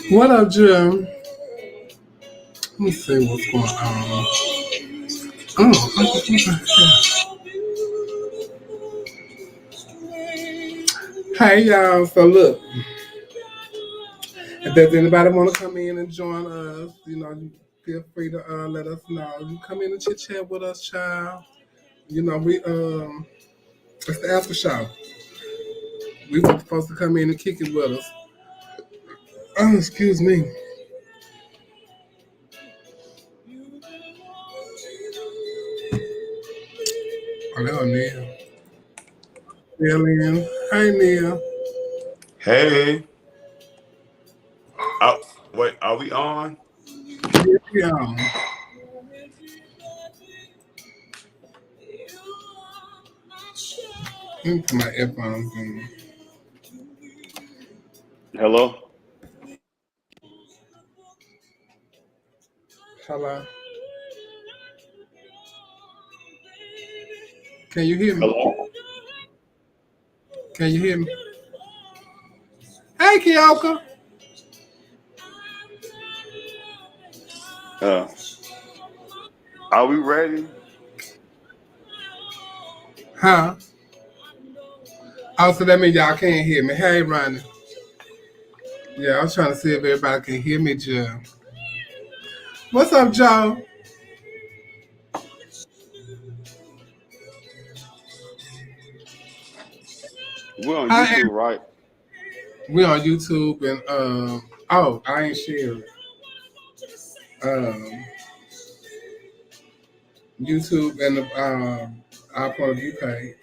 What up, Jim? Let me see what's going on. Hey, y'all. So, look, if there's anybody want to come in and join us, feel free to let us know. You come in and chit chat with us, child. We it's the after show. We were supposed to come in and kick it with us. Oh, excuse me. Hello, Neil. Neil. Hey, Neil. Hey. Oh, wait, are we on? Yeah. Let me put my earphones in. Hello? Hello. Can you hear me? Hello? Can you hear me? Hey, Kyoka. Are we ready? Huh? Oh, so that means y'all can't hear me. Hey, Ronnie. Yeah, I was trying to see if everybody can hear me, Joe. What's up, Joe? We're on Hi, YouTube, right? we on YouTube and I ain't sharing. Um, YouTube and the our point of view page.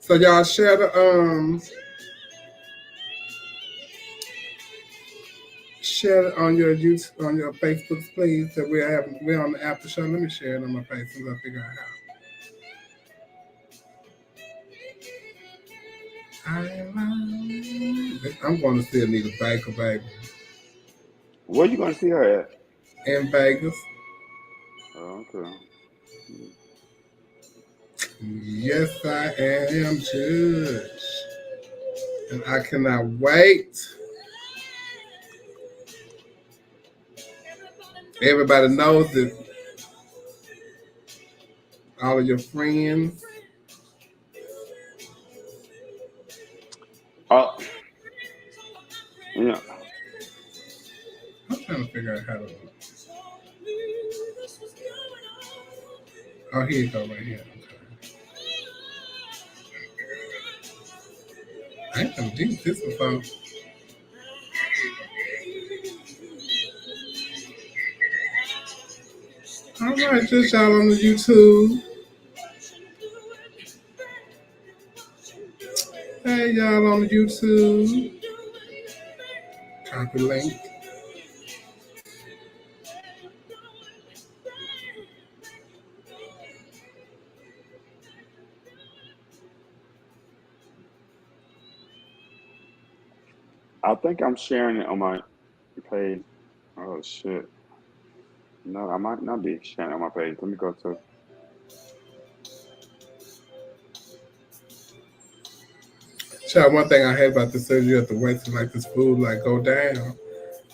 So y'all share the share it on your YouTube on your Facebook, please. That we're on the after show. Let me share it on my Facebook. I figure out how. I'm going to still need a Baker, baby. Where you going to see her at? In Vegas. Oh, okay. Yes, I am, Judge. And I cannot wait. Everybody knows that all of your friends. Yeah. I'm trying to figure out how to. Oh, here you go, right here. Okay. I ain't never did this before. All right, just y'all on the YouTube. Hey, y'all on the YouTube. Copy link. I think I'm sharing it on my page. Oh, shit. No, I might not be sharing it on my page. Let me go to. Child, one thing I hate about this is you have to wait to like this food like go down.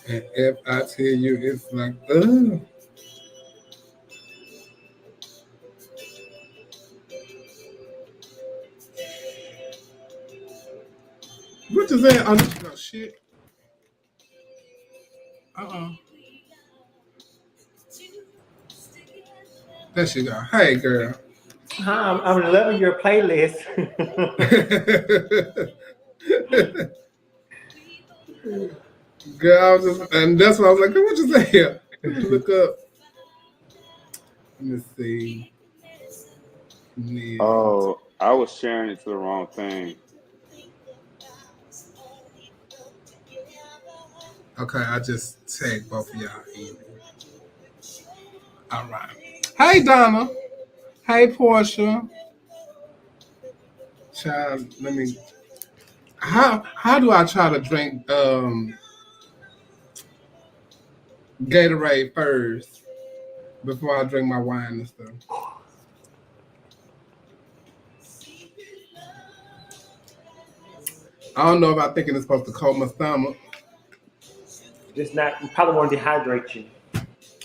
And if I tell you, it's like, ugh. What is that? Oh, shit. There she go. Hey, girl. Hi, I'm loving your playlist. Girl, I was just, and that's why I was like, what you say here? Look up. Let me see. Yeah. Oh, I was sharing it to the wrong thing. Okay, I just tagged both of y'all in. All right. Hey, Donna. Hey, Portia. Child, how do I try to drink Gatorade first before I drink my wine and stuff? I don't know if I thinking it's supposed to coat my stomach. Just not. You probably want to dehydrate you.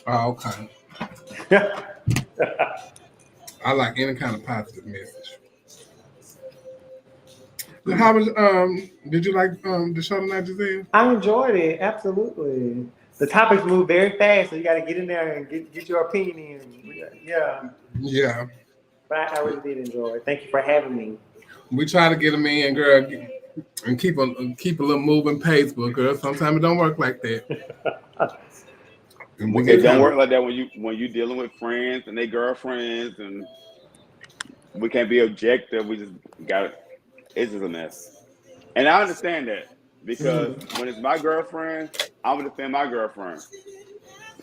Oh, okay. I like any kind of positive message. How was did you like the show tonight, Giselle? I enjoyed it. Absolutely. The topics move very fast, so you got to get in there and get your opinion in. Yeah. Yeah. But I really did enjoy it. Thank you for having me. We try to get them in, girl, and keep a little moving pace, but girl, sometimes it don't work like that. And It don't work like that when you dealing with friends and they girlfriends, and we can't be objective. We just got it. It's just a mess, and I understand that because when it's my girlfriend, I'm gonna defend my girlfriend.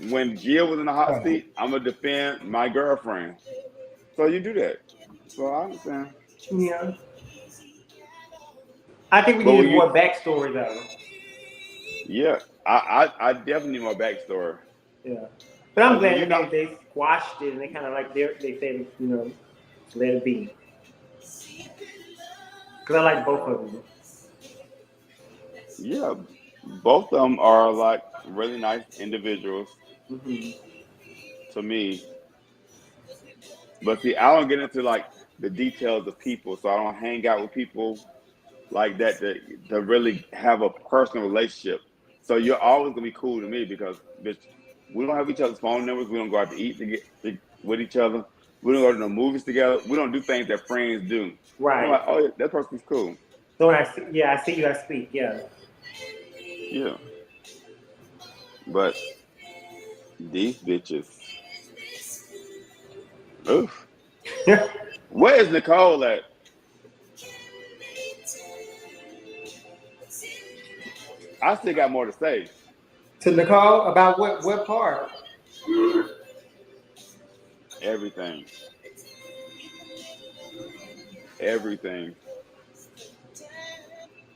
When Jill was in the hot seat, I'm gonna defend my girlfriend. So you do that. So I understand. Yeah. I think we But need when more backstory though. Yeah, I definitely need more backstory. Yeah. But I'm When glad you that not- they squashed it and they kind of like they said, let it be. Because I like both of them. Yeah, both of them are like really nice individuals to me. But see, I don't get into like the details of people, so I don't hang out with people like that to really have a personal relationship. So you're always gonna be cool to me because bitch, we don't have each other's phone numbers. We don't go out to eat with each other. We don't go to no movies together. We don't do things that friends do. Right. I'm like, oh yeah, that person's cool. So when I see you, I speak. Yeah. Yeah. But these bitches. Oof. Where is Nicole at? I still got more to say. To Nicole about what part? Everything.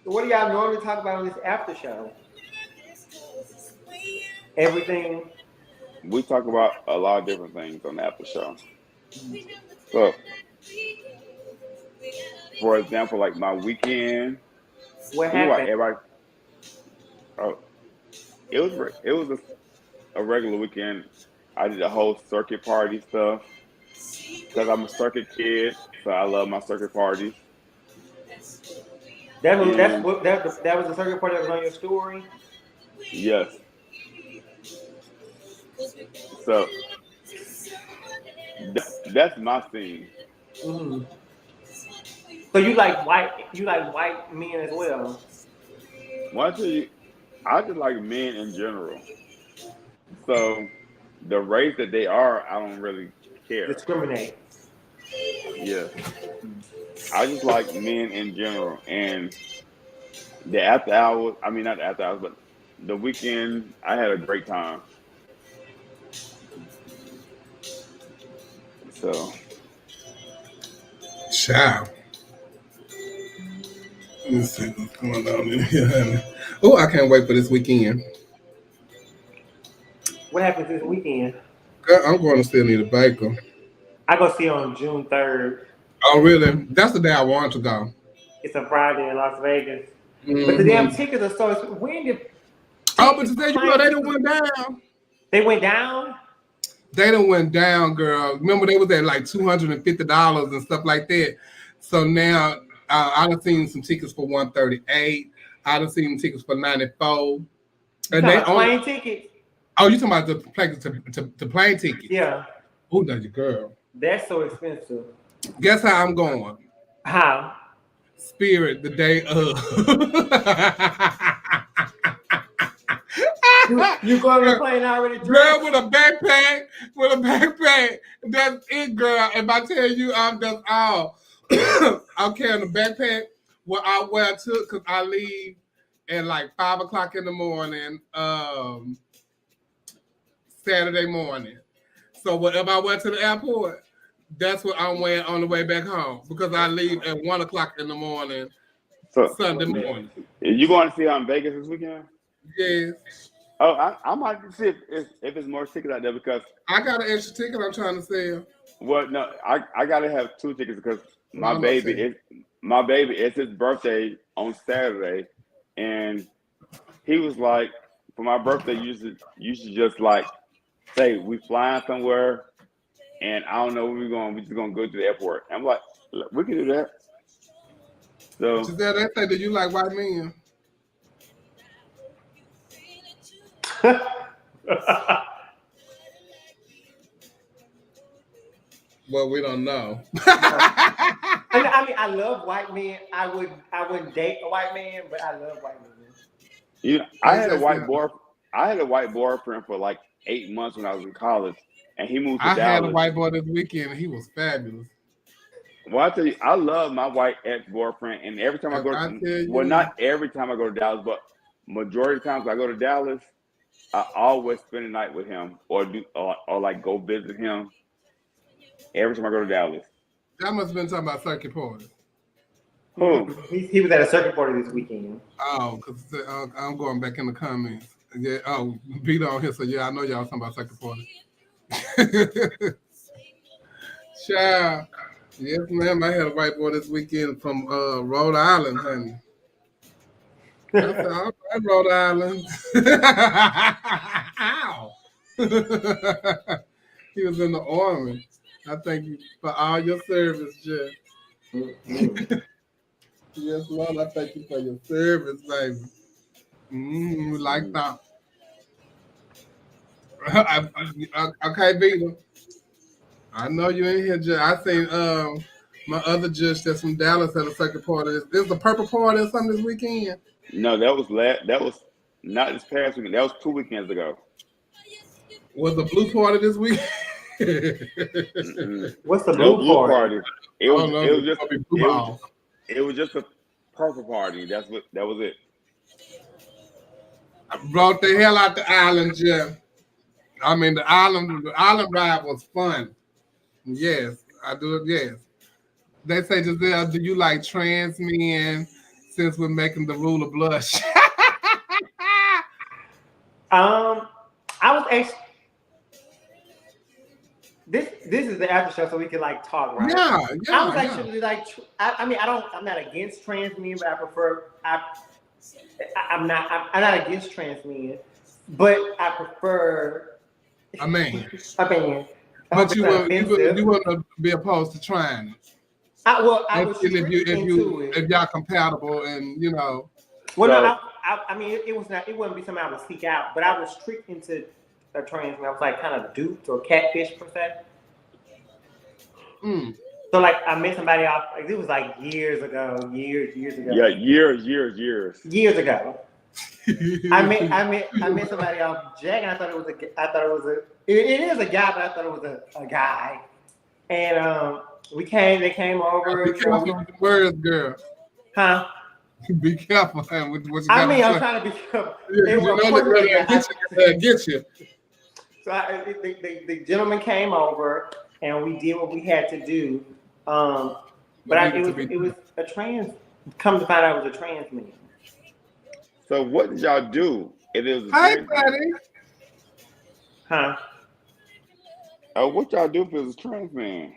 What do y'all normally talk about on this after show? Everything. We talk about a lot of different things on the after show. So, for example, like my weekend. What You know what, happened? everybody? Oh, it was a regular weekend. I did a whole circuit party stuff because I'm a circuit kid, so I love my circuit parties. That was And that was the circuit part that was on your story. yes, so that's my thing. Mm-hmm. So you like white men as well. One thing, I just like men in general. So the race that they are, I don't really care. Discriminate. Yeah, I just like men in general, and the after hours. I mean, not the after hours, but the weekend. I had a great time. So Ciao. Let me see what's going on in here, honey. Oh, I can't wait for this weekend. What happens this weekend? Girl, I'm going to still need a baker. I go see on June 3rd. Oh, really? That's the day I wanted to go. It's a Friday in Las Vegas. Mm-hmm. But the damn tickets are so expensive. When did Oh, but today, they done went down. They went down? They done went down, girl. Remember, they was at like $250 and stuff like that. So now, I done seen some tickets for $138. I done seen tickets for $94. And they plane tickets? Oh, you talking about the plane tickets? Yeah. Who does your girl? That's so expensive. Guess how I'm going? How? Spirit the day of. You going to the plane already dressed? Girl, with a backpack. That's it, girl. If I tell you, that's all. I'm carrying a backpack. Where I took because I leave at like 5 o'clock in the morning, Saturday morning. So whatever I went to the airport, that's what I'm wearing on the way back home because I leave at 1 o'clock in the morning So Sunday morning. you going to see her in Vegas this weekend? Yes. Oh, I might see if it's more tickets out there because I got an extra ticket I'm trying to sell. well, no, I gotta have 2 tickets because Well, I'm not saying. my baby it's his birthday on Saturday, and he was like, for my birthday, you should just like say we flying somewhere, and I don't know where we're going. We're just gonna go to the airport. I'm like, we can do that. So Giselle, they say, do you like white men? Well, we don't know. I mean, I love white men. I wouldn't date a white man, but I love white men. I had a white boyfriend for like 8 months when I was in college, and he moved to I Dallas. had a white boy this weekend, and he was fabulous. Well, I tell you, I love my white ex-boyfriend, and every time I go, not every time I go to Dallas, but majority of times I go to Dallas, I always spend the night with him, or like go visit him. Every time I go to Dallas. That must have been talking about circuit party. Who? He was at a circuit party this weekend. Oh, because I'm going back in the comments. Yeah. Oh, Peter on here. So yeah, I know y'all talking about circuit party. Child. Yes, ma'am. I had a white boy this weekend from Rhode Island, honey. I said, all right, Rhode Island. Ow. He was in the Army. I thank you for all your service, Jeff. Mm-hmm. Yes, Lord, I thank you for your service, baby. We like that. Okay, Vita. I know you in here, Judge. I seen my other judge that's from Dallas at a circuit party. Is the purple party or something this weekend? No, that was not this past weekend. That was 2 weekends ago. Was the blue party this week? What's the blue party? It was just a purple party. That was it. I brought the hell out the island, Jeff. I mean, the island ride was fun. Yes, I do it. Yes. They say, Giselle, do you like trans men since we're making the rule of blush? I was actually. This is the after show, so we can like talk, right? Yeah. I was actually like, I mean, I'm not against trans men, but I prefer. I'm not against trans men, but I prefer. I mean. But you wouldn't be opposed to trying it. I was if y'all compatible and you know. Well, no, I mean it wouldn't be something I would seek out, but I was tricked into a trans man. I was like kind of duped or catfish per se. So like I met somebody off. Like, it was like years ago. Yeah, years ago. I met somebody off Jack, and I thought it was a. It is a guy, but I thought it was a guy. And they came over. Be careful with the words, girl. Huh? Be careful with what you I mean, I'm trying to be careful. Get you. So the gentleman came over, and we did what we had to do. But it was a trans. Come to find out, it was a trans man. So what did y'all do? It is. Hi, buddy. Huh? What y'all do if it was a trans man?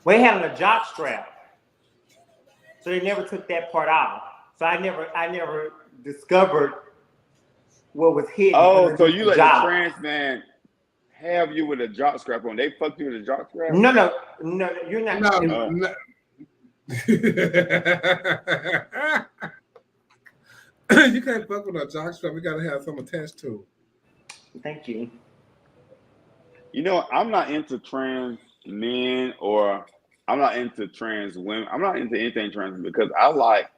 We had on a jock strap, so they never took that part off. So I never discovered what was hidden. Oh, so you let a trans man have you with a jock strap on? They fucked you with a jock strap? No, you're not. No. You can't fuck with a jock strap. We gotta have some attached to it. Thank you. You know, I'm not into trans men or I'm not into trans women. I'm not into anything trans because I like,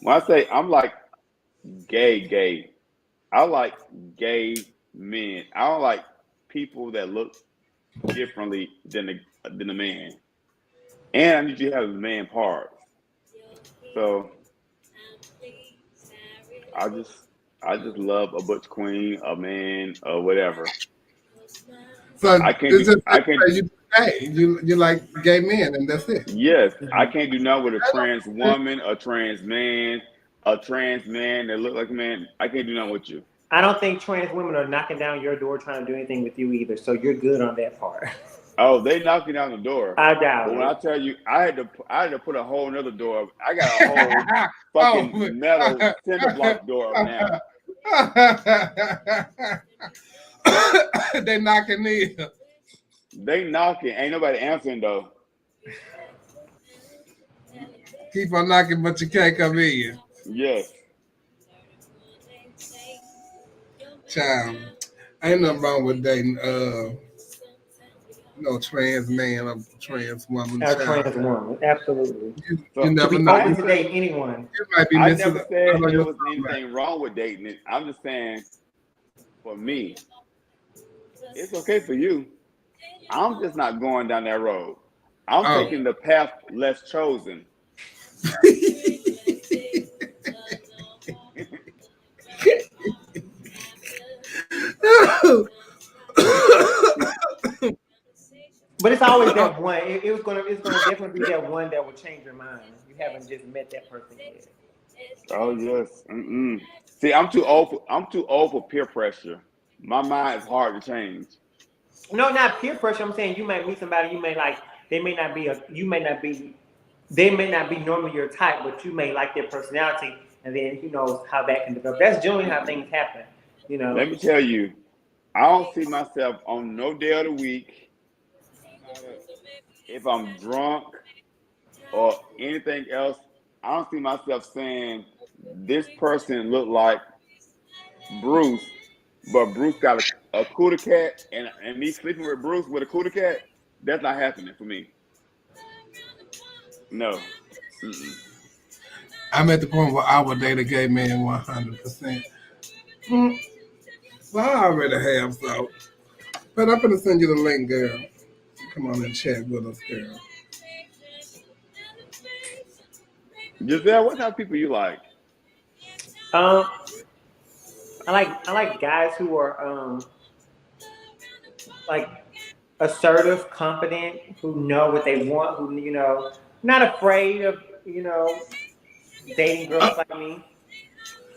when I say I'm like gay, I like gay men. I don't like people that look differently than the man. And I need you to have the man parts. So I just love a butch queen, a man, or whatever. So I can't. Hey, you like gay men, and that's it. Yes, I Mhm. can't do nothing with a I trans don't- woman, a trans man that look like a man. I can't do nothing with you. I don't think trans women are knocking down your door trying to do anything with you either. So you're good on that part. Oh, they knocked me down the door. I But doubt when I it. tell you, I had to put a whole another door up. I got a whole oh, fucking metal cinder block door up now. they knocking me. They knocking, ain't nobody answering though. Keep on knocking, but you can't come in. Yes, Child, ain't nothing wrong with dating no trans man or trans woman. A Child, trans woman, absolutely. you so To never be know. open to date anyone. You might be I missing never out said on there your was soulmate. anything wrong with dating it. I'm just saying, for me, it's okay for you. I'm just not going down that road. I'm Oh. taking the path less chosen. But it's always that one. It's gonna definitely be that one that will change your mind. You haven't just met that person yet. Oh yes. Mm-mm. See, I'm too old for peer pressure. My mind is hard to change. No, not peer pressure. I'm saying you might meet somebody. You may like. They may not be a. You may not be. They may not be normally your type, but you may like their personality, and then who knows how that can develop. That's generally how things happen. You know. Let me tell you, I don't see myself on no day of the week. If I'm drunk or anything else, I don't see myself saying this person looked like Bruce, but Bruce got a cooter cat, and me sleeping with Bruce with a cooter cat. That's not happening for me. No. Mm-mm. I'm at the point where I would date a gay man 100%. Well, I already have, so. But I'm gonna send you the link, girl. Come on and chat with us, girl. Giselle, what kind of people you like? Um, I like guys who are like assertive, confident, who know what they want, who not afraid of dating girls like me.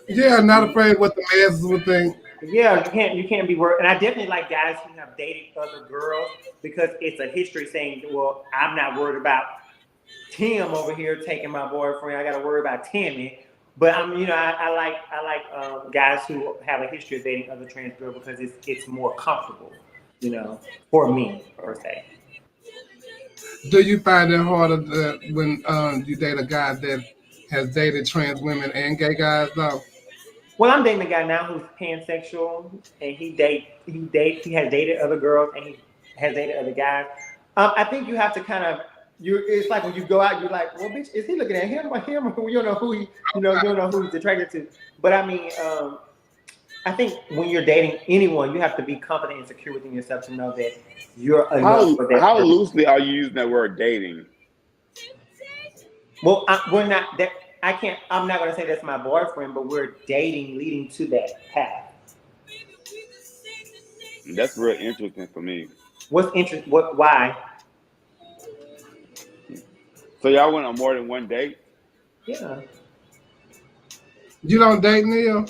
Yeah, not afraid what the masses would think. Yeah, you can't be worried. And I definitely like guys who have dated other girls because it's a history saying, well, I'm not worried about Tim over here taking my boyfriend. I got to worry about Timmy. But I like guys who have a history of dating other trans girls because it's more comfortable, for me per se. Do you find it harder when you date a guy that has dated trans women and gay guys, though? Well, I'm dating a guy now who's pansexual, and he has dated other girls, and he has dated other guys. I think you have to kind of It's like when you go out, you're like, well, bitch, is he looking at him or him? You don't know who you don't know who he's attracted to. But I mean, I think when you're dating anyone, you have to be confident and secure within yourself to know that you're enough for that How person. loosely are you using that word dating? Well, we're not that. I can't. I'm not going to say that's my boyfriend, but we're dating, leading to that path. That's real interesting for me. What's interest? What? Why? So y'all went on more than one date? Yeah. You don't date, Neil?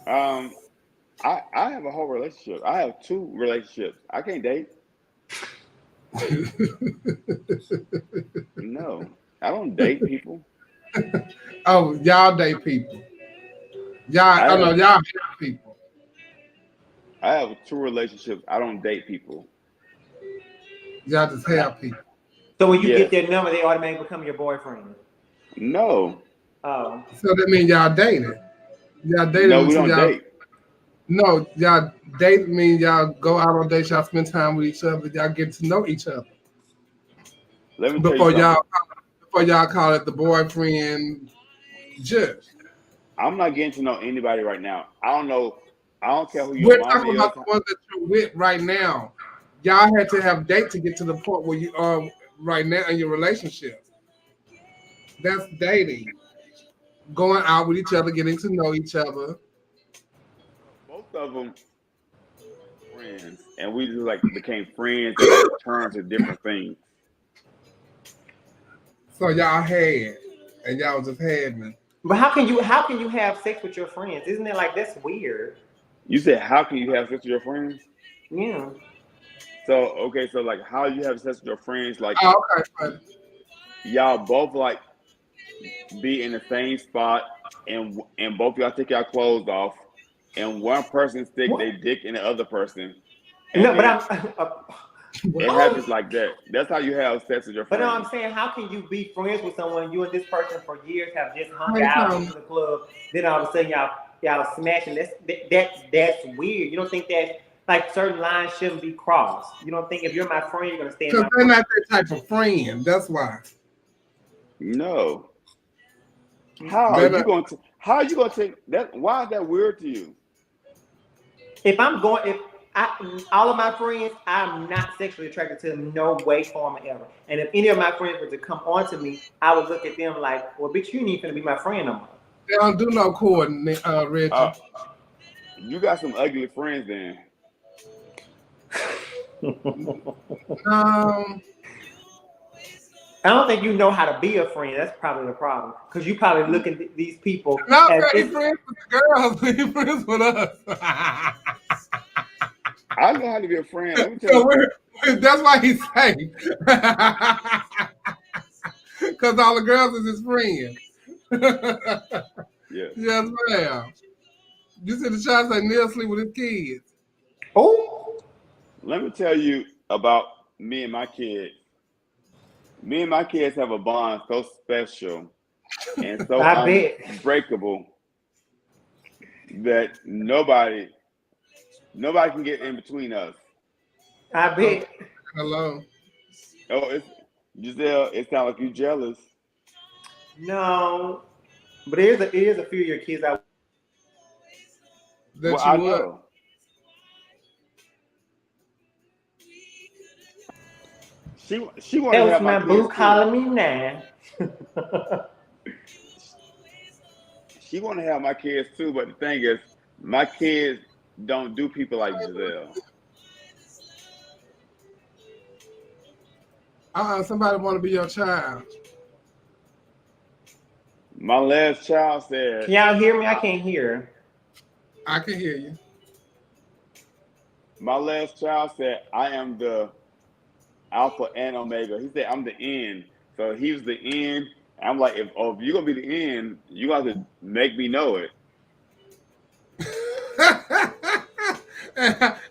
I have a whole relationship. I have 2 relationships. I can't date. No, I don't date people. Oh, y'all date people. Y'all have people. I have 2 relationships. I don't date people. Y'all just have people. So when you Yes. get their number, they automatically become your boyfriend. No. Oh. So that means y'all dated. Y'all dated No, we until don't y'all. date. No, y'all date means y'all go out on dates, y'all spend time with each other, y'all get to know each other. Let me tell you something. Before y'all call it the boyfriend just. I'm not getting to know anybody right now. I don't know. I don't care who your We're mom talking is. about the ones that you're with right now. Y'all had to have date to get to the point where you are right now in your relationship. That's dating. Going out with each other, getting to know each other. Both of them friends, and we just like became friends and like turned to different things. So y'all had, and y'all just had me. But how can you have sex with your friends? Isn't it like that's weird? You said, how can you have sex with your friends? Yeah. So okay, so like how you have sex with your friends, like Oh, okay, buddy. y'all both like be in the same spot, and both y'all take your clothes off, and one person stick their dick in the other person, and No, but then it what? happens like that. That's how you have sex with your But no, friends. I'm saying, how can you be friends with someone you and this person for years have just hung Hey, out, Tom. went to the club, then all of a sudden y'all smashing? That's weird. You don't think that like certain lines shouldn't be crossed? You don't think if you're my friend, you're gonna stay in Because my they're friend? not that type of friend. That's why. No. How They're you not. gonna? How you gonna take that? Why is that weird to you? If all of my friends, I'm not sexually attracted to them, no way, form, or ever. And if any of my friends were to come on to me, I would look at them like, well, bitch, you ain't finna be my friend no more. They don't do no coordinate, Reggie. You got some ugly friends then. I don't think you know how to be a friend. That's probably the problem. Because you probably look at these people No, as he's friends with the girls. He's friends with us. I know how to be a friend. Let me tell So you. that's why he's saying. Because all the girls is his friends. Yeah. Yes, ma'am. You see the shots like Neil sleep with his kids. oh, Let me tell you about me and my kids. Me and my kids have a bond so special and so I bet. unbreakable that nobody can get in between us. I bet. Hello. Oh, it's Giselle. It sounds like you jealous. No, but it is a few of your kids out. That Well, you I would. know. She want to Else have my my kids boo too. calling me now. She want to have my kids too, but the thing is, my kids don't do people like Giselle. Somebody want to be your child. My last child said, Can y'all hear me? I can't hear. I can hear you. my last child said, I am the Alpha and Omega. He said, I'm the end. So he was the end. I'm like, if you're going to be the end, you got to make me know it.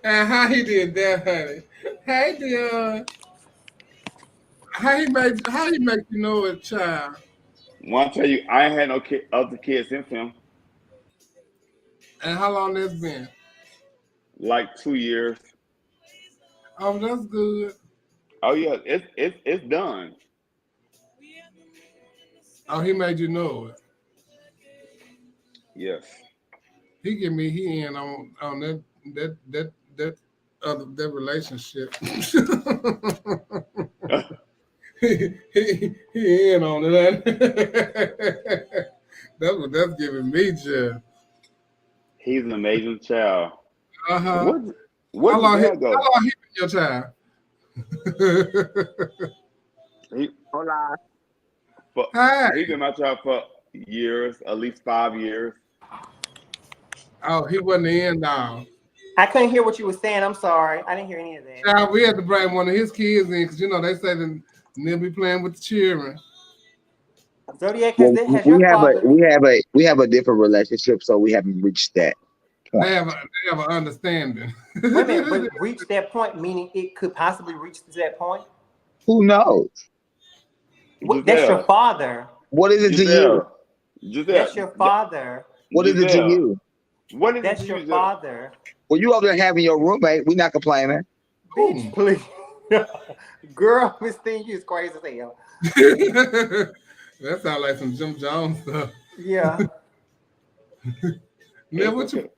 And how he did that, honey? Hey, Dion. How he make you know it, child? Want to tell you, I ain't had no other kids since him. And how long that's been? Like 2 years. Oh, that's good. Oh yeah, it's done. Oh, he made you know it. Yes. He in on that relationship. he in on it. That's what that's giving me, Jeff. He's an amazing child. Uh-huh. Where How long he Giselle go? been your child? Hola. He's been my child for years, at least 5 years. Oh, he wasn't the end all. I couldn't hear what you were saying. I'm sorry. I didn't hear any of that. Child, we had to bring one of his kids in because they say that they'll be playing with the children. Zodiac, Well, has your father? we have a different relationship, so we haven't reached that point. They have an understanding. Wait a minute, but reach that point, meaning it could possibly reach to that point? Who knows? That's your father. What is it to you? Giselle. That's your father. What is it to you? What is That's it to your you, father. Well, you over there having your roommate. We're not complaining. Bitch, please. Girl, Miss Thing, you is crazy as hell. That sounds like some Jim Jones stuff. Yeah. Now, what you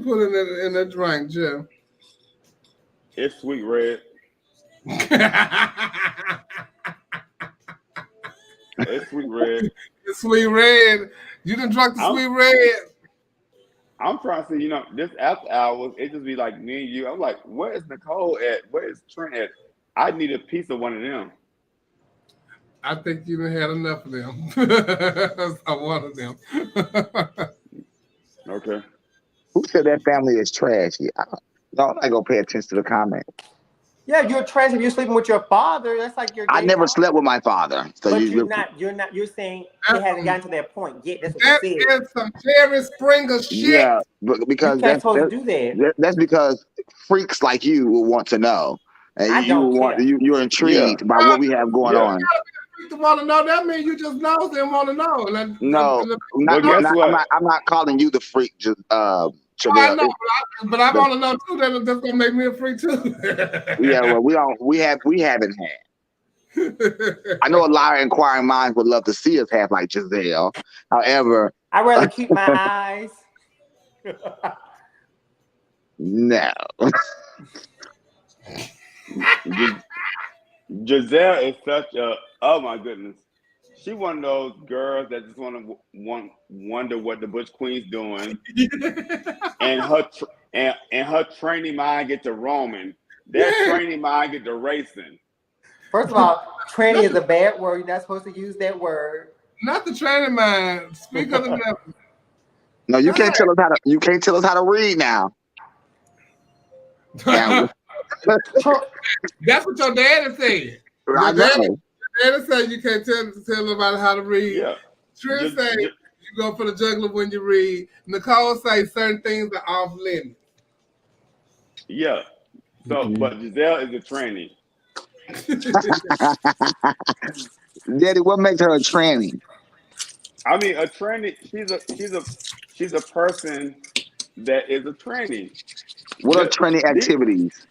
put in that drink, Jeff? It's Sweet Red. It's Sweet Red. It's Sweet Red. You done drunk the Sweet Red? I'm trying to see, this after hours, it just be like me and you. I'm like, where is Nicole at? Where is Trent at? I need a piece of one of them. I think you done had enough of them. I wanted them. Okay. Who said that family is trashy? No, I'm not gonna pay attention to the comment. Yeah, you're trash if you're sleeping with your father. That's like your. I never slept with my father. So but you're not. You're saying it hasn't gotten to that point yet. That's what That you said. is some Jerry Springer shit. Yeah, because you can't supposed to do that. That's because freaks like you will want to know, and I don't care. You're intrigued by what we have going on. To want to know, that means you just know and want to know. I'm not calling you the freak. I know, but I want to know too. That's gonna make me a freak too. Yeah, well, we haven't had. I know a lot of inquiring minds would love to see us have like Giselle. However, I'd rather keep my eyes. No. Giselle is such a, oh my goodness. She one of those girls that just wonder what the Butch Queen's doing, and her training mind get to roaming. Their training mind get to racing. First of all, tranny is a bad word. You're not supposed to use that word. Not the training mind. Speak of the devil. No, you can't tell us how to. You can't tell us how to read now. That's what your daddy said. I know. Daddy said you can't tell nobody how to read. Yeah. Trent say you go for the juggler when you read. Nicole say certain things are off limits. Yeah. So, but Giselle is a tranny. Daddy, what makes her a tranny? I mean, a tranny. She's a person that is a tranny. What are tranny activities?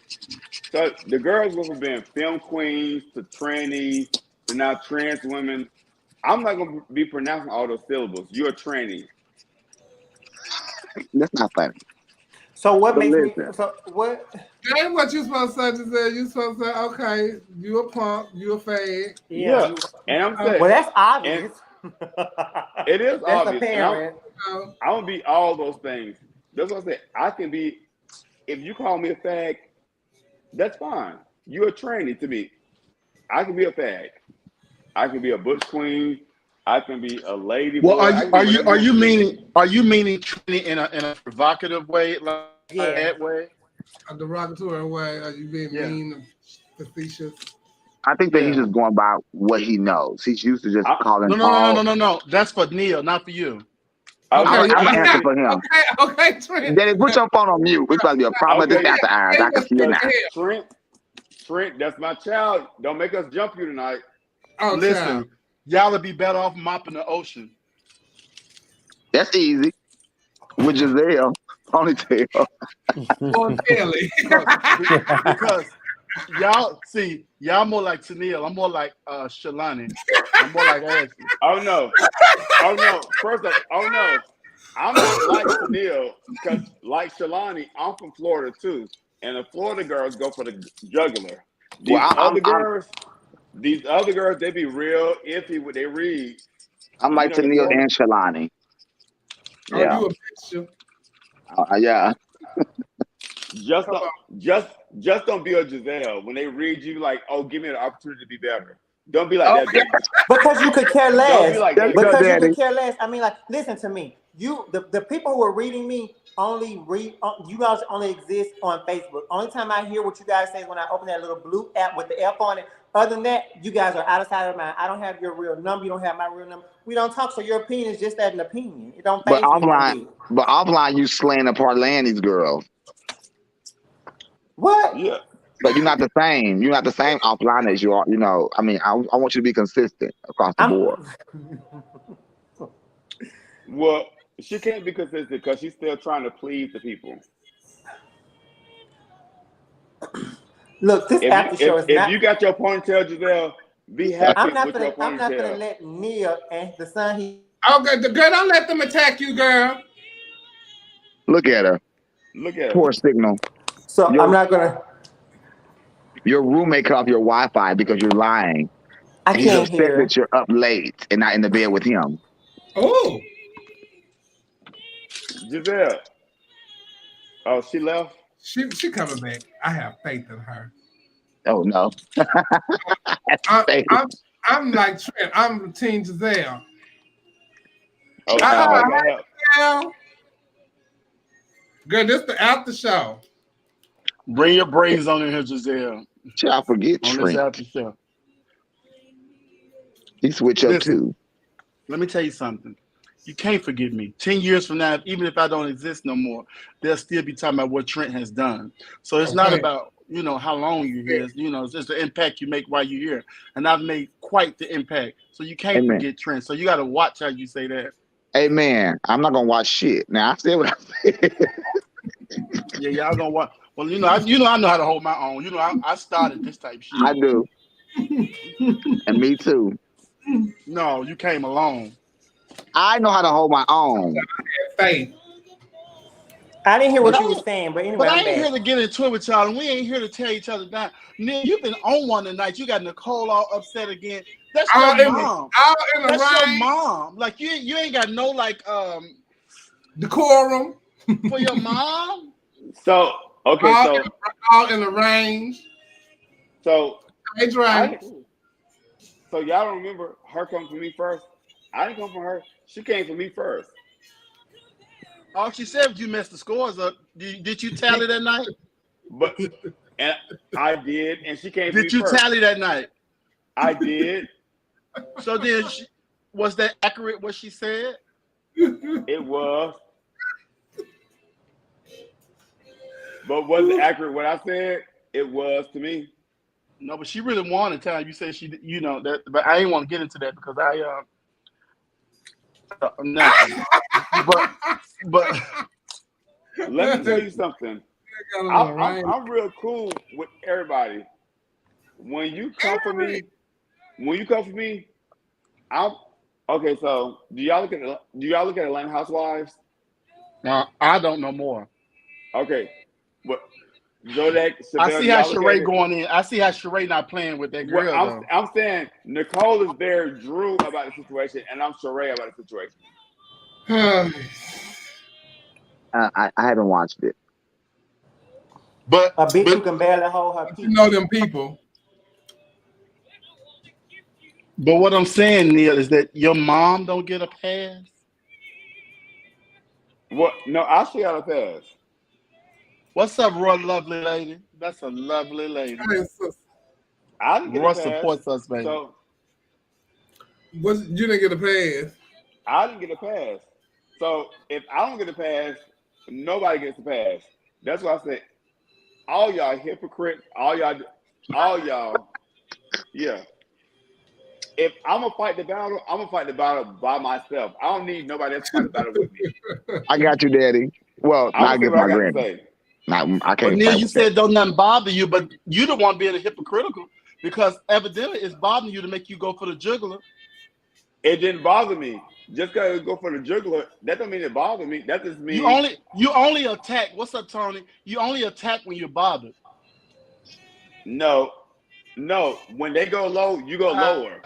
So the girls go from being film queens to trannies to now trans women. I'm not gonna be pronouncing all those syllables. You're a tranny. That's not funny. So what makes me? So what? That ain't what you supposed to say, Giselle. You supposed to say, okay, you a punk, you a fag. Yeah. And I'm saying, well, that's obvious. It is that's obvious. Apparent. I'm gonna be all those things. That's what I said. I can be. If you call me a fag, that's fine. You're a tranny to me. I can be a fag. I can be a Butch Queen. I can be a lady. Well, boy. are you meaning tranny in a provocative way, like that way? A derogatory way? Are you being mean, facetious? I think that he's just going by what he knows. He's used to just calling. No. That's for Neil, not for you. I'm answering for him. Okay, Trent. Daddy, put your phone on mute. It's about to be a problem with this after hours. I can see it now. Trent, that's my child. Don't make us jump you tonight. Oh, listen, y'all would be better off mopping the ocean. That's easy. With Giselle, ponytail. Because y'all more like Tennille. I'm more like Shalani. I'm more like Ashley. Oh no. First off, no. I'm not like Tennille because, like Shalani, I'm from Florida too, and the Florida girls go for the jugular. These other girls, they be real iffy when they read. I'm like Tennille and Shalani. Yeah. Oh, you a picture? Yeah. Just don't be a Giselle. When they read you, like, oh, give me an opportunity to be better. Don't be like that. Because you could care less. Don't be like that. Because you could care less. I mean, like, listen to me. The people who are reading me only read. You guys only exist on Facebook. Only time I hear what you guys say is when I open that little blue app with the F on it. Other than that, you guys are out of sight of mind. I don't have your real number. You don't have my real number. We don't talk. So your opinion is just that an opinion. It don't phase me. But offline, you slaying apart these girls. What? Yeah. But you're not the same. You're not the same offline as you are. You know, I mean, I want you to be consistent across the board. Well, she can't be consistent because she's still trying to please the people. Look, this after show is not. If you got your ponytail, Giselle, be happy with your ponytail. I'm not gonna let Neil and the son Okay, the girl, don't let them attack you, girl. Look at her. Poor signal. So I'm not gonna. Your roommate cut off your Wi-Fi because you're lying. I can't hear. That you're up late and not in the bed with him. Oh, Giselle, Oh, she left. She coming back. I have faith in her. Oh no. I'm Faith. I'm like Trent. I'm Team Giselle. Oh, Ah, that helped. Giselle. Girl, this the after show. Bring your brains on in here, Giselle. Shall forget On this Trent. after show. He switch up Listen. too. Let me tell you something. You can't forget me. 10 years from now, even if I don't exist no more, they'll still be talking about what Trent has done. So it's not Okay. about, how long you're here. It's just the impact you make while you're here. And I've made quite the impact. So you can't Amen. forget Trent. So you got to watch how you say that. Hey man, I'm not gonna watch shit. Now I said what I said. Yeah, y'all gonna watch. Well, I know how to hold my own. I started this type shit. I do. And me too. No, you came along. I know how to hold my own. Faith. I didn't hear what But you were saying, but anyway, But I I'm ain't back. here to get into it with y'all, and we ain't here to tear each other down. Neil, you've been on one tonight. You got Nicole all upset again. That's All your in mom. the That's your rain. mom. Like you ain't got no Decorum. for your mom. So okay, All in the rain. so Hey, Dre. so y'all don't remember her coming for me first? I didn't come for her. She came for me first. All she said was you messed the scores up. Did you tally that night? But and I did, and she came for me Did you first. tally that night? I did. So then, was that accurate what she said? It was. But was it accurate what I said? It was to me. No, but she really won the time. You said she, that, but I ain't want to get into that because nothing. but Let me tell you something. I'm real cool with everybody. When you come for me, I'm okay. So do y'all look at Atlanta Housewives? I don't know more. Okay, but Zodek, I see how Sheree going in. I see how Sheree not playing with that girl. Well, I'm saying Nicole is very Drew about the situation, and I'm Sheree about the situation. I haven't watched it. But A bitch who can barely hold her You peace. know them people. But what I'm saying, Neil, is that your mom don't get a pass. What? No, I still got a pass. What's up, Roy, lovely lady? That's a lovely lady. I didn't get Roy a pass. supports us, baby. So you didn't get a pass. I didn't get a pass. So if I don't get a pass, nobody gets a pass. That's why I said, all y'all hypocrites, all y'all, yeah. If I'm gonna fight the battle, I'm gonna fight the battle by myself. I don't need nobody else to fight the battle with me. I got you, Daddy. Well, I'm not gonna say against what I my got to granny. say. I But can't Neil, fight you with said don't nothing bother you, but you the one being hypocritical because evidently it's bothering you to make you go for the juggler. It didn't bother me. Just because I go for the juggler, that don't mean it bothered me. That just means You only attack. What's up, Tony? You only attack when you're bothered. no. When they go low, you go lower.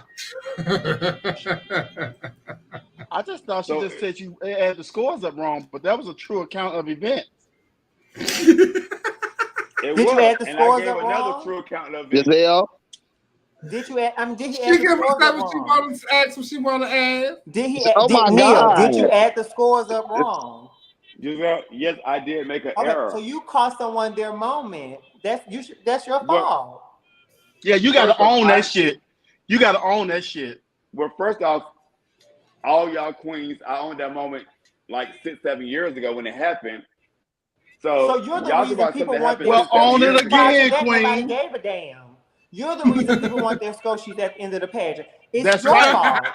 I just thought she So- just said you had the scores up wrong, but that was a true account of events. It Did you was, add the and scores I gave up another wrong? true account of it. Giselle? Did you add? Did he She add the can scores say up what she wrong? wanted to ask, what she want to ask. Did he? Oh my Neil, God. did you add the scores up wrong? Giselle, yes, I did make an Okay, error. so you cost someone their moment. That's your Well- fault. Yeah, you got to First off, own that shit. You got to own that shit. Well, first off, all y'all queens, I owned that moment like 6-7 years ago when it happened. So So you're the y'all reason about people something that want happened their Well, 6-7 own years it ago. again. Prior to that, nobody Queen. gave a damn. You're the reason people want their score sheets at the end of the pageant. It's That's your right. fault.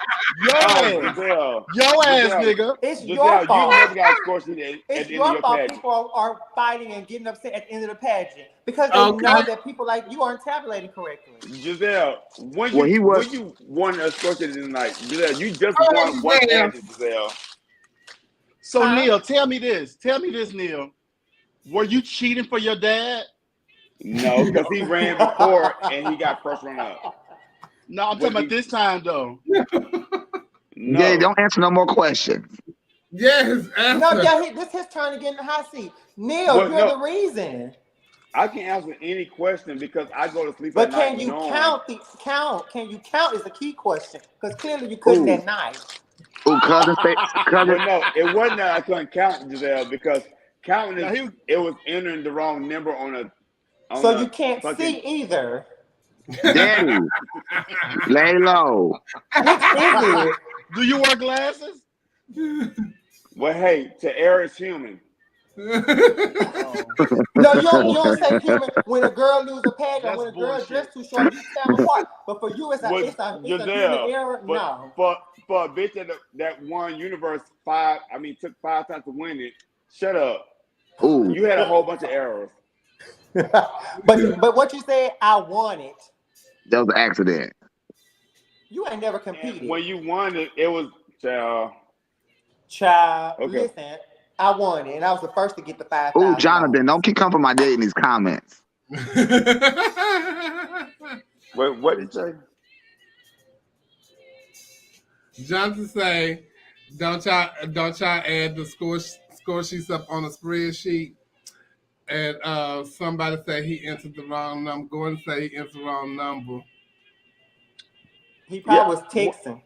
Your Oh, ass. Giselle, Your ass, Giselle. nigga. It's Giselle, your you fault. never got a score sheet at It's the end of your your fault pageant. people are fighting and getting upset at the end of the pageant because they Okay. know that people like you aren't tabulating correctly. Giselle, when Well, he you was- when you won a score sheet tonight, Giselle, you just Oh, won one man. pageant, Giselle. So, Huh? Neil, tell me this, Neil. Were you cheating for your dad? No, because he ran before and he got first run up. No, I'm talking about this time, though. No. Yeah, don't answer no more questions. Yes, answer. No, yeah, this his turn to get in the hot seat. Neil, Well, you're no. the reason. I can answer any question because I go to sleep But at night can you knowing. count? Can you count is the key question. Because clearly you couldn't Ooh. that night. Ooh, cousin, cousin. Well, no, it wasn't that I couldn't count, Giselle, because counting Now, it was entering the wrong number on a. So you can't see either. Daddy, lay low. Which is it? do you wear glasses? Well, hey, to err is human. Oh. No, you don't say human when a girl lose a pad or That's when a girl bullshit. dressed too short, you tell them apart. But for you, it's a human error. But No. for a bitch that won Universe took 5 times to win it. Shut up. Ooh, You had a whole bunch of errors. but what you said, I won it. that was an accident. You ain't never And competed. when you won it, it was Child, Okay. listen, I won it, and I was the first to get the $5,000. Ooh, Jonathan, don't keep coming for my dad in these comments. what did you say? Jonathan say, don't y'all add the score sheets up on a spreadsheet. And somebody say he entered the wrong number. Gordon say he entered the wrong number. He probably was texting.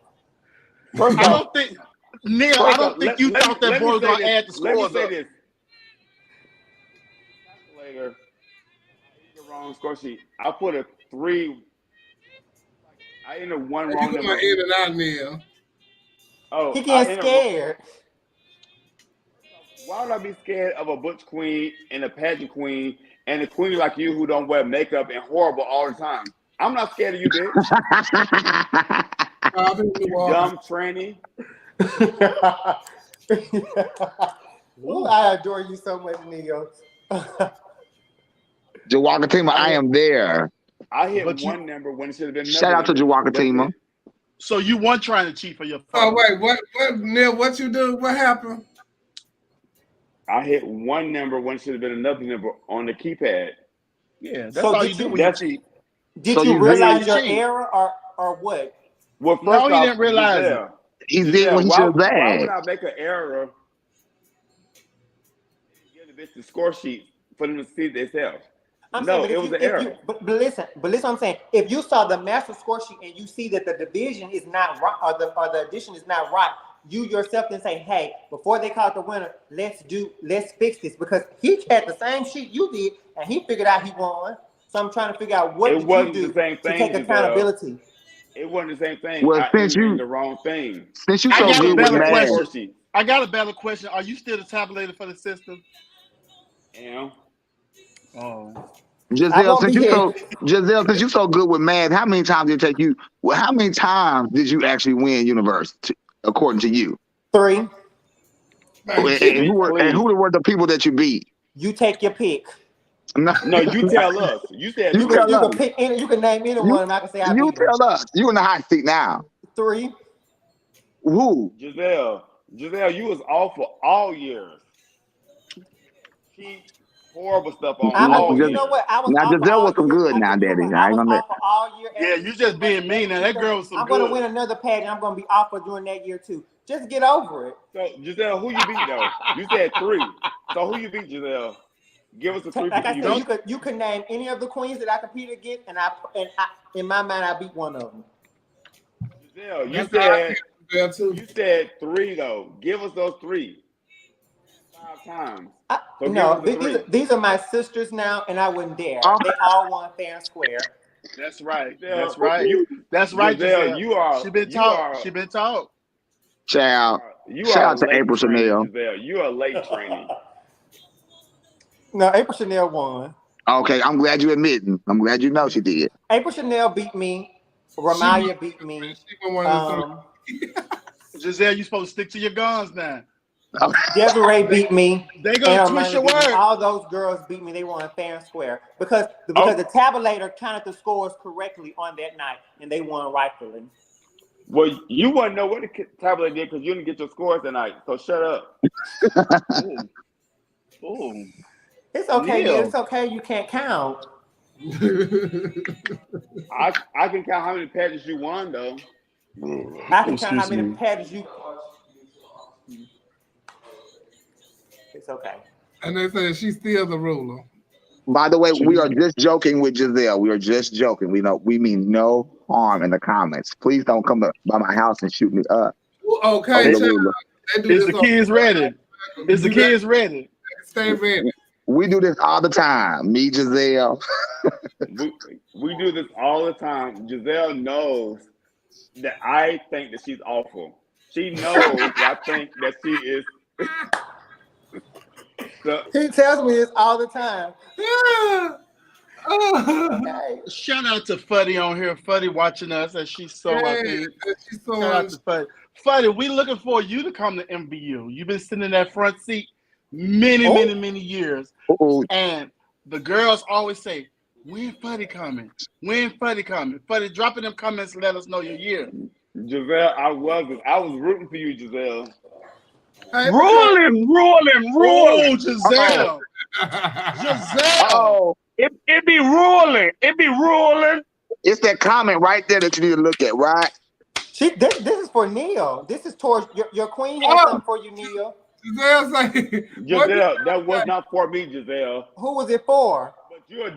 First I off, don't think, Neil, I don't think you thought that boy was going to add the Let me scores say up. this. Calculator, I used the wrong score sheet. I put a 3. I entered one You wrong come number. in and out, Neil. Oh, He I getting entered- scared. Why would I be scared of a butch queen and a pageant queen and a queen like you who don't wear makeup and horrible all the time? I'm not scared of you, bitch. Dumb tranny. Ooh, I adore you so much, Neil. Jawaka Tima, I am there. I hit But one number when it should have been another Shout out to number. Jawaka That's Tima. it. So you weren't trying to cheat for your Oh phone. wait, what Neil? What you do? What happened? I hit one number when it should have been another number on the keypad. Yeah, that's So all did you do you- when you That's- cheat. Did So you you realize your cheat. error or what? Well, first No, he off, didn't realize Giselle, He did Giselle, what he why should have would said. I make an error and give the bitch the score sheet for them to see themselves? I'm No, saying, it was an error. but listen, what I'm saying. If you saw the master score sheet and you see that the division is not right or the addition is not right, you yourself can say, hey, before they call it the winner, let's fix this, because he had the same sheet you did and he figured out he won. So I'm trying to figure out what It did wasn't you do the same to thing, take Giselle. accountability. It wasn't the same thing. Well, I since entered in you- the wrong thing. Since you I so got a good with better math, question. I got a better question. Are you still the tabulator for the system? Yeah. Oh. I Giselle, won't since be you so good with math, how many times did it take you? Well, how many times did you actually win Universe, according to you? 3. And who were the people that you beat? You take your pick. No, you tell us. You said You three. tell You us. can pick any. You can name anyone, and I can say I You beat them. tell us. You in the hot seat now. 3. Who? Giselle, you was off for all years. She horrible stuff on all You years. know what? I was Now, off for Giselle all was some year. good now, you know Daddy. what? I I ain't was gonna off for all year. Yeah, you just being mean. Now that girl was some I'm good. gonna win another pageant. I'm gonna be off for during that year too. Just get over it. So Giselle, who you beat though? You said 3. So who you beat, Giselle? Give us the 3 Like I people said, you could name any of the queens that I competed against, and I in my mind I beat one of them. Giselle, you said 3 though. Give us those 3. 5 times. So No, give us the 3. these are my sisters now, and I wouldn't dare. Oh. They all won fair and square. That's right. Giselle, That's right. That's right, Giselle, Giselle. you are. She been you taught. are- She been taught. Child. You Shout are out to late April training, Chanel. Giselle. You are late training. No, April Chanel won. Okay, I'm glad you admitting. I'm glad you know she did. April Chanel beat me. Ramaya beat me. She won one of the Giselle, you supposed to stick to your guns now. Desiree beat me. They gonna and twist Hermione your beat me. word. All those girls beat me. They won fair and square because the tabulator counted the scores correctly on that night, and they won rightfully. Well, you wouldn't know what the tablet did because you didn't get your scores tonight. So shut up. Ooh. It's okay. Neil. It's okay. You can't count. I can count how many pageants you won though. I can count how Excuse many me. pageants you. It's okay. And they say she's still the ruler. By the way, we are just joking with Giselle. We are just joking. We mean no harm in the comments. Please don't come by my house and shoot me up. Okay, the child. ruler. They do Is this the kids ready? Is the kids ready? Stay ready. We do this all the time. Me, Giselle. We do this all the time. Giselle knows that I think that she's awful. She knows I think that she is. So, He tells me this all the time. Yeah. Oh. Okay. Shout out to Fuddy on here. Fuddy watching us, and she's so I think. She's so Shout out to Fuddy. Fuddy, we looking for you to come to MVU. You've been sitting in that front seat many years. Uh-oh. And the girls always say, when Fuddy coming? When Fuddy coming? Fuddy, drop in them comments and let us know you're here. Giselle, I was rooting for you, Giselle. Hey, Rolling. Oh, Giselle. Giselle. Oh, It be rolling. It be rolling. it's that comment right there that you need to look at, right? This is for Neil. This is towards your queen has something for you, Neil. Giselle say, Giselle, that was not for me, Giselle. Who was it for? But you're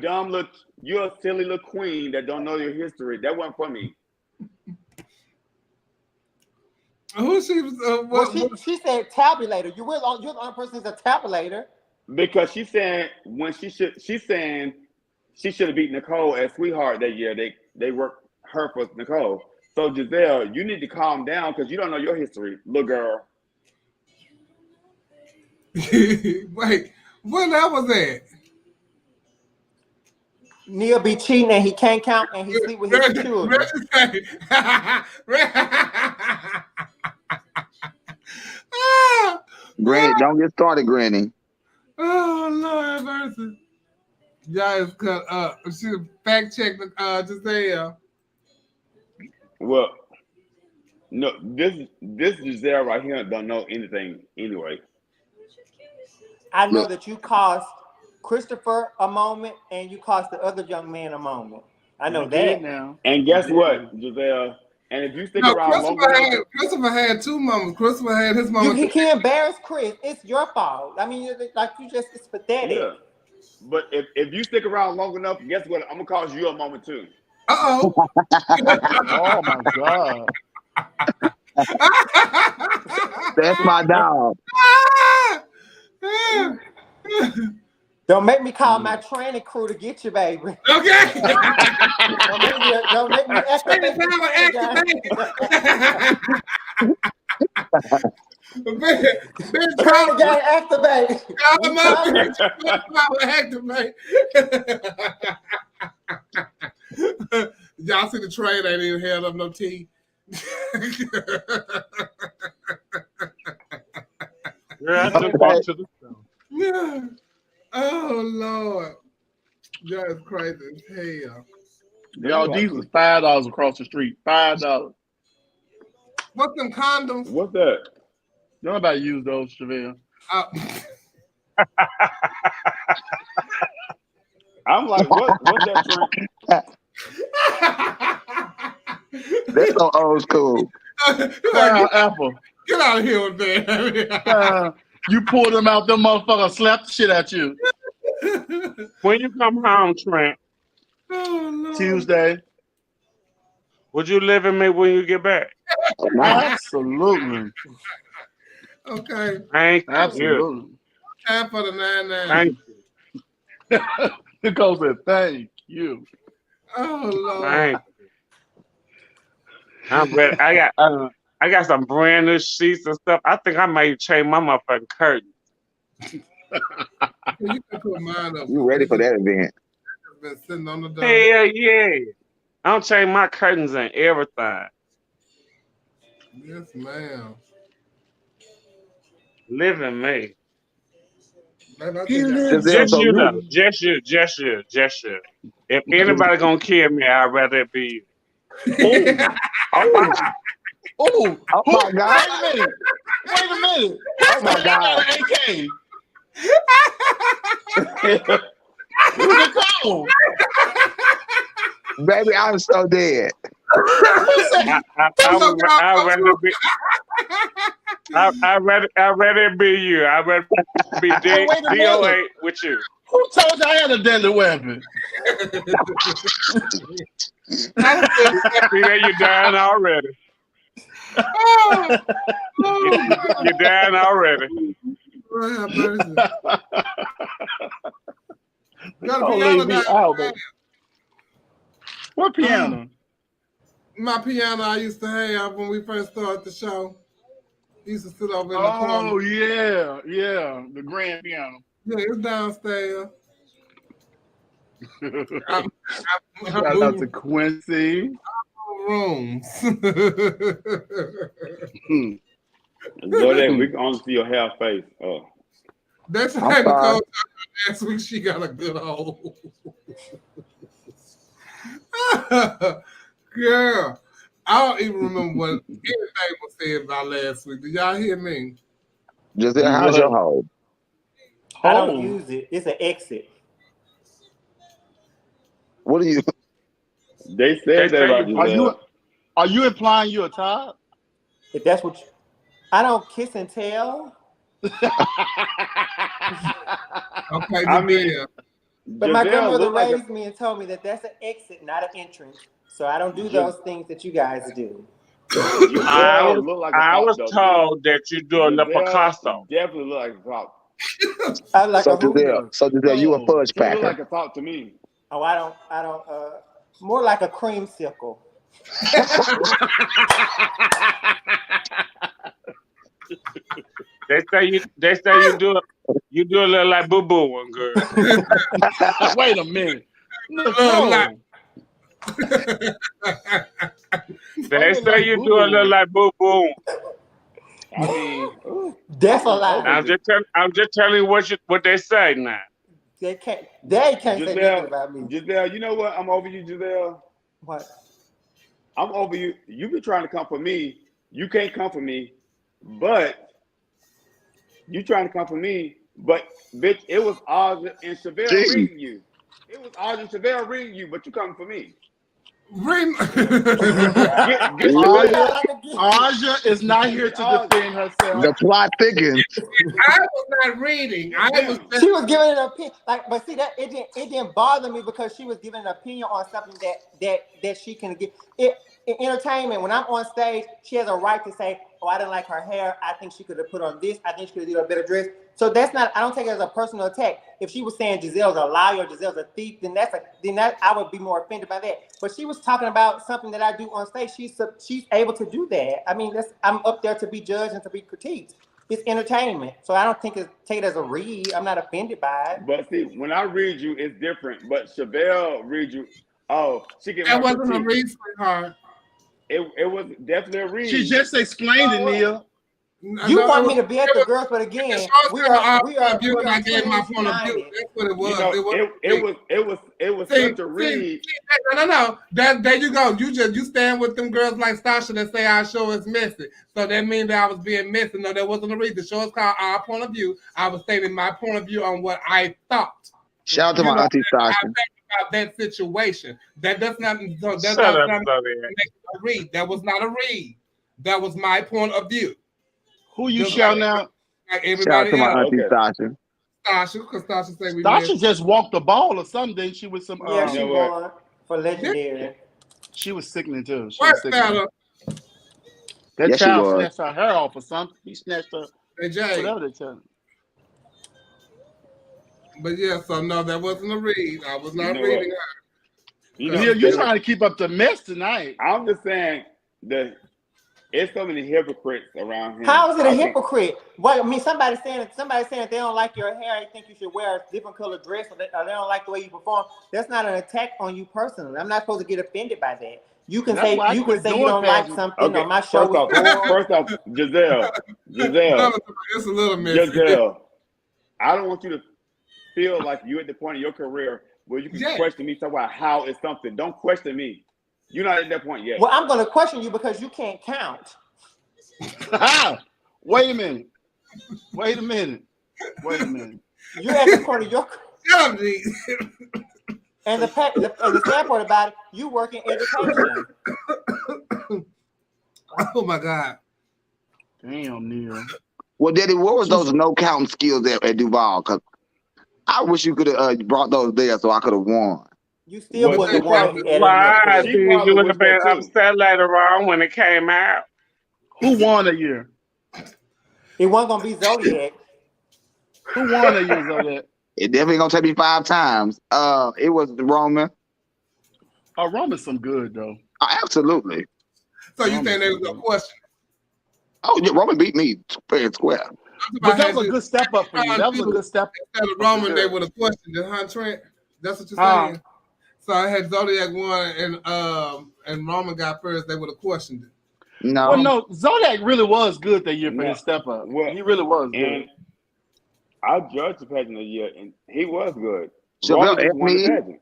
a silly little queen that don't know your history. That wasn't for me. who she was? Well, she said tabulator. You're the only person that's a tabulator. Because she's saying she should have beat Nicole as sweetheart that year. They worked her for Nicole. So Giselle, you need to calm down because you don't know your history, little girl. Wait, when that was at? Neil be cheating and he can't count and he sleep with his children. Granny, don't get started, Granny. Oh Lord have mercy. Y'all is cut up. She fact checked Giselle. Well, no, this Giselle right here don't know anything anyway. I know that you cost Christopher a moment and you cost the other young man a moment. I know that. Now. And guess what, Giselle? And if you stick around long enough, Christopher had two moments. Christopher had his moment. He can't embarrass Chris. It's your fault. I mean, it's pathetic. yeah. But if you stick around long enough, guess what? I'm gonna cause you a moment too. Uh-oh. Oh my God. That's my dog. Don't make me call my training crew to get you, baby. Okay. Don't make me activate. Training gang activate. Y'all see the train ain't even held up no tea. Yeah, I just walked to the stone. Yeah. Oh Lord. Y'all is crazy as hell. Y'all, these was $5 across the street. $5. What's them condoms? What's that? Nobody use those, Chevelle. I'm like, what's that drink? That's so old school. Apple. Get out of here with that. You pull them out, them motherfuckers slap the shit at you. When you come home, Trent, Oh, Lord. Tuesday. would you live in me when you get back? Absolutely. Okay. Thank you. Absolutely. Time for the 9-9. Thank you. Nicole said, thank you. Oh Lord. Thank you. I'm ready. I got some brand new sheets and stuff. I think I might change my motherfucking curtain. You can put mine up. You ready for that event? Been sitting on the door. Hell yeah. I'm changing my curtains and everything. Yes, ma'am. Live in me. Man, I He think lives Just so you you- though. Just you. If anybody gonna kill me, I'd rather it be you. Oh, Oh my God. Wait a minute. Oh my God. AK. Nicole. Baby, I'm so dead. I'd rather be you. I'd rather be Wait a minute. DOA with you. Who told you I had a deadly weapon? See that you're dying already. You're dying already. Lord have mercy. Got a Don't piano leave me down out, there. baby. What piano? My piano I used to have when we first started the show. Used to sit over in the corner. Oh yeah, the grand piano. Yeah, it's downstairs. Shout out to Quincy. Rooms. Go there. We can only see your hair face. Oh. That's I'm right, sorry. Nicole. Last week she got a good hole. Girl, I don't even remember what anything was said about last week. Did y'all hear me? Just how's your hole? I don't use it. It's an exit. What do you? They said that about Giselle. Are you implying you're a top? If that's what I don't kiss and tell. Okay, I mean, yeah. But my Giselle grandmother look like raised me and told me that that's an exit, not an entrance. So I don't do those things that you guys do. I was though. told that you do a little Picasso. Definitely look like a top. I like So a hookah. Giselle, you a fudge She look packer. like a top to me. Oh, I don't. More like a creamsicle. They say you do a little like Boo Boo one, girl. Wait a minute. They say you do a little like Boo Boo. I mean, That's a lie. I'm just telling you what they say now. They can't say Giselle, nothing about me. Giselle, you know what? I'm over you, Giselle. What? I'm over you. You be trying to come for me. You can't come for me, but you trying to come for me. But bitch, it was Aja and Chevelle reading you. It was Aja and Chevelle reading you, but you coming for me. Aja is not here to defend herself. The plot thickens. I was not reading. She was giving an opinion, but see that it didn't bother me because she was giving an opinion on something that she can give. In entertainment, when I'm on stage, she has a right to say, "Oh, I didn't like her hair. I think she could have put on this. I think she could have done a better dress." So that's not. I don't take it as a personal attack. If she was saying Giselle's a liar, Giselle's a thief, then I would be more offended by that. But she was talking about something that I do on stage. She's able to do that. I mean, I'm up there to be judged and to be critiqued. It's entertainment, so I don't take it as a read. I'm not offended by it. But see, when I read you, it's different. But Chevelle read you. Oh, she can. That wasn't a read, sweetheart. It was definitely a read. She just explained it, Neil. You want me to be at the girls, but again, we are. I gave my point of view. That's what it was. It was such a read. No. There you go. You stand with them girls like Stasha that say our show is messy. So that means that I was being messy. No, that wasn't a read. The show is called Our Point of View. I was stating my point of view on what I thought. Shout out to my auntie Stasha. About that situation. That does not. So that Shut does up, not make a read. That was not a read. That was my point of view. Who you shouting out? Like Shout out everybody to my else. auntie Stasha. Stasha, because Stasha said we Stasha just walked the ball or something. Didn't she with some? Yeah, she won for legendary. She was sickening too. She What was sickening. fella? That Yes, she child was. snatched her hair off or something. He snatched her. Hey, Jay. Whatever they tell him. But yeah, so no, that wasn't a read. I was not know reading what? her. You know, Neil, you're trying to keep up the mess tonight. I'm just saying that it's so many hypocrites around here. How is it a hypocrite? What I mean, somebody saying if they don't like your hair, they think you should wear a different color dress, or they don't like the way you perform. That's not an attack on you personally. I'm not supposed to get offended by that. You can say you don't like something on my show. First off, Giselle, It's a little messy. Giselle, I don't want you to feel like you're at the point of your career where you can question me, talk about how it's something. Don't question me. You're not at that point yet. Well, I'm going to question you because you can't count. Wait a minute. You're at the point of your. And the sad part about it, you work in education. Oh my God. Damn, Neil. Well, Daddy, what was those no counting skills at Duval? Cause I wish you could have brought those there so I could have won. You still Well, was she the one probably- who edited Why? your She Dude, probably you would was have been that too. upset later on when it came out. Who won that year? It wasn't gonna be Zodiac. Who won that year, Zodiac? It definitely gonna take me 5 times. It was the Roman. Oh, Roman's some good though. Absolutely. So you think there was no question? Oh, yeah, Roman beat me fair and square. But that was a good step up for you. That was a good step. Instead of Roman, they would have questioned it, huh, Trent? That's what you're saying. So I had Zodiac won and Roman got first. They would have questioned it. No. Well, no, Zodiac really was good that year for No. his step up. Well, He really was good. And I judged the pageant of the year, and he was good. Chevelle Roman just won the asked me-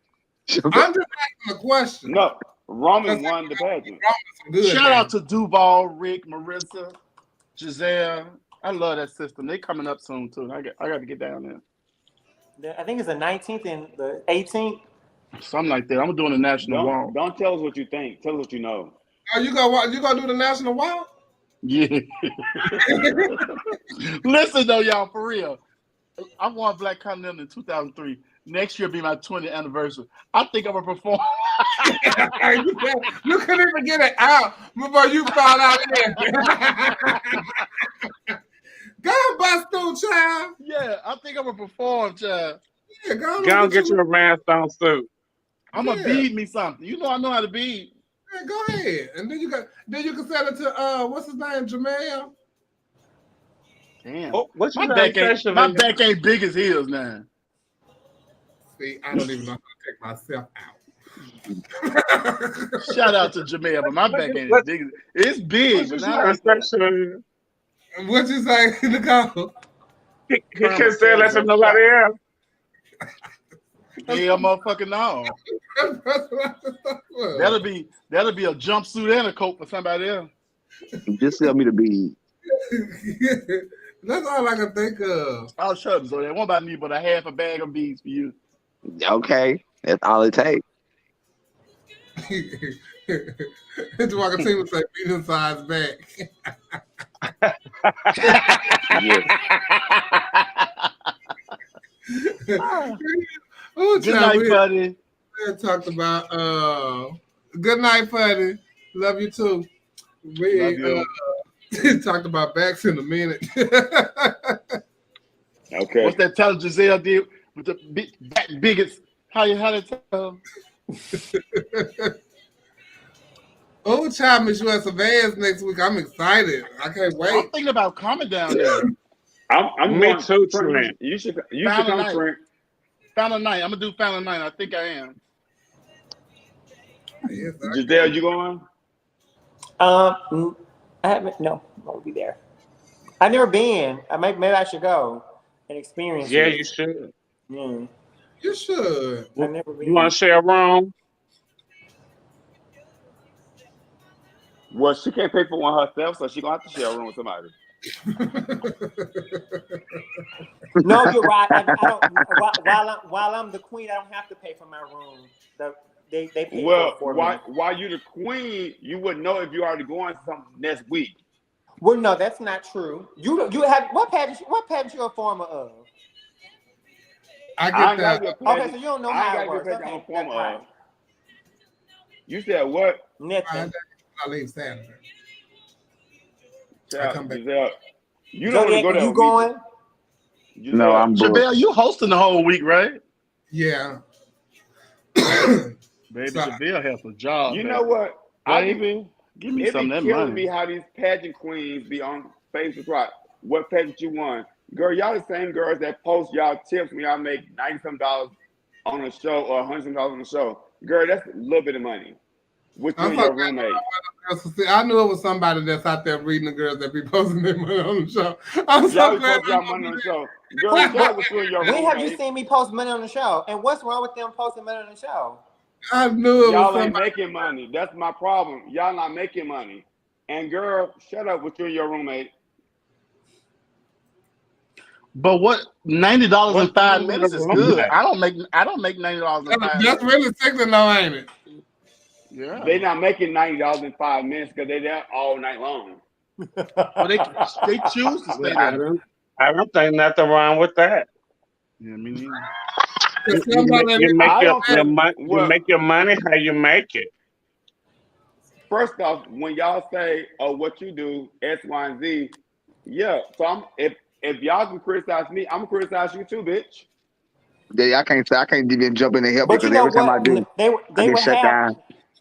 pageant. I'm just asking a question. No, Roman won the pageant. Good Shout man. out to Duval, Rick, Marissa, Giselle. I love that system. They coming up soon too. I got to get down there. I think it's the 19th and the 18th. Something like that. I'm doing a national wall. Don't tell us what you think. Tell us what you know. Oh, you gonna do the national wild? Yeah. Listen though, y'all, for real. I won Black Continental in 2003. Next year will be my 20th anniversary. I think I'm gonna perform. You couldn't even get it out before you found out it. Go on, bust through, child. Yeah, I think I'm gonna perform, child. Yeah, go Go and get you a rhinestone suit. I'm gonna bead me something. You know I know how to bead. Yeah, go ahead, and then you can sell it to what's his name, Jamel. Damn. Oh, what you My back ain't big as his now. See, I don't even know how to take myself out. Shout out to Jamel, but my back ain't as big as it's big. But now What you say, Nicole? He can't sell that to nobody else. yeah, motherfucking no. That'll be a jumpsuit and a coat for somebody else. Just sell me the bead. That's all I can think of. I'll shut up, so that won't about me but a half a bag of beads for you. Okay, that's all it takes. It's walking team would say medium size back. Oh, Good night, buddy. We talked about good night, buddy. Love you too. We Love you. talked about backs in a minute. Okay. What's that tell Giselle did with the biggest? How they tell? Oh, child, Miss U.S. Advance next week. I'm excited. I can't I'm wait. thinking about coming down there. I'm Me going too, Trent. Trent. You should Found a come, night. Trent. Found night. I'm gonna do Found night. I think I am. Yes, Giselle, you going? I haven't. No, I won't be there. I've never been. Maybe I should go and experience. Yeah, it. you should. Mm. you should. I've never been. You want to share a room? Well, she can't pay for one herself, so she gonna have to share a room with somebody. No, you're right. I don't. While I'm the queen, I don't have to pay for my room. They pay Well, for why me. while you the queen, you wouldn't know if you already going something next week. Well, no, that's not true. You have what pageant you a former of? I I get ain't gotta that. be a Okay, pageant. so you don't know I how ain't it gotta works. be a pageant Okay, on form that's fine. of. You said what? Nothing. I leave Saturday. Child, come back. Giselle, you don't want to Zodiac, go there. you with going? me. Giselle, No, I'm booked. Chevelle, you hosting the whole week, right? Yeah. Baby, So- Chevelle has a job. You baby. know what? Baby, give me It some be of that killing money. me how these pageant queens be on Facebook. Right? What pageant you won? Girl, y'all the same girls that post y'all tips when y'all make $90-some on a show or $100-some on the show. Girl, that's a little bit of money. With you and your roommate. I knew it was somebody that's out there reading the girls that be posting their money on the show. I'm Y'all so be glad. posting y'all money on the show. Girl, that was you and your When have you roommate. seen me post money on the show? And what's wrong with them posting money on the show? I knew it Y'all was ain't somebody. making money. That's my problem. Y'all not making money. And girl, shut up with you and your roommate. But what $90 in What's 5 minutes is wrong with good. that? I don't make $90 in 5 That's minutes. really sick though, ain't it? Yeah. They not making $90 in 5 minutes because they there all night long. Well, they choose to stay I there. don't think nothing wrong with that. Yeah, me neither. Cause You somebody make I your don't think. money. You Well, make your money how you make it. first off, when y'all say, "Oh, what you do X, Y, and Z," yeah. So if y'all can criticize me, I'm gonna criticize you too, bitch. Yeah, I can't even jump in and help But you because know every time I what? do, They I they get would shut have down.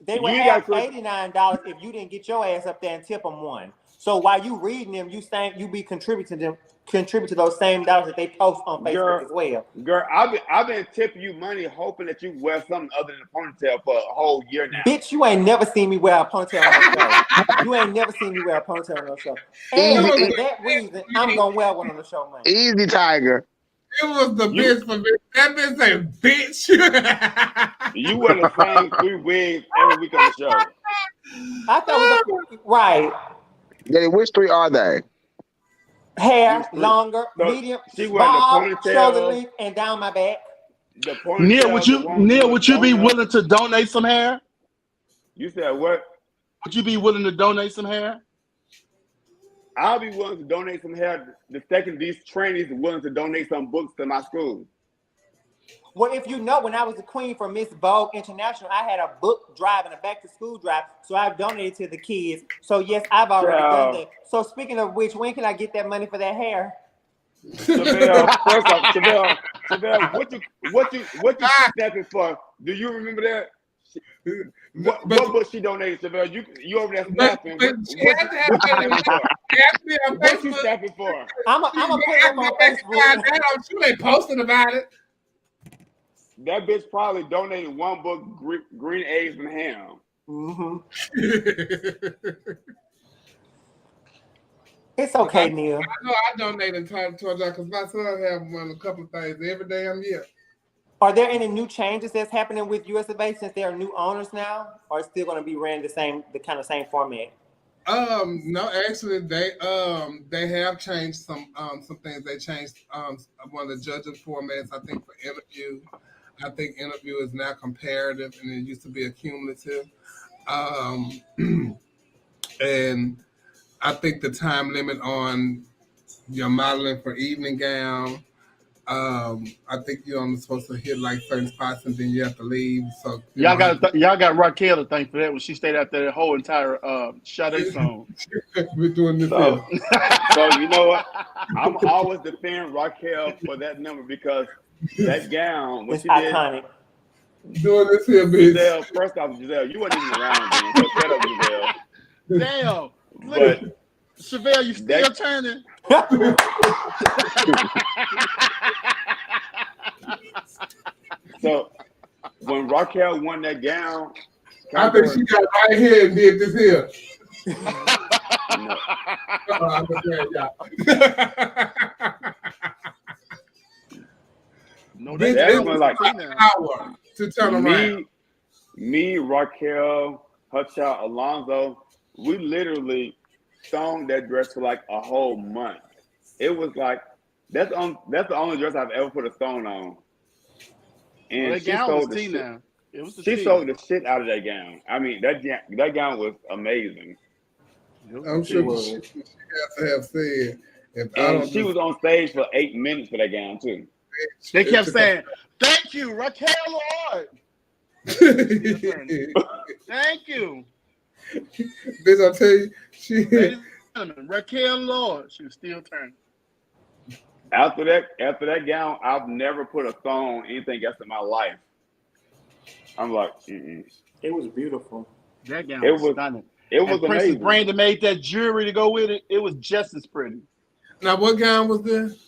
they would You ain't have got to. $89 if you didn't get your ass up there and tip them one. So while you reading them, you be contributing to those same dollars that they post on Facebook as well. Girl, I've been tipping you money, hoping that you wear something other than a ponytail for a whole year now. Bitch, you ain't never seen me wear a ponytail on no show. You ain't never seen me wear a ponytail on no show. And Easy, for that reason, I'm gonna wear one on the show, man. easy, Tiger. It was the You- bitch for bitch. That bitch say bitch. You wear the same 3 wigs every week on the show. I thought it was right. Daddy, which 3 are they? Hair, These three. longer, So medium, she wearing the bob, ponytail. shoulder length, and down my back. The ponytail. Neil, would you be willing to donate some hair? You said what? Would you be willing to donate some hair? I'll be willing to donate some hair. The second these trainees are willing to donate some books to my school. Well, if you know, when I was the queen for Miss Vogue International, I had a book drive and a back to school drive, so I donated to the kids. So yes, I've already done that. So speaking of which, when can I get that money for that hair? Chevelle, first off, Chevelle, what you snapping for? Do you remember that? What book she donated, Chevelle? You over there snapping? What you snapping for? I'm gonna put it up on Facebook. I'm sure they posted about it. That bitch probably donated one book, Green Eggs and Ham. Mm-hmm. It's okay, Neil. I know I donated towards y'all because my son have one a couple of things every damn year. Are there any new changes that's happening with US of A since there are new owners now, or it's still going to be ran the kind of same format? No, actually, they have changed some things. They changed one of the judging formats. I think for interview, I think interview is now comparative, and it used to be accumulative. And I think the time limit on your modeling for evening gown. I think you're only supposed to hit like certain spots and then you have to leave. So y'all got Raquel to thank for that when she stayed out there the whole entire Sade song. We're doing this. So you know what? I'm always defending Raquel for that number because that gown, when It's she iconic. Doing this here, bitch. Giselle, first off, Giselle, you weren't even around then. So shut up, Giselle. Damn. But Chevelle, you still turning. So when Raquel won that gown, I think she got right here and did this here. no. I'm saying, yeah. No, Bitch, that it was was like an hour to turn around. Me, Raquel, her child Alonzo, we literally sewn that dress for like a whole month. It was like that's the only dress I've ever put a sewn on. And that she gown sold was the T shit. now. It was the She T. sold the shit out of that gown. I mean, that gown was amazing. I'm sure she has to have said. And she was on stage for 8 minutes for that gown too. They kept saying, "Thank you, Raquel Lord. Thank you." Bitch, I tell you, Ladies and gentlemen, Raquel Lord. She was still turning. After that gown, I've never put a sewn on anything else in my life. I'm like, It was beautiful. That gown It was was- stunning. it was And Princess amazing. Brandon made that jewelry to go with it. It was just as pretty. Now, what gown was this?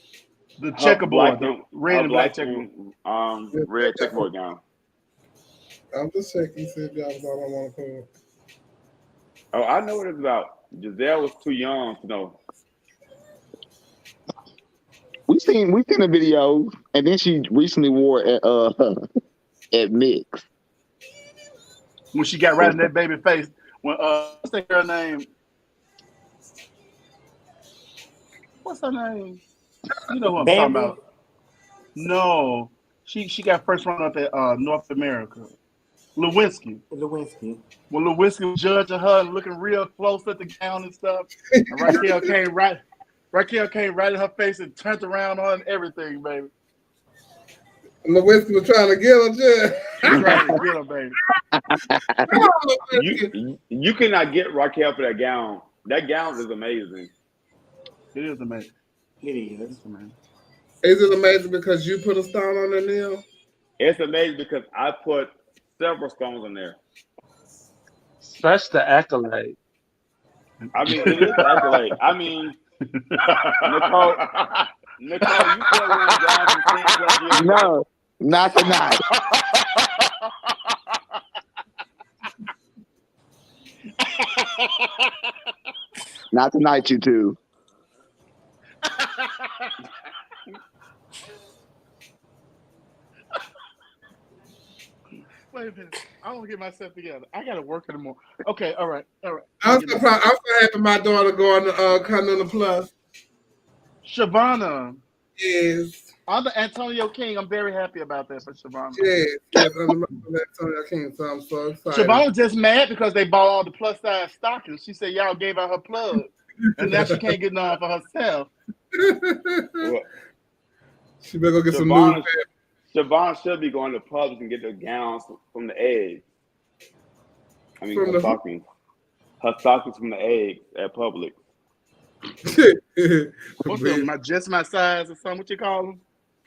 The Her checkerboard, black the and- red her and black black checkerboard. and, red checkerboard gown. I'm just checking, see if y'all was all I want to put. Oh, I know what it's about. Giselle was too young to know. We seen a video, and then she recently wore it at Mix. When she got right in that baby face. When what's that girl name? What's her name? You know who I'm talking Bambi, about? No, she got first run up at North America. Lewinsky. Lewinsky. When Lewinsky was judging her and looking real close at the gown and stuff, and Raquel came right in her face and turned around on everything, baby. Lewinsky was trying to get her, Judge. She tried to get her, baby. Come on, Lewinsky. You cannot get Raquel for that gown. That gown is amazing. It is amazing. It is. It's amazing. Is it amazing because you put a stone on the nail? It's amazing because I put several stones in there. Such the accolade. I mean, it is an accolade. I mean, Nicole, you put one down from 10 plus years ago. No, not tonight. Not tonight, you two. Wait a minute. I don't get myself together. I gotta work in the morning. Okay, all right. I'm so happy my daughter going to Continental Plus. Shavonna, Yes. I'm the Antonio King. I'm very happy about that for Shavonna. Yes, I'm Antonio King, so I'm so excited. Shavonna just mad because they bought all the plus size stockings. She said y'all gave out her plug, and now she can't get none for herself. Well, She better go get some Siobhan, new. Siobhan should be going to Publix and get the gowns from the eggs. I mean, From her the- stockings. Her stockings from the eggs at Publix. What's them? Just my size or something? What you call them?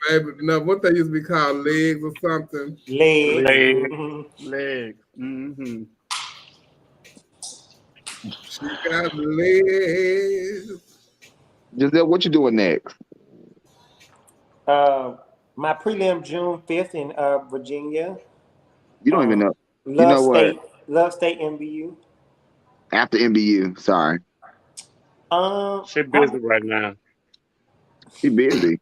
Baby, no, what they used to be called, legs or something. Legs. Legs. Mhm. Legs. Mm-hmm. She got legs. Giselle, what you doing next? My prelim June 5th in Virginia. You don't even know. Love know what? State. Love State MBU. After MBU, sorry. She busy right now. She busy.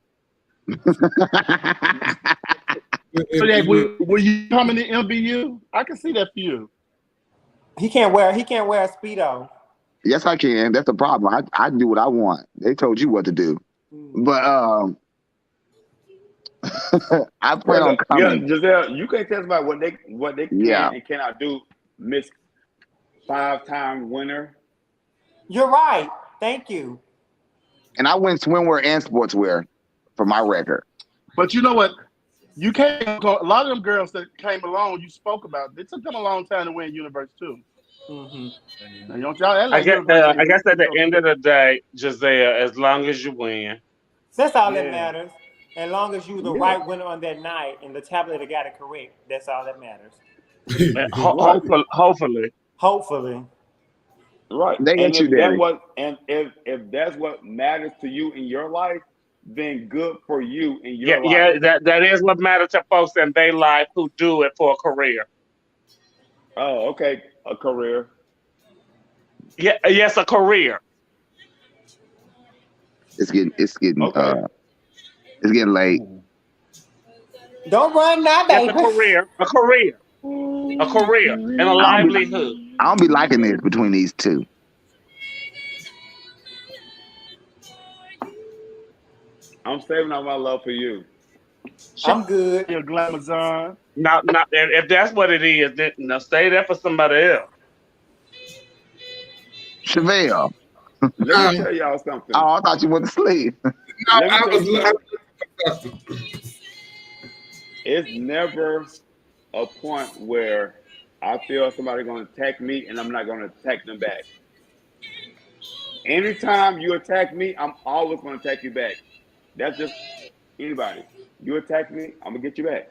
So yeah, will you coming to MBU? I can see that for you. He can't wear a Speedo. Yes, I can. That's the problem. I do what I want. They told you what to do. But I plan on coming. Yeah, Giselle, you can't tell us about what they can Yeah. and cannot do. Miss 5-time winner. You're right. Thank you. And I win swimwear and sportswear for my record. But you know what? You can't go. A lot of them girls that came along, you spoke about. It took them a long time to win Universe too. Mm-hmm. Now, you don't y'all act I like guess Universe at the end of the day, Giselle, as long as you win. That's all Yeah. that matters. As long as you the right winner on that night and the tablet got it correct, that's all that matters. Hopefully. Hopefully. Right. They and ain't you, if that Daddy. was, and if that's what matters to you in your life, then good for you in your life. That is what matters to folks in their life who do it for a career. Oh, okay. A career. Yeah, yes, a career. It's getting Okay. it's getting late. Don't run now, Yes, baby. a career, and a livelihood. I don't be liking this between these two. I'm saving all my love for you. I'm good. Your Glamazon. Now, if that's what it is, then now stay there for somebody else. Chevelle. Let me tell y'all something. Oh, I thought you went to sleep. No, Let me I tell you was. something. It's never a point where I feel somebody going to attack me and I'm not going to attack them back. Anytime you attack me, I'm always going to attack you back. That's just anybody. You attack me, I'm going to get you back.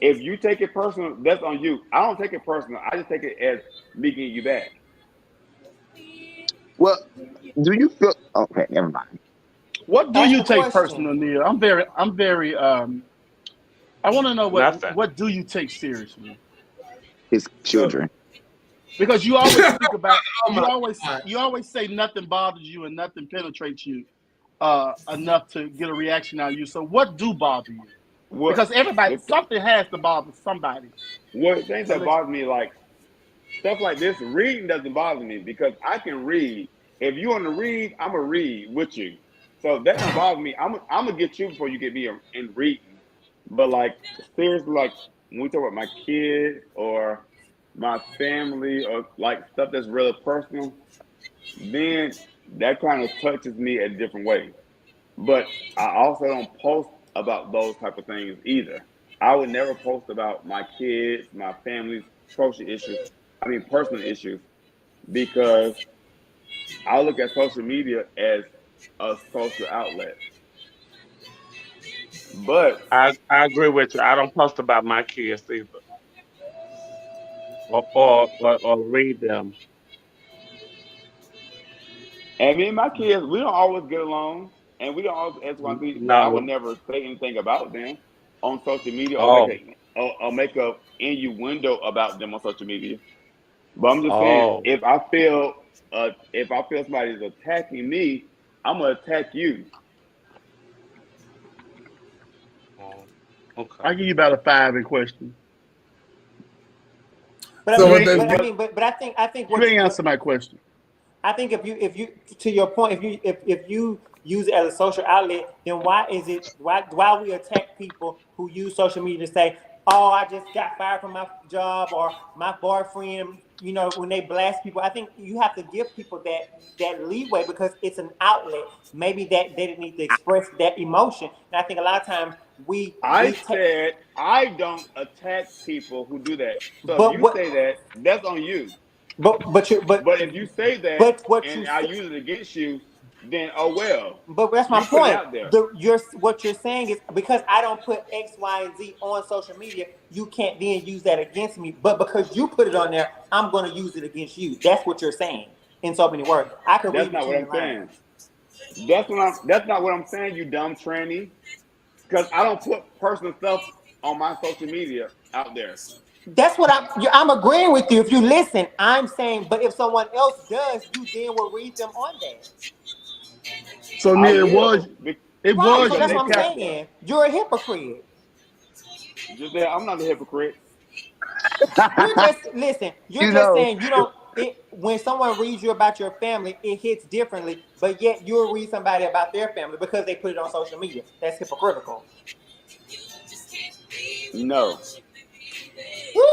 If you take it personal, that's on you. I don't take it personal. I just take it as me getting you back. Well, do you feel okay, never mind. What do Ask you the take question. personal, Neil? I'm very I want to know Nothing. what do you take seriously? His children. Because you always speak about Oh my you always say nothing bothers you and nothing penetrates you enough to get a reaction out of you. So what do bother you? What, Because something has to bother somebody. what things that bother me, like stuff like this, reading doesn't bother me because I can read. If you want to read, I'm going to read with you. So that don't bother me. I'm gonna get you before you get me in reading. But like seriously, like when we talk about my kid or my family or like stuff that's really personal, then that kind of touches me a different way. But I also don't post about those type of things either. I would never post about my kids, my family's social issues. I mean personal issues because I look at social media as a social outlet. But I agree with you. I don't post about my kids either, or read them. and me and my kids, we don't always get along, and we don't always answer my feet. But I would No. never say anything about them on social media or Oh. make a innuendo about them on social media. But I'm just saying, Oh. if I feel somebody's attacking me, I'm gonna attack you. Oh. I Okay. give you about a 5 in question. But I So You mean, what ain't they but I mean, but I think you ain't answer my question. I think if you to your point, if you use it as a social outlet, then why we attack people who use social media to say, oh, I just got fired from my job or my boyfriend, you know, when they blast people. I think you have to give people that leeway because it's an outlet. Maybe that they didn't need to express that emotion. And I think a lot of times I we take said I don't attack people who do that. So if but you say that, that's on you. but you But if you say that but what you and I say. use it against you, then oh well. But that's my You put it point. out there. What you're saying is because I don't put X, Y, and Z on social media, you can't then use that against me. But because you put it on there, I'm going to use it against you. That's what you're saying in so many words. I can That's read not what between I'm the lines. saying. That's not what I'm saying, you dumb tranny. Because I don't put personal stuff on my social media out there. That's what I'm agreeing with you. If you listen, I'm saying, but if someone else does, you then will read them on there. So I Neil, will it Right. was So because that's you. they what I'm care. saying. You're a hypocrite. Just that I'm not a hypocrite. You're just listen. You're You just know, saying you don't. When someone reads you about your family, it hits differently. But yet you'll read somebody about their family because they put it on social media. That's hypocritical. No. Woo!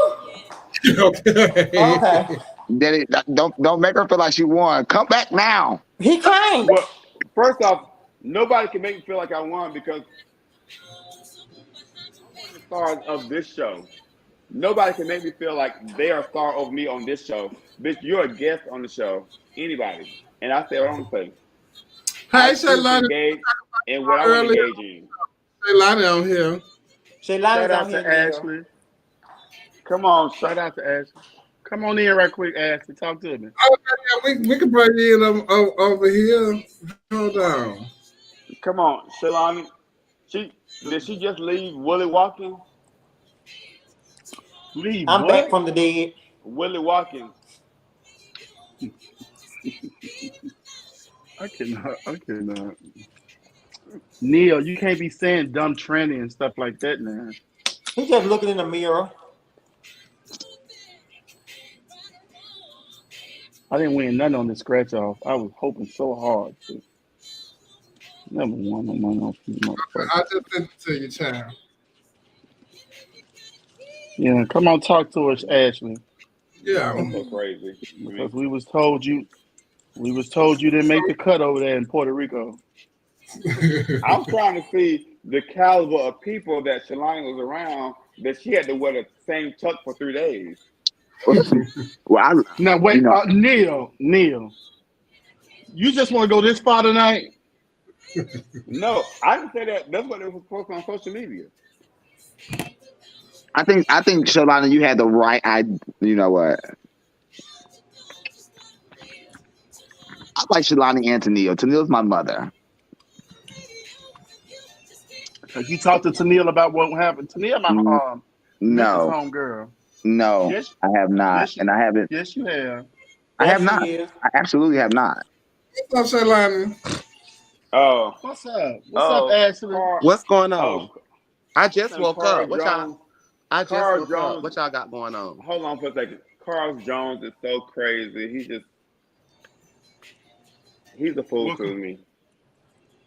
okay. Okay, don't make her feel like she won. Come back now. he can't. Well, first off, nobody can make me feel like I won because I'm one of the stars of this show. Nobody can make me feel like they are a star over me on this show. Bitch, you're a guest on the show. Anybody. And I say what I'm gonna say. I Hey, choose to Shaylani engage in what I want to earlier. engage in. Shaylani on here. Shaylana's Shout on out here, to Neil. Ashley. Come on, Shout out to Ashley. Come on in right quick, Ashley. Talk to me. Oh, yeah, we can bring you in over here. Hold on. come on, Shalani. Did she just leave Willie Watkins? Leave I'm back what? from the dead. Willie Watkins. I cannot. I cannot. Neil, you can't be saying dumb tranny and stuff like that now. He's just looking in the mirror. I didn't win nothing on the scratch off. I was hoping so hard to. Never won no money off these motherfuckers. I just sent it to you, child. Yeah, come on, talk to us, Ashley. Yeah. That's so crazy to Because me. we was told you didn't make the cut over there in Puerto Rico. I'm trying to see the caliber of people that Shalani was around that she had to wear the same tuck for 3 days. Well, Now you wait, know, Neil, you just want to go this far tonight? No, I didn't say that. That's what it was posted on social media. I think Shalana, you had the right idea. You know what? I like Shalani and Tennille. Tennille's my mother. Have you talked to Tennille about what happened? Tennille, my Memphis No, home girl. no, Yes, I have not, yes, and I haven't. yes, you have. I There have she not. is. I absolutely have not. What's up, Shaylani? Oh, What's up? What's up, oh, Ashley? What's going oh, on? I just woke Carl up. What y'all? Jones. I just Carl woke up. What Jones. y'all got going on? Hold on for a second. Carl Jones is so crazy. He's a fool to me.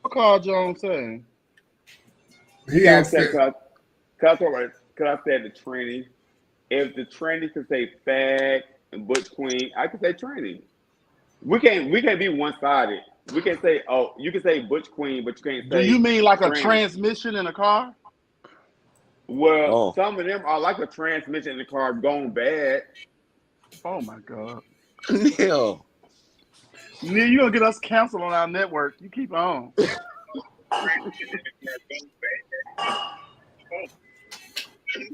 What Carl Jones saying? He I had said, said, cause I said the tranny. If the tranny could say fag and butch queen, I could say tranny. We can't be one sided. We can say, oh, you can say butch queen, but you can't Do you say mean like a tranny. transmission in a car? Well, Oh, some of them are like a transmission in the car gone bad. Oh my God. Neil. Neil, you gonna get us canceled on our network. You keep on.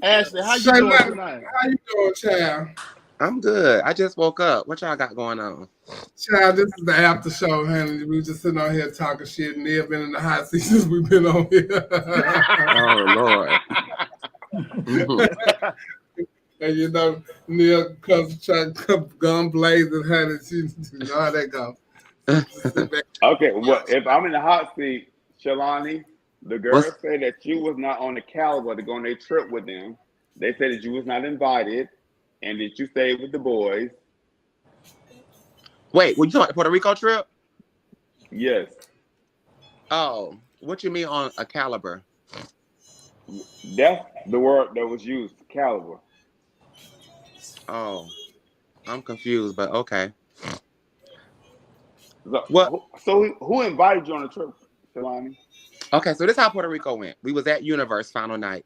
Ashley, how you doing Shaylani, tonight? how you doing, child? I'm good. I just woke up. What y'all got going on? Child, this is the after show, honey. We just sitting on here talking shit, and they've been in the hot seat since we've been on here. Oh Lord. Mhm. And you know, Neil comes trying to come gun blazing, honey. You know how that go. Just sit back. Okay, well, if I'm in the hot seat, Shalani, the What's girls say that you was not on the caliber to go on their trip with them. They said that you was not invited and that you stayed with the boys. wait, were you talking about the Puerto Rico trip? Yes. Oh, what you mean on a caliber? That's the word that was used, caliber. Oh, I'm confused, but okay. So, What? who invited you on the trip, Shalani? Okay, so this is how Puerto Rico went. We was at Universe final night.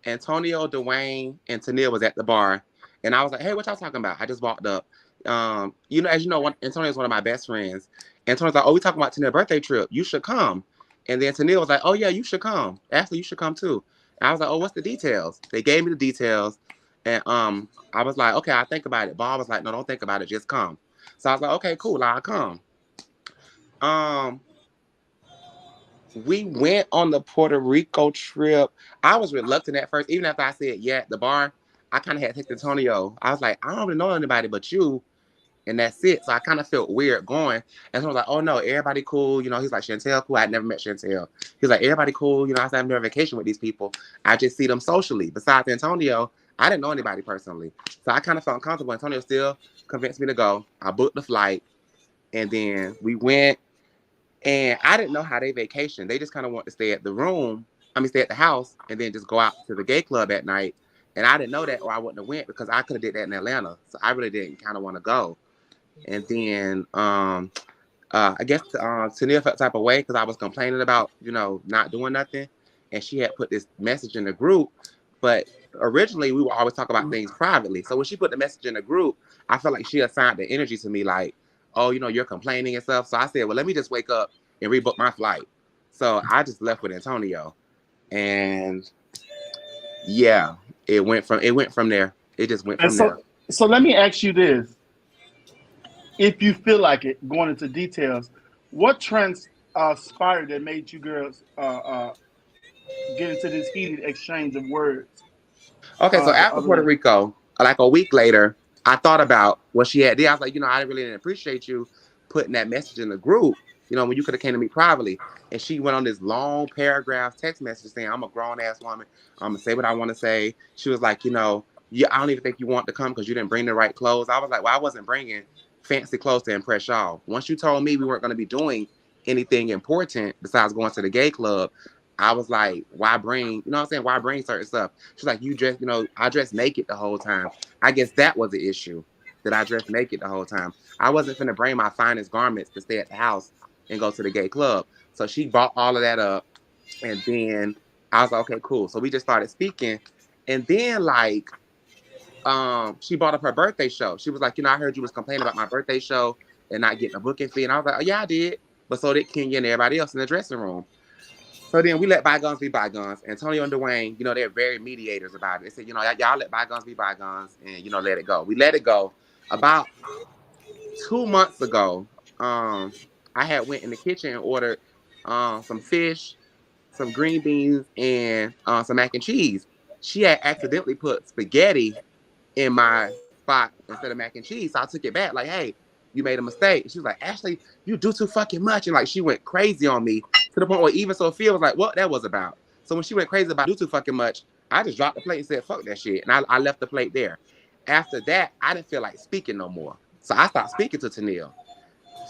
Antonio, Dwayne, and Tennille was at the bar, and I was like, "Hey, what y'all talking about?" I just walked up. As you know, Antonio's one of my best friends. Antonio's like, "Oh, we talking about Tennille's birthday trip. You should come." And then Tennille was like, "Oh yeah, you should come. Ashley, you should come too." And I was like, "Oh, what's the details?" They gave me the details, and I was like, "Okay, I'll think about it." Bob was like, "No, don't think about it. Just come." So I was like, "Okay, cool, I'll come." Um, we went on the Puerto Rico trip. I was reluctant at first, even after I said yeah at the bar. I kind of had to take Antonio. I was like, I don't really know anybody but you, and that's it. So I kind of felt weird going. And so I was like, oh no, everybody cool. He's like, Chantel cool. I'd never met Chantel. He's like, everybody cool. I said, I'm never on vacation with these people. I just see them socially. Besides Antonio, I didn't know anybody personally. So I kind of felt uncomfortable. Antonio still convinced me to go. I booked the flight, and then we went. And I didn't know how they vacation. They just kind of want to stay at stay at the house, and then just go out to the gay club at night. And I didn't know that, or I wouldn't have went because I could have did that in Atlanta. So I really didn't kind of want to go. And then I guess Tania felt type of way because I was complaining about not doing nothing, and she had put this message in the group. But originally we would always talk about things privately. So when she put the message in the group, I felt like she assigned the energy to me, like, oh, you're complaining and stuff. So I said, well, let me just wake up and rebook my flight. So I just left with Antonio, and yeah, it went from there. It just went And from there. so let me ask you this: if you feel like it, going into details, what transpired that made you girls get into this heated exchange of words? Okay, so after Puerto Rico, like a week later, I thought about what she had there. I was like, I really didn't appreciate you putting that message in the group, when you could have came to me privately. And she went on this long paragraph text message saying, I'm a grown-ass woman. I'm going to say what I want to say. She was like, yeah, I don't even think you want to come because you didn't bring the right clothes. I was like, well, I wasn't bringing fancy clothes to impress y'all. Once you told me we weren't going to be doing anything important besides going to the gay club, I was like, why bring, why bring certain stuff? She's like, you dress, I dressed naked the whole time. I guess that was the issue, that I dressed naked the whole time. I wasn't finna bring my finest garments to stay at the house and go to the gay club. So she brought all of that up. And then I was like, okay, cool. So we just started speaking. And then she brought up her birthday show. She was like, I heard you was complaining about my birthday show and not getting a booking fee. And I was like, oh yeah, I did. But so did Kenya and everybody else in the dressing room. So then we let bygones be bygones. Antonio and Dwayne, they're very mediators about it. They said, y'all let bygones be bygones and, let it go. We let it go. About 2 months ago, I had went in the kitchen and ordered some fish, some green beans, and some mac and cheese. She had accidentally put spaghetti in my spot instead of mac and cheese. So I took it back like, hey, you made a mistake. She was like, Ashley, you do too fucking much. And she went crazy on me to the point where even Sophia was like, what that was about. So when she went crazy about do too fucking much, I just dropped the plate and said, fuck that shit. And I left the plate there. After that, I didn't feel like speaking no more. So I stopped speaking to Tennille.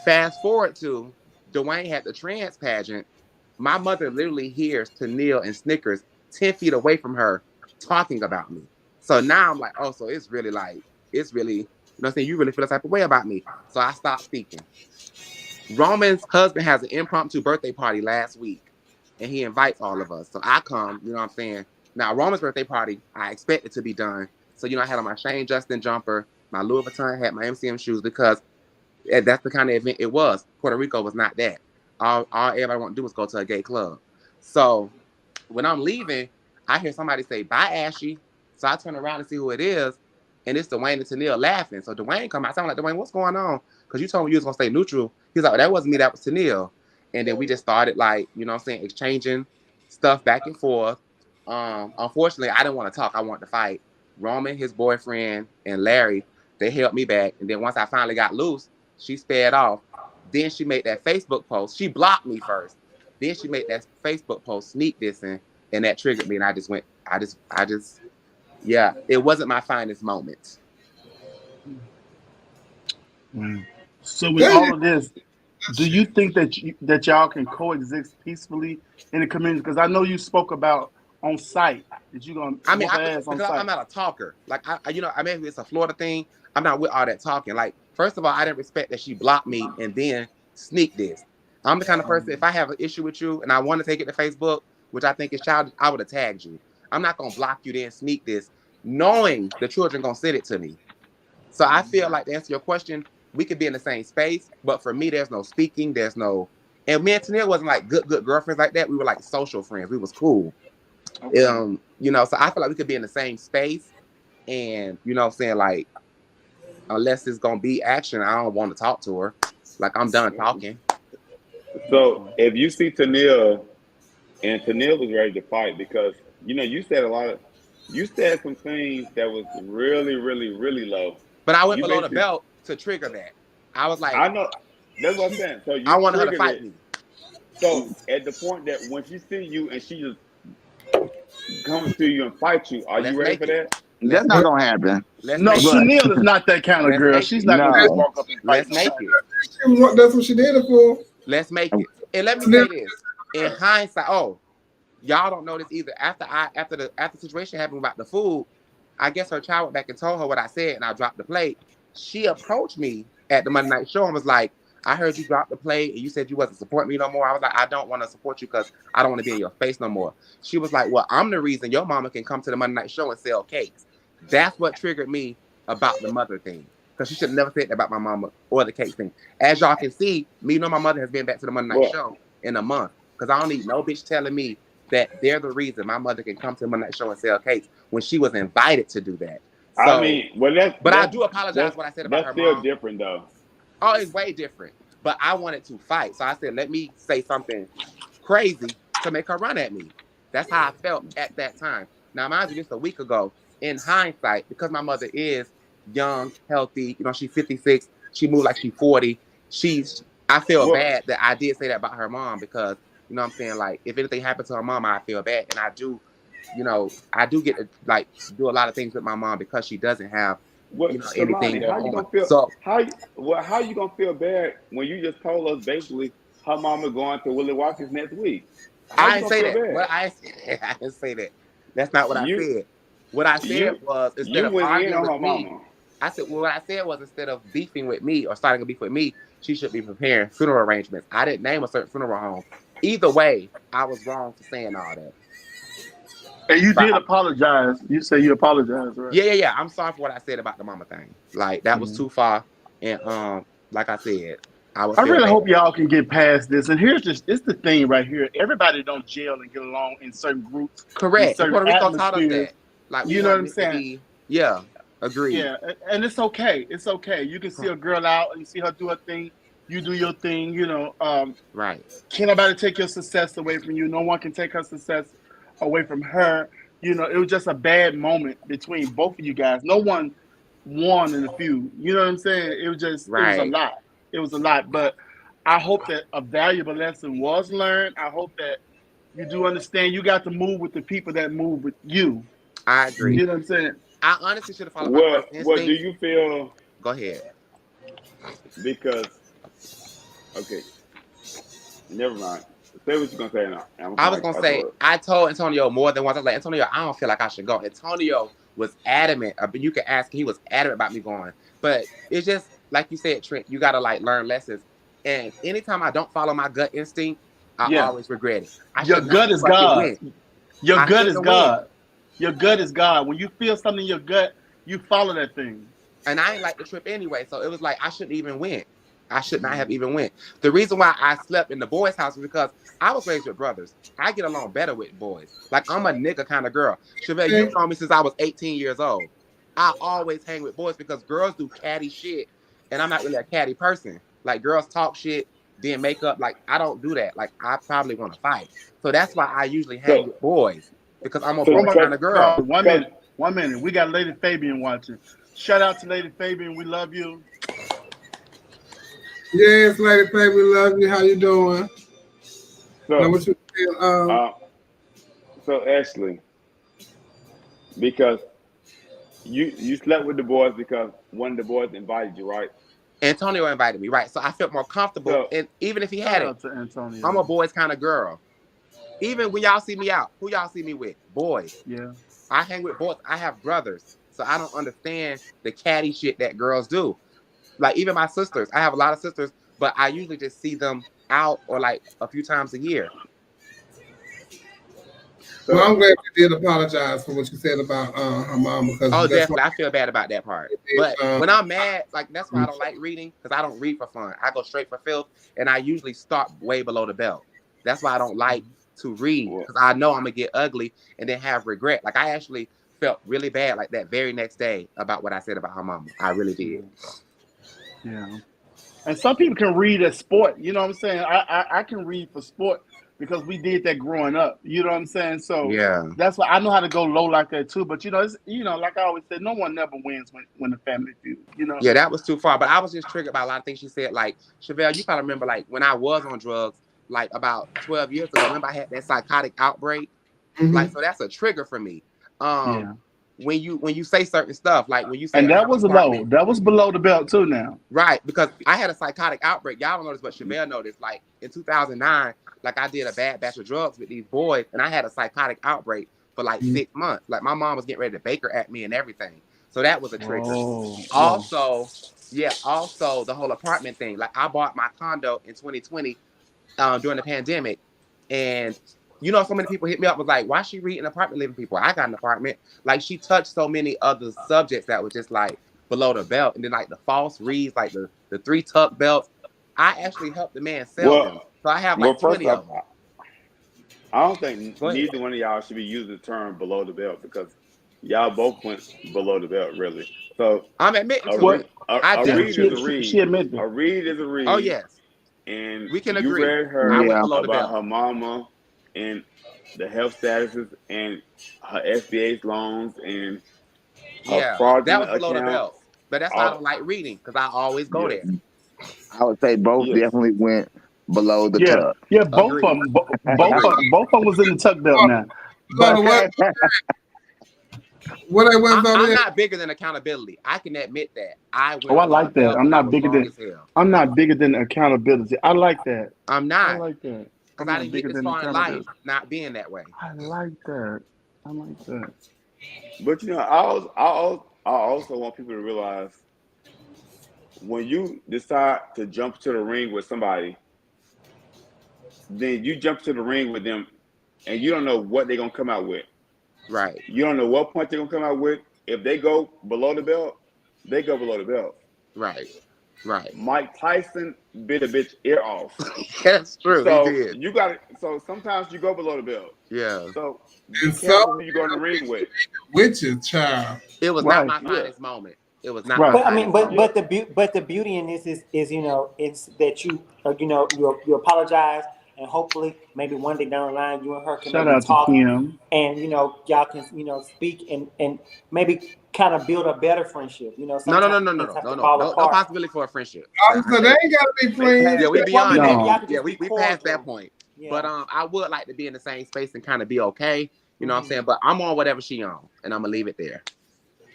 Fast forward to Dwayne had the trans pageant My mother literally hears Tennille and Snickers 10 feet away from her talking about me. So now I'm like, oh, so it's really, you know what I'm saying? You really feel the type of way about me. So I stopped speaking. Roman's husband has an impromptu birthday party last week, and he invites all of us. So I come, you know what I'm saying? Now, Roman's birthday party, I expect it to be done. So, you know, I had on my Shane Justin jumper, my Louis Vuitton hat, my MCM shoes, because that's the kind of event it was. Puerto Rico was not that. All everybody wanted to do was go to a gay club. So when I'm leaving, I hear somebody say, bye, Ashy. So I turn around and see who it is, and it's Dwayne and Tennille laughing. So Dwayne come out. I'm like, Dwayne, what's going on? Because you told me you was going to stay neutral. He's like, that wasn't me, that was Tennille. And then we just started, like, you know what I'm saying, exchanging stuff back and forth. Unfortunately, I didn't want to talk. I wanted to fight. Roman, his boyfriend, and Larry, they held me back. And then once I finally got loose, she sped off. Then she made that Facebook post. She blocked me first. Then she made that Facebook post, sneak dissing, and that triggered me. And I just, yeah, it wasn't my finest moment. So with all of this, do you think that y'all can coexist peacefully in the community? Because I know you spoke about on site that you're gonna. I mean, I'm not a talker. Like I mean, it's a Florida thing. I'm not with all that talking. Like, first of all, I didn't respect that she blocked me and then sneak this. I'm the kind of person, if I have an issue with you and I want to take it to Facebook, which I think is childish, I would have tagged you. I'm not gonna block you then sneak this, knowing the children gonna send it to me. So I feel like, to answer your question, we could be in the same space, but for me, there's no speaking, and me and Tennille wasn't like good girlfriends like that. We were like social friends. We was cool. Okay. You know, so I feel like we could be in the same space, and you know what I'm saying, like, unless it's gonna be action, I don't want to talk to her. Like, I'm done talking. So if you see Tennille, and Tennille was ready to fight, because you know you said some things that was really, really, really low. But I went below the belt to trigger that. I was like, I know, that's what I'm saying. So I wanted her to fight me. So at the point that when she see you and she just comes to you and fight you, are you ready for that? That's not gonna happen. No, Tennille is not that kind of girl. She's not gonna just walk up and fight. Let's make it. That's what she did it for. Let's make it. And let me say this. In hindsight, y'all don't know this either. After the situation happened about the food, I guess her child went back and told her what I said, and I dropped the plate. She approached me at the Monday Night Show and was like, I heard you drop the plate and you said you wasn't supporting me no more. I was like, I don't want to support you because I don't want to be in your face no more. She was like, well, I'm the reason your mama can come to the Monday Night Show and sell cakes. That's what triggered me about the mother thing. Because she should have never said that about my mama or the cake thing. As y'all can see, me and my mother has been back to the Monday Night Show in a month. Because I don't need no bitch telling me that they're the reason my mother can come to the Monday Night Show and sell cakes when she was invited to do that. So, I mean, well, I do apologize for what I said about her mom. That's still different, though. Oh, it's way different. But I wanted to fight. So I said, let me say something crazy to make her run at me. That's how I felt at that time. Now, mind you, just a week ago, in hindsight, because my mother is young, healthy, you know, she's 56, she moved like she's 40. I feel bad that I did say that about her mom because, you know what I'm saying, like, if anything happened to her mom, I feel bad. And I do get to, like, do a lot of things with my mom because she doesn't have anything. How you gonna feel? So, how you gonna feel bad when you just told us basically her mama going to Willie Watkins next week? I didn't say that. Well, I didn't say that. That's not what I said. What I said was, instead of arguing with me, I said, well, what I said was, instead of beefing with me or starting a beef with me, she should be preparing funeral arrangements. I didn't name a certain funeral home. Either way, I was wrong for saying all that. And you did apologize. You say you apologized, right? Yeah. I'm sorry for what I said about the mama thing. Like, that was too far. And like I said, I really hope y'all can get past this. And it's the thing right here. Everybody don't gel and get along in certain groups. Correct. Puerto Rico taught us that. Like, you know what I'm saying? Agreed. Yeah, and it's okay. It's okay. You can see a girl out and you see her do her thing. You do your thing, you know. Right. Can't nobody take your success away from you. No one can take her success away from her. You know, it was just a bad moment between both of you guys. No one won in the feud. You know what I'm saying? It was just, It was a lot. It was a lot. But I hope that a valuable lesson was learned. I hope that you do understand you got to move with the people that move with you. I agree. You know what I'm saying? I honestly should have followed my first instinct. What do you feel? Go ahead. Because, okay, never mind. Say what you gonna say now. I'm I was gonna say, do it. I told Antonio more than once. I was like, Antonio, I don't feel like I should go. Antonio was adamant. But you can ask. He was adamant about me going. But it's just like you said, Trent. You gotta like learn lessons. And anytime I don't follow my gut instinct, I Yeah. always regret it. I Your should gut not is fucking God. win. Your I gut is shouldn't God. Your gut is God. When you feel something in your gut, you follow that thing. And I ain't like the trip anyway, so it was like I shouldn't even went. I should not have even went. The reason why I slept in the boys' house is because I was raised with brothers. I get along better with boys. Like I'm a nigga kind of girl. Chevelle, you've known me since I was 18 years old. I always hang with boys because girls do catty shit, and I'm not really a catty person. Like girls talk shit, then make up. Like I don't do that. Like I probably want to fight. So that's why I usually hang with boys because I'm a boy kind of girl. 1 minute. 1 minute. We got Lady Fabian watching. Shout out to Lady Fabian. We love you. Yes, Lady Fabian, we love you. How you doing? Now, what you feel? So Ashley, because you slept with the boys because one of the boys invited you, right? Antonio invited me, right? So I felt more comfortable. So, and even if he had it, to Antonio. I'm a boys kind of girl. Even when y'all see me out, who y'all see me with? Boys. Yeah. I hang with boys. I have brothers. So I don't understand the catty shit that girls do. Like even my sisters. I have a lot of sisters, but I usually just see them out or like a few times a year. Well, I'm glad you did apologize for what you said about her mom. Because oh, definitely. I feel bad about that part. But when I'm mad, like that's why I don't like reading, because I don't read for fun. I go straight for filth, and I usually start way below the belt. That's why I don't like to read, because I know I'm going to get ugly and then have regret. Like I actually felt really bad like that very next day about what I said about her mama. I really did. Yeah. And some people can read as sport. You know what I'm saying? I can read for sport because we did that growing up. You know what I'm saying? So yeah, that's why I know how to go low like that too. But it's like I always said, no one never wins when the family feud. Yeah, that was too far. But I was just triggered by a lot of things she said. Like Chevelle, you probably remember like when I was on drugs, like about 12 years ago. Remember I had that psychotic outbreak. Mm-hmm. Like so that's a trigger for me. When you say certain stuff, like when you say, and that was low, that was below the belt too now. Right, because I had a psychotic outbreak. Y'all don't know this, but Chevelle noticed. Like in 2009, like I did a bad batch of drugs with these boys, and I had a psychotic outbreak for like 6 months. Like my mom was getting ready to bake her at me and everything. So that was a trigger. Also the whole apartment thing. Like I bought my condo in 2020 during the pandemic, and so many people hit me up was like, why is she reading apartment living people? I got an apartment. Like she touched so many other subjects that was just like below the belt. And then like the false reads, like the 3 tuck belts. I actually helped the man sell them. So I have like 20 of them. I don't think neither one of y'all should be using the term below the belt because y'all both went below the belt, really. So I'm admitting to it. A read is a read. She admitted. A read is a read. Oh yes. And we can you agree. read her about her mama and the health statuses and her SBA loans and her fraudulent that was below accounts. the belt. But that's why I don't like reading because I always go there. I would say both definitely went below the tuck. Yeah, both of them. Both of them was in the tuck belt now. I'm not bigger than accountability. I can admit that. I like that. I'm not bigger than accountability. I like that. I'm not. I like that. Because I didn't get this far in life not being that way. I like that. But I also want people to realize when you decide to jump to the ring with somebody, then you jump to the ring with them and you don't know what they're gonna come out with. Right. You don't know what point they're gonna come out with. If they go below the belt, they go below the belt. Right. Mike Tyson bit a bitch ear off. That's true. So he did. So sometimes you go below the belt. Yeah. So be careful who you go in the ring with. Witches, child. It was not my finest moment. It was not. But I mean, but the beauty in this is it's that you apologize. And hopefully, maybe one day down the line, you and her can talk, and y'all can speak and maybe kind of build a better friendship. No possibility for a friendship. So they ain't gotta be friends. Yeah, we beyond that. Yeah, we passed that point. Yeah. But I would like to be in the same space and kind of be okay. You know what I'm saying? But I'm on whatever she on, and I'm gonna leave it there.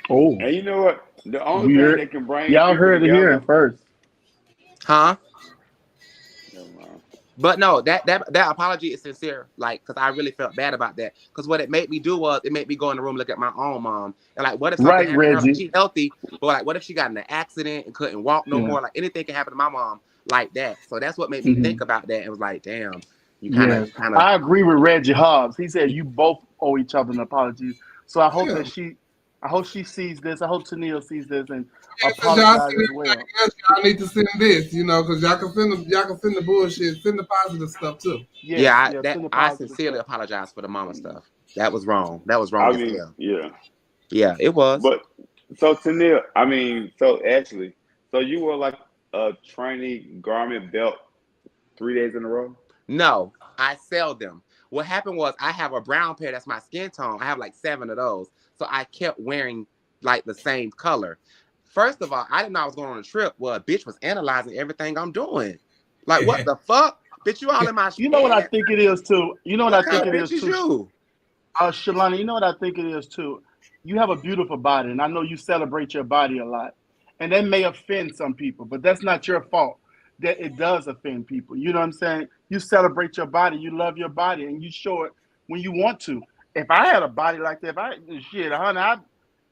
Oh, and you know what? The only thing that can bring y'all heard it here first, huh? But no, that apology is sincere, like, because I really felt bad about that. Because what it made me do was it made me go in the room, look at my own mom, and like, what if something Right, happened to her? Like, Reggie. she's healthy, but like, what if she got in an accident and couldn't walk no Yeah. more? Like, anything can happen to my mom like that. So that's what made me think about that. It was like, damn, you kind Yes, of. I agree with Reggie Hobbs. He said you both owe each other an apology. So I hope Yeah. that I hope she sees this. I hope Tennille sees this and Yeah, since y'all apologize send as it well. back else, y'all need to send this, you know, because y'all can send the bullshit, send the positive stuff too. Yeah, send the I positive sincerely stuff. apologize for the mama stuff. That was wrong. That was wrong I as mean, hell. yeah. Yeah, it was. But so Tennille, I mean, so Ashley, so you were like a trainee garment belt 3 days in a row? No, I sell them. What happened was I have a brown pair that's my skin tone. I have like 7 of those. So I kept wearing like the same color. First of all, I didn't know I was going on a trip where a bitch was analyzing everything I'm doing. Like, what the fuck? Bitch, you all in my You know what I head? think it is too? You know what What I kind think of it bitch is is too? you? Shalani, you know what I think it is too? You have a beautiful body, and I know you celebrate your body a lot. And that may offend some people, but that's not your fault that it does offend people. You know what I'm saying? You celebrate your body, you love your body, and you show it when you want to. If I had a body like that, honey,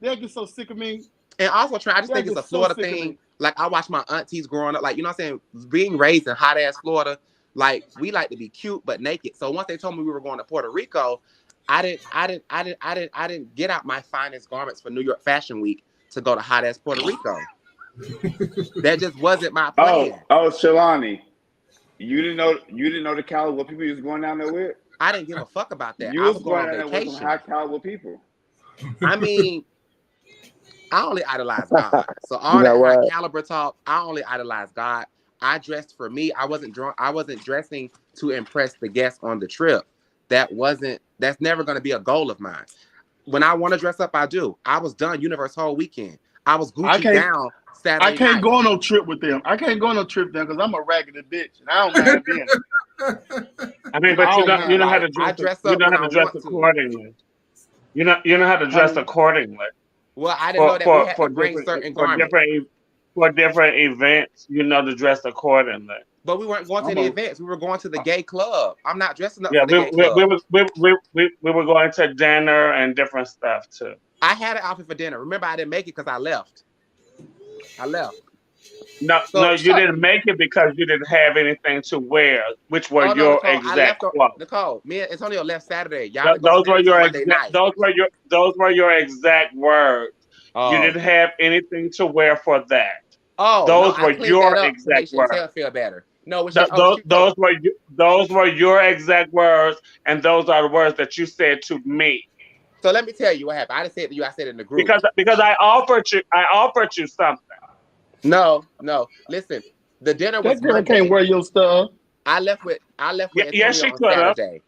they'd get so sick of me. And also, I just They'd think it's get a so Florida sick of thing. me. Like, I watched my aunties growing up. Like, you know what I'm saying? Being raised in hot ass Florida, like, we like to be cute but naked. So once they told me we were going to Puerto Rico, I didn't get out my finest garments for New York Fashion Week to go to hot ass Puerto Rico. That just wasn't my plan. Oh, Shalani, you didn't know the caliber of people you was going down there with? I didn't give a fuck about that. You I was was going going on down there with some vacation. high caliber people. I mean, I only idolize God. So all You that know high what? caliber talk, I only idolize God. I dressed for me. I wasn't dressing to impress the guests on the trip. That's never going to be a goal of mine. When I want to dress up, I do. I was done Universe whole weekend. I was Gucci down Saturday I can't night. go on no trip with them. I can't go on no trip with them because I'm a raggedy bitch, and I don't mind being. I mean, but you know how to I dress. dress You up know when how I to dress want to. accordingly. You know how to dress accordingly. Well, I didn't know that we had to bring certain garments. For different events, you know to dress accordingly. But we weren't going to the events. We were going to the gay club. I'm not dressing up Yeah, for the gay club. we were going to dinner and different stuff too. I had an outfit for dinner. Remember, I didn't make it because I left. No, you didn't make it because you didn't have anything to wear, which were your exact clothes. Nicole, me and Antonio left Saturday. Those were your exact words. Oh. You didn't have anything to wear for that. Oh, those were your to exact make words. Feel better. No, those were your exact words, and those are the words that you said to me. So let me tell you what happened. I didn't say it to you. I said it in the group because I offered you something. No. Listen, the dinner was That girl can't wear your stuff. I left with Antonio on Saturday.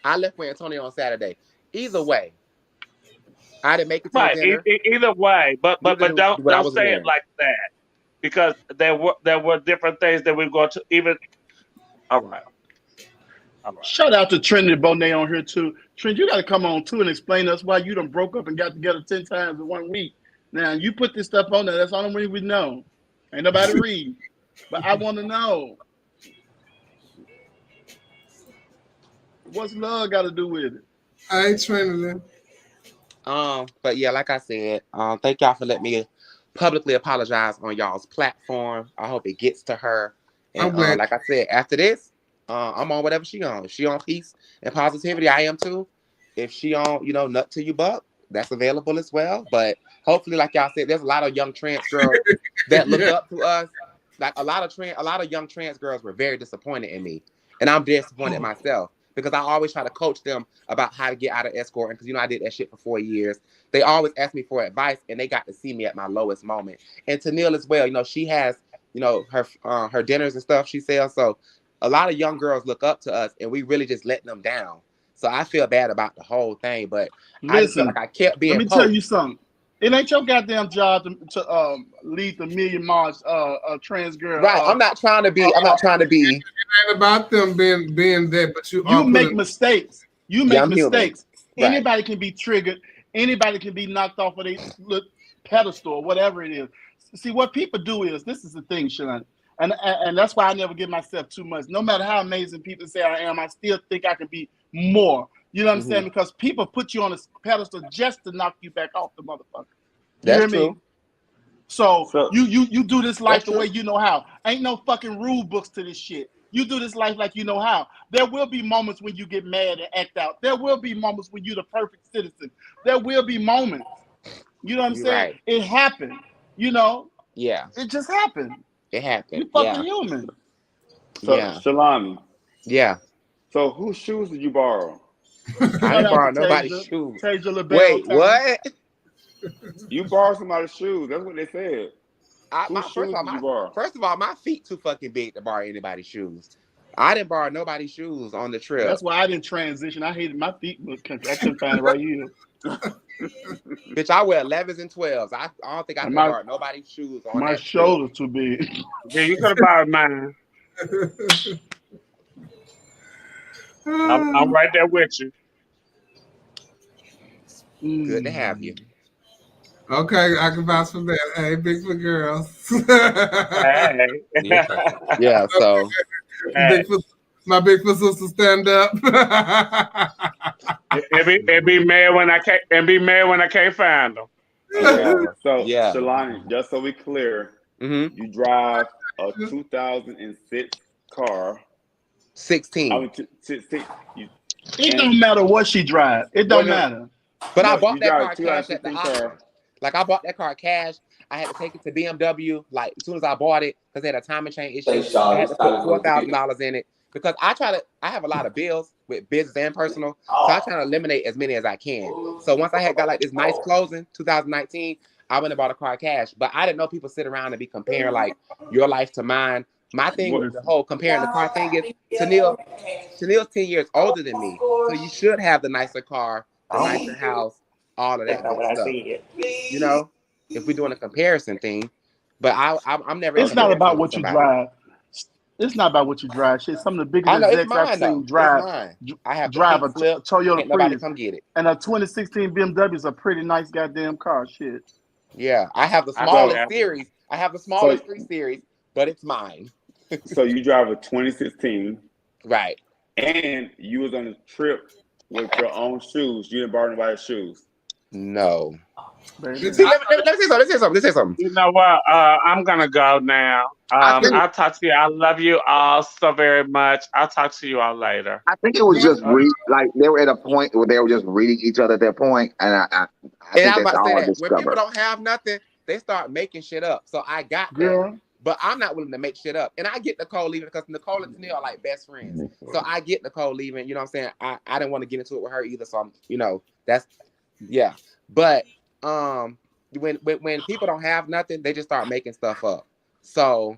I left with Antonio on Saturday. Either way, I didn't make it to the dinner. Either way, but don't say it like that, because there were different things that we go to even. All right. Shout out to Trinity Bonet on here too. Trent, you got to come on too and explain to us why you done broke up and got together 10 times in 1 week. Now you put this stuff on there. That's the only way we know. Ain't nobody read, but I want to know what's love got to do with it. I ain't Trinity. But yeah, like I said, thank y'all for letting me publicly apologize on y'all's platform. I hope it gets to her. And like I said, after this, I'm on whatever she on. If she on peace and positivity, I am too. If she on, nut to you buck, that's available as well. But hopefully, like y'all said, there's a lot of young trans girls that look up to us. Like a lot of young trans girls were very disappointed in me, and I'm disappointed myself because I always try to coach them about how to get out of escorting because I did that shit for 4 years. They always ask me for advice, and they got to see me at my lowest moment. And Tennille as well, she has her dinners and stuff she sells. So a lot of young girls look up to us, and we really just let them down. So I feel bad about the whole thing, but I just feel like I kept being. Let me tell you something. It ain't your goddamn job to lead the Million March trans girl. Right. I'm not trying to be. It ain't about them being there, but you make mistakes. You make mistakes. Right. Anybody can be triggered. Anybody can be knocked off of their pedestal or whatever it is. See, what people do is, this is the thing, Shalani. And that's why I never give myself too much. No matter how amazing people say I am, I still think I can be more. You know what I'm saying? Because people put you on a pedestal just to knock you back off the motherfucker. You That's hear true. me? So So- you do this life the That's way you know how. Ain't no fucking rule books to this shit. You do this life like you know how. There will be moments when you get mad and act out. There will be moments when you're the perfect citizen. There will be moments. You know what I'm You're saying? right. It happened. You know, Yeah, it just happened. it happened. You fucking Yeah, human. So, Yeah. Shalani, yeah. so whose shoes did you borrow? I didn't borrow nobody's Tasia- shoes. Tasia LaBelle Wait, Turner. what? You borrowed somebody's shoes. That's what they said. Whose First shoes of all, did you borrow? my feet too fucking big to borrow anybody's shoes. I didn't borrow nobody's shoes on the trip. That's why I didn't transition. I hated my feet. I couldn't find it right here. Bitch, I wear 11s and 12s. I don't think I And can borrow nobody's shoes on My that trip. shoulders too big. Yeah, you could have borrowed mine. I'm right there with you. Good to have you. Okay, I can vouch for that. Hey, Bigfoot girls. Hey. Yeah, so Hey. My Bigfoot sister stand up. It be mad when I can't find them. So, Yeah. Shalani, just so we clear, mhm. you drive a 2006 car. 16. I mean, 16. It don't matter what she drives. It don't Well, matter. But I No, bought you that drive car a cash at the 2016 auction. car. Like I bought that car cash. I had to take it to BMW like as soon as I bought it because they had a timing chain issue. I had to put $4,000 in it because I have a lot of bills with business and personal, so I try to eliminate as many as I can. So once I had got like this nice closing, 2019, I went and bought a car cash. But I didn't know people sit around and be comparing like your life to mine. My thing with the whole comparing the car thing is Tennille's 10 years older than me, so you should have the nicer car, the nicer house, all of that That's not good what I stuff. see. You know, if we're doing a comparison thing. But I'm never. It's not about what you somebody. drive. It's not about what you drive. Shit, some of the biggest I know it's execs I've mine though. seen drive It's mine. I have drive the a pink slip. Toyota Can't nobody Prius, come get it. and a 2016 BMW is a pretty nice goddamn car. Shit. Yeah, I have the I smallest know. series. I have the smallest 3 series, but it's mine. So you drive a 2016, Right. and you was on a trip with your own shoes. You didn't borrow nobody's shoes. No. Baby. See, let me say something. You know what? I'm gonna go now. I'll talk to you. I love you all so very much. I'll talk to you all later. I think it was just like they were at a point where they were just reading each other at that point, and I think And I'm that's about to all say I that when people discovered. don't have nothing, they start making shit up. So I got that. Girl, But I'm not willing to make shit up. And I get Nicole leaving because Nicole and Tennille are like best friends. So I get Nicole leaving. You know what I'm saying? I didn't want to get into it with her either. So I'm, that's, yeah. But when people don't have nothing, they just start making stuff up. So,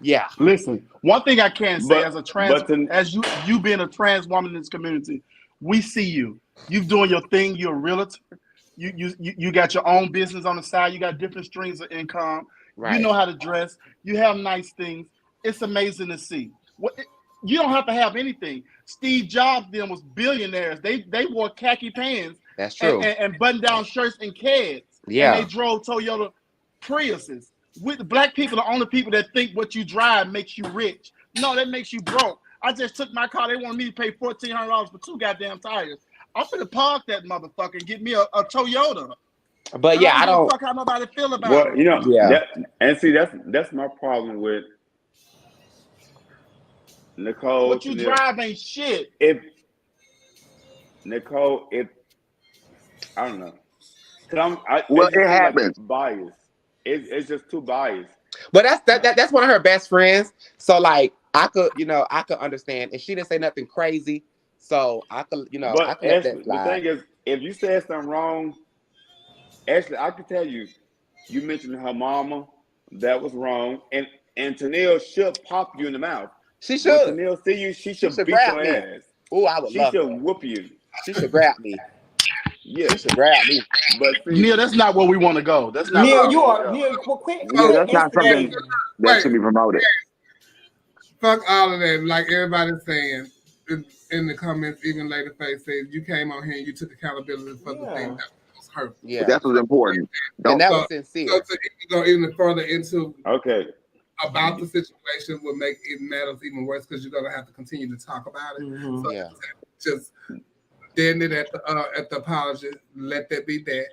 yeah. listen. One thing I can say But- as a trans, but then- as you being a trans woman in this community, we see you. You doing your thing. You're a realtor. You got your own business on the side. You got different streams of income. Right. You know how to dress. You have nice things. It's amazing to see. You don't have to have anything. Steve Jobs then was billionaires. They wore khaki pants That's true. and button-down shirts and Keds. Yeah. And they drove Toyota Priuses. With the black people, the only people that think what you drive makes you rich. No, that makes you broke. I just took my car. They wanted me to pay $1,400 for 2 goddamn tires. I'm finna park that motherfucker and get me a Toyota. But yeah, I give a don't. fuck how nobody feel about Well, it. Yeah. That's my problem with Nicole. What you drive ain't shit. I don't know. Well, it happens. Bias. It's just too biased. But that's one of her best friends. So like I could understand. And she didn't say nothing crazy. So I could, I But could let Ashley, that the slide. thing is, if you said something wrong, Ashley, I can tell you, you mentioned her mama, that was wrong, and Tennille should pop you in the mouth. She When should. Tennille see you, she should beat grab your me. ass. Oh, I would She love should it. whoop you. She should grab me. Yeah, She should grab me. but see, Neil, that's not where we want to go. That's not. Neil, where you we are wanna go. Neil. Well, quit. Yeah, that's not something that Wait. should be promoted. Fuck all of that. Like everybody's saying in the comments, even later face says you came on here and you took accountability for the thing that was hurtful. Yeah. That's what's important. And that So- was sincere. So to go even further into okay. about the situation will make it matters even worse because you're gonna have to continue to talk about it. Mhm. So Yeah. just dead it at the apology. Let that be that.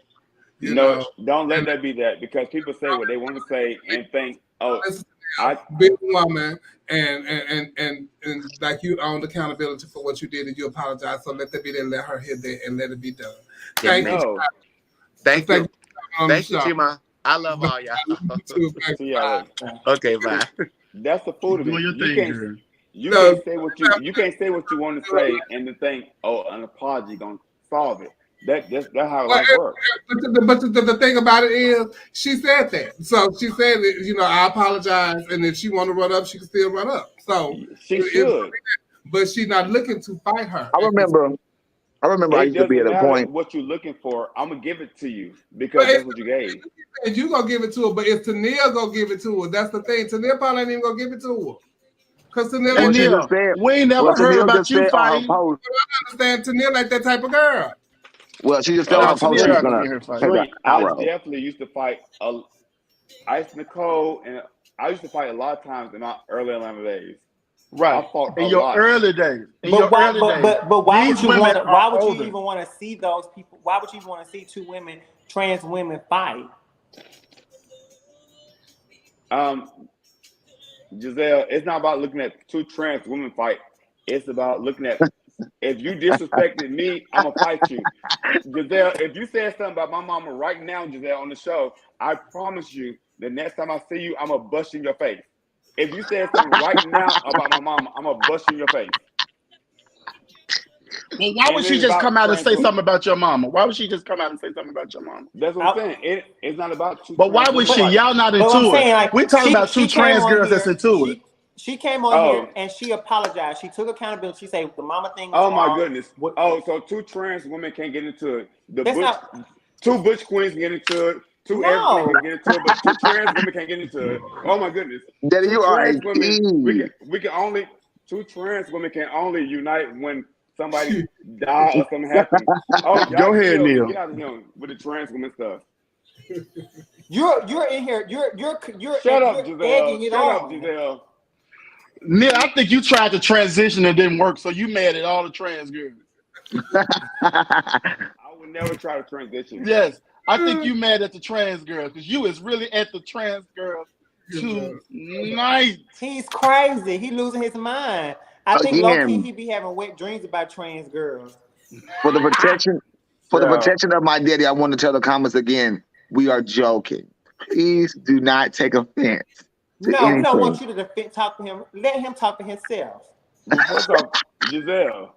You No, know, don't let that be that because people say what they want to say and think, oh, I big woman, and like you owned accountability for what you did, and you apologize. So let that be that. Let her hear that, and let it be done. Thank you. no. Thank you. On the Thank you, show. Chima. I love all y'all. You too, baby. See y'all later. Okay, bye. That's the food of Do it. your You thing, can't girl. you So- can't say what you want to say and then think, oh, an apology gonna solve it. That's how life works. But the thing about it is, she said that. So she said that, you know, I apologize, and if she want to run up, she can still run up. So She should. but she's not looking to fight her. I remember I It used to be doesn't at a matter point. what you're looking for. I'm gonna give it to you because that's what you gave. And you gonna give it to her, but if Tania gonna give it to her, that's the thing. Tania probably ain't even gonna give it to her. Because Tania, Hey, What she Neil, just said. we ain't never Well, heard Tennille about just you said on her fighting. post. understand Tania like that type of girl. Well, she just said on Oh, her post Tennille she's not gonna gonna be her fight. take an Drake, I arrow. definitely used to fight Ice Nicole, and I used to fight a lot of times in my early Atlanta days. Right. I fought In a your lot. early days. In But your why? early But, days. but why These would you women want? Why are would older. you even want to see those people? Why would you even want to see two women, trans women, fight? Giselle, it's not about looking at two trans women fight. It's about looking at if you disrespected me, I'm gonna fight you. Giselle, if you said something about my mama right now, Giselle, on the show, I promise you, the next time I see you, I'm gonna bust you in your face. If you said something right now about my mama, I'm gonna bust you in your face. Well, why And would it she is just about come out and trans say women. something about your mama? Why would she just come out and say something about your mama? That's what I'm saying. It's not about two But why trans would women she? fighting. Y'all not But I'm into saying, it. like, We're talking about two she came trans on girls here, that's into it. She came on here and she apologized. She took accountability. She said the mama thing was Oh my wrong. goodness. What- Oh, so two trans women can't get into it. That's Two butch queens can get into it. Two No. everything can get into it, but two trans women can't get into it. Oh my goodness. Daddy, Two you are a trans women, kid. we can only two trans women can only unite when somebody die or something happens. Oh, y'all Go ahead, chill. Neil. Get out of here with the trans women stuff. You're in here. You're Shut up, you're Giselle. egging it Shut up, on. Giselle. Neil, I think you tried to transition and didn't work, so you mad at all the trans girls. I would never try to transition. Yes, I think you mad at the trans girls because you is really at the trans girls tonight. He's crazy. He losing his mind. I think low key Again, he be having wet dreams about trans girls. for the protection of my daddy, I want to tell the comments again. We are joking. Please do not take offense to No, anything. we don't want you to talk to him. Let him talk to himself. Well, first off, Giselle,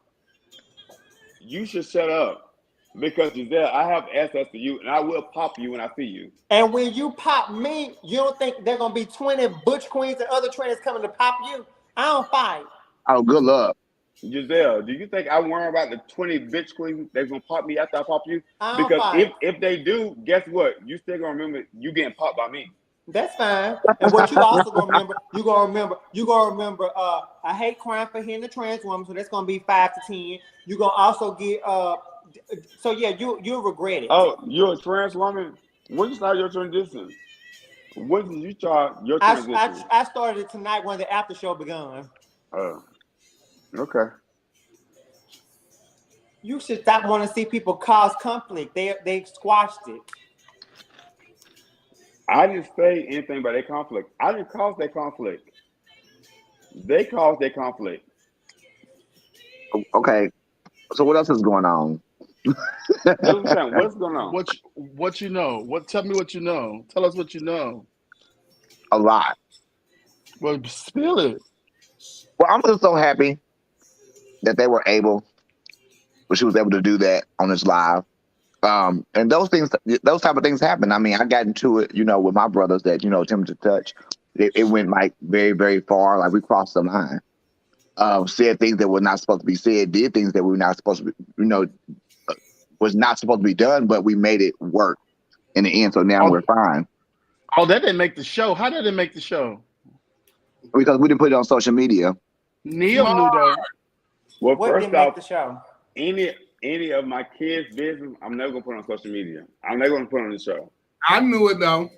you should shut up because Giselle, I have access to you, and I will pop you when I see you. And when you pop me, you don't think there gonna be 20 butch queens and other trans coming to pop you? I don't fight. Oh, good luck. Giselle, do you think I worry about the 20 bitch queens that's gonna pop me after I pop you? I don't Because fight. if they do, guess what? You still gonna remember you getting popped by me. That's fine. And what you also gonna remember, you gonna remember, I hate crying for hearing the trans woman, so that's gonna be 5 to 10. You gonna also get so yeah, you'll regret it. Oh, you're a trans woman? When you start your transition? When did you start your transition? I started it tonight when the after show begun. Oh, okay. You should stop wanting to see people cause conflict. They squashed it. I didn't say anything about their conflict. I didn't cause their conflict. They caused their conflict. Okay. So what else is going on? That's what I'm saying. What's going on? What you know? Tell me what you know. Tell us what you know. A lot. Well, spill it. Well, I'm just so happy that they were able, she was able to do that on this live. And those type of things happen. I mean, I got into it, with my brothers that, attempted to touch. It went like very, very far. Like we crossed the line. Said things that were not supposed to be said, did things that we were not supposed to be, was not supposed to be done, but we made it work in the end. So now we're fine. Oh, that didn't make the show. How did it make the show? Because we didn't put it on social media. Neil knew though. Well, What first didn't make off, the show? any of my kids' business, I'm never gonna put on social media. I'm never gonna put on the show. I knew it though.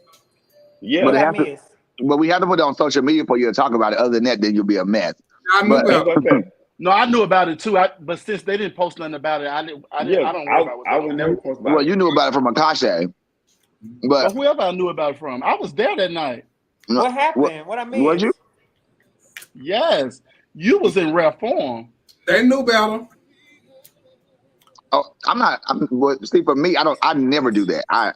Yeah, But What it I has to- missed? But we have to put it on social media for you to talk about it. Other than that, then you'll be a mess. I knew But That's about okay. No, I knew about it too. But since they didn't post nothing about it, I Yeah, don't worry about what I they would do. never post about well, it. you knew about it from Akashe. But But whoever I knew about it from, I was there that night. no, What happened? What I was you? missed? Yes, you was in rare form. they knew better. Oh, I'm not. See, for me, I never do that. I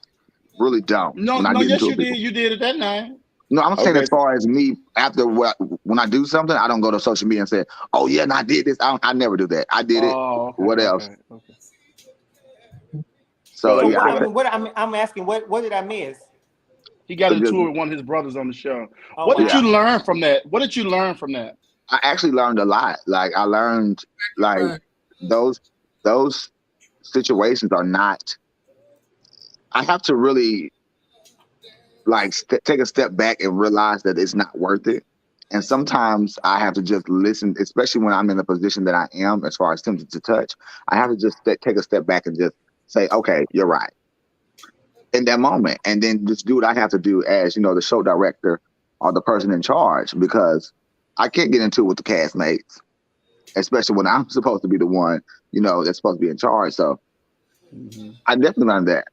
really don't. No, when I no, get yes, into you it, people. did. You did it that night. No, I'm saying Okay. as far as me after when I do something, I don't go to social media and say, "Oh yeah, and I did this." I never do that. I did it. Oh, okay, What else? Okay. So So, yeah, I'm asking, what did I miss? He got So into just- it with one of his brothers on the show. Oh, What did wow. you learn from that? What did you learn from that? I actually learned a lot. Like I learned like Right. those situations are not. I have to really like take a step back and realize that it's not worth it. And sometimes I have to just listen, especially when I'm in the position that I am, as far as tempted to touch. I have to just take a step back and just say, "Okay, you're right," in that moment, and then just do what I have to do as the show director or the person in charge, because I can't get into it with the castmates, especially when I'm supposed to be the one that's supposed to be in charge. So I definitely learned that.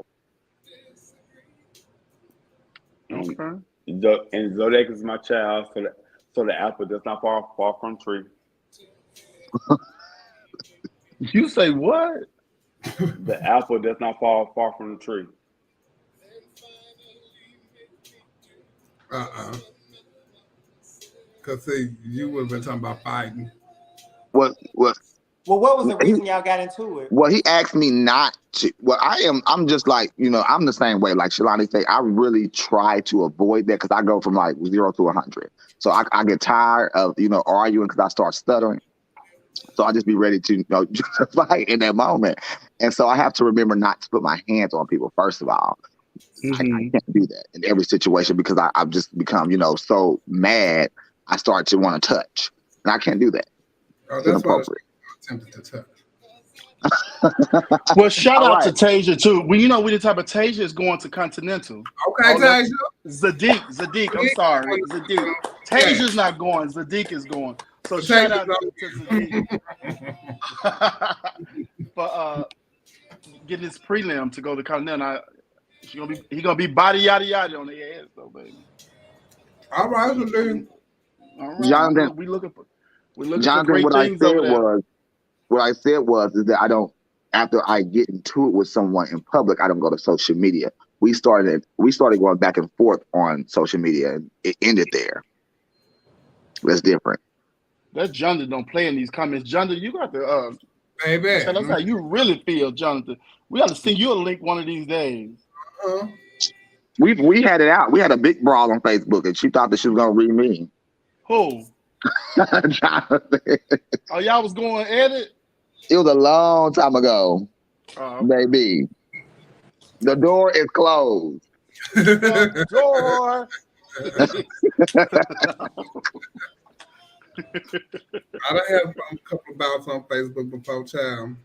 Okay. And Zodiac is my child, so the apple does not fall from tree. You say what? The apple does not fall far from the tree. Cause see, you would have been talking about fighting. What Well, what was the reason y'all got into it? Well, he asked me not to. Well, I'm just like, I'm the same way. Like Shalani say, I really try to avoid that because I go from like 0 to 100. So I get tired of, arguing because I start stuttering. So I just be ready to, just fight in that moment. And so I have to remember not to put my hands on people, first of all. I can't do that in every situation because I've just become, so mad. I start to want to touch. And I can't do that. Oh, It's that's why inappropriate. I'm tempted to touch. Well, shout All out right. to Tasia too. We the type of Tasia is going to Continental. Okay, Oh, no. Tasia. Zadik. I'm sorry, Zadik. Tasia's not going. Zadik is going. So shout out to Zadik for getting his prelim to go to Continental. He gonna be body yada yada on their ass though, baby. All right, so then. All right, Jonathan, we looking for great what things over there. What I said was is that I don't, after I get into it with someone in public, I don't go to social media. We started going back and forth on social media, and it ended there. That's different. That Jonathan don't play in these comments. Jonathan, you got to Baby. tell us how you really feel, Jonathan. We got to send you a link one of these days. We had it out. We had a big brawl on Facebook, and she thought that she was gonna read me. Who? Jonathan. Oh, y'all was going at it? It was a long time ago, Oh, baby. The door is closed. the door. I done had a couple of bouts on Facebook before, child.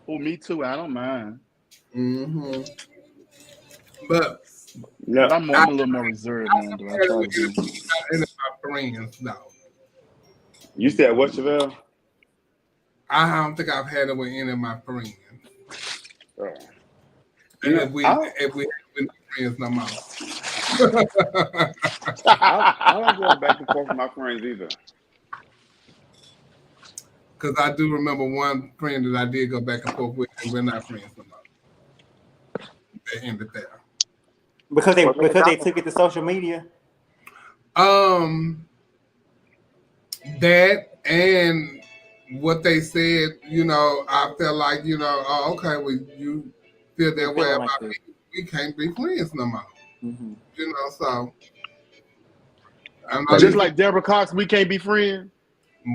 Oh, me too. I don't mind. Mm-hmm. But No, But I'm a little more reserved now. Do I try to be? any of my friends, no. you said what, Chevelle? I don't think I've had it with any of my friends. Oh. And Yeah, if we we're not friends no more. I don't go back and forth with my friends either. Because I do remember one friend that I did go back and forth with, and we're not friends no more. They ended there. Because they took it to social media. That and what they said, I felt like, oh, okay, well, you feel that way feeling about like me. We can't be friends no more. Mm-hmm. So I'm But not Just even, like Deborah Cox, we can't be friends.